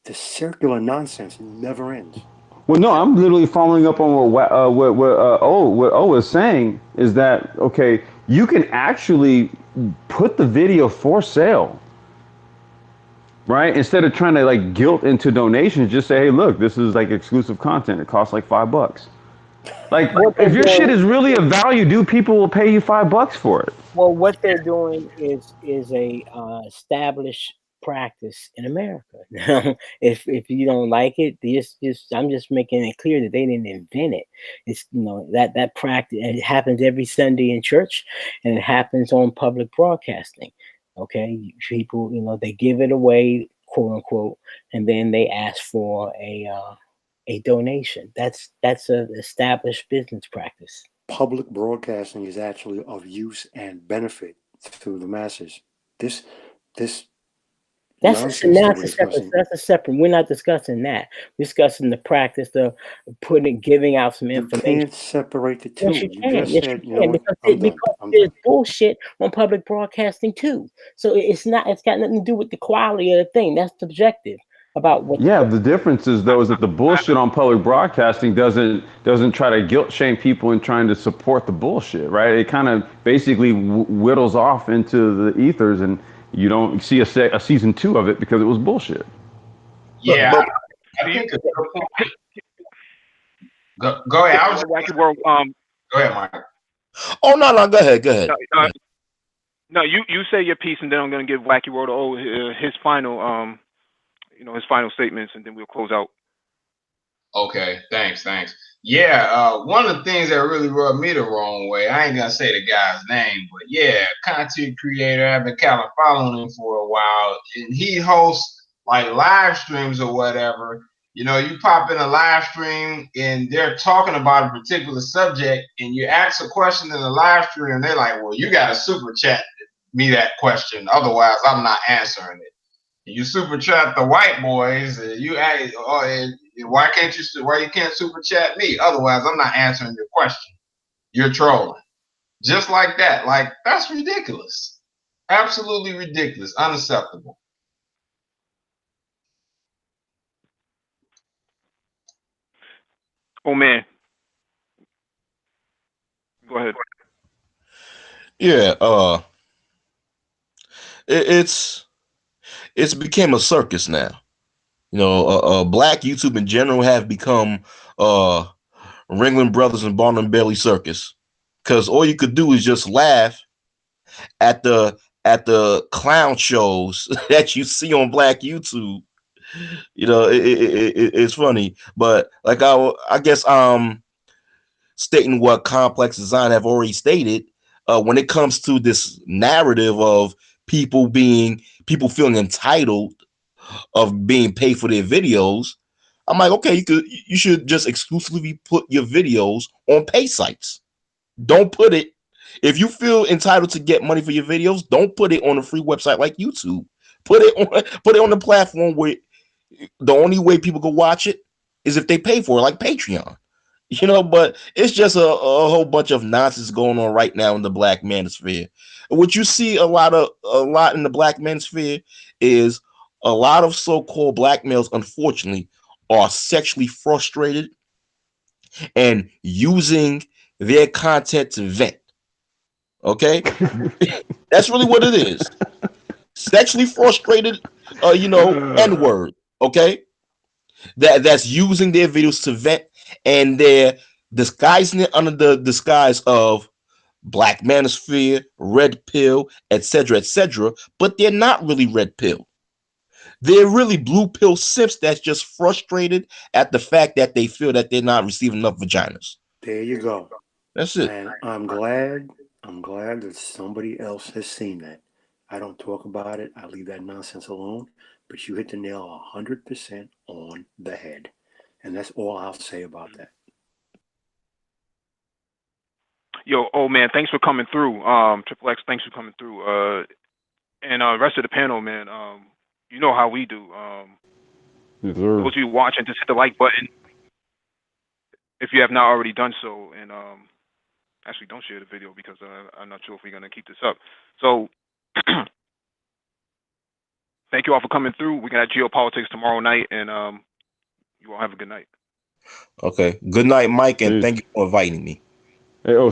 the circular nonsense never ends. Well, no, I'm literally following up on what O is saying is that okay, you can actually put the video for sale, right? Instead of trying to like guilt into donations, just say, hey, look, this is like exclusive content. It costs like $5. Like, What they're if your shit doing, is really of value, dude, people will pay you $5 for it. well, what they're doing is a established practice in America. if you don't like it, I'm just making it clear that they didn't invent it. It's that practice, it happens every Sunday in church, and it happens on public broadcasting. Okay, people, they give it away, quote unquote, and then they ask for a donation. That's an established business practice. Public broadcasting is actually of use and benefit to the masses. This nonsense that we're discussing. That's a separate. We're not discussing that. We're discussing the practice of giving out some You information. can't separate the two. Yes, you You can. just Yes, said, you you know can. what? Because I'm done. there's bullshit on public broadcasting too. So it's not. It's got nothing to do with the quality of the thing. That's subjective about what. Yeah, the difference is though is that the bullshit on public broadcasting doesn't try to guilt shame people in trying to support the bullshit, right? It kind of basically whittles off into the ethers, and you don't see a season 2 of it because it was bullshit. Yeah, But I think a good point. Go ahead. I was Wacky World. Go ahead, Mike. oh no, go ahead. No, you say your piece, and then I'm gonna give Wacky World his final his final statements, and then we'll close out. Okay, thanks. Yeah, one of the things that really rubbed me the wrong way, I ain't gonna say the guy's name, but yeah, content creator, I've been kind of following him for a while, and he hosts like live streams or whatever. You pop in a live stream and they're talking about a particular subject, and you ask a question in the live stream, and they're like, well, you gotta super chat me that question, otherwise I'm not answering it. You super chat the white boys, and why you can't super chat me? Otherwise, I'm not answering your question. You're trolling. Just like that. Like, that's ridiculous. Absolutely ridiculous. Unacceptable. Oh man. Go ahead. Yeah, it's became a circus now. Black YouTube in general have become Ringling Brothers and Barnum Bailey Circus, because all you could do is just laugh at the clown shows that you see on Black YouTube. It's funny, but like I guess stating what Complex Design have already stated, when it comes to this narrative of people feeling entitled of being paid for their videos, I'm like, okay, you should just exclusively put your videos on pay sites. Don't put it, if you feel entitled to get money for your videos, don't put it on a free website like YouTube. Put it on the platform where the only way people can watch it is if they pay for it, like Patreon. But it's just a whole bunch of nonsense going on right now in the Black manosphere. What you see a lot in the Black manosphere is a lot of so-called black males, unfortunately, are sexually frustrated and using their content to vent. Okay? That's really what it is. Sexually frustrated, N-word. Okay? That's using their videos to vent, and they're disguising it under the disguise of Black manosphere, red pill, etc., but they're not really red pill. They're really blue pill simps that's just frustrated at the fact that they feel that they're not receiving enough vaginas. There you go. That's it. And I'm glad that somebody else has seen that. I don't talk about it. I leave that nonsense alone. But you hit the nail 100% on the head. And that's all I'll say about that. Yo, oh man, thanks for coming through. Triple X, thanks for coming through. And rest of the panel, man, you know how we do. Yes, sir. Those of you watching, just hit the like button if you have not already done so, and actually don't share the video because I'm not sure if we're gonna keep this up. So thank you all for coming through. We got geopolitics tomorrow night, and you all have a good night. Okay. Good night, Mike, and Peace. thank you for inviting me. Hey, oh,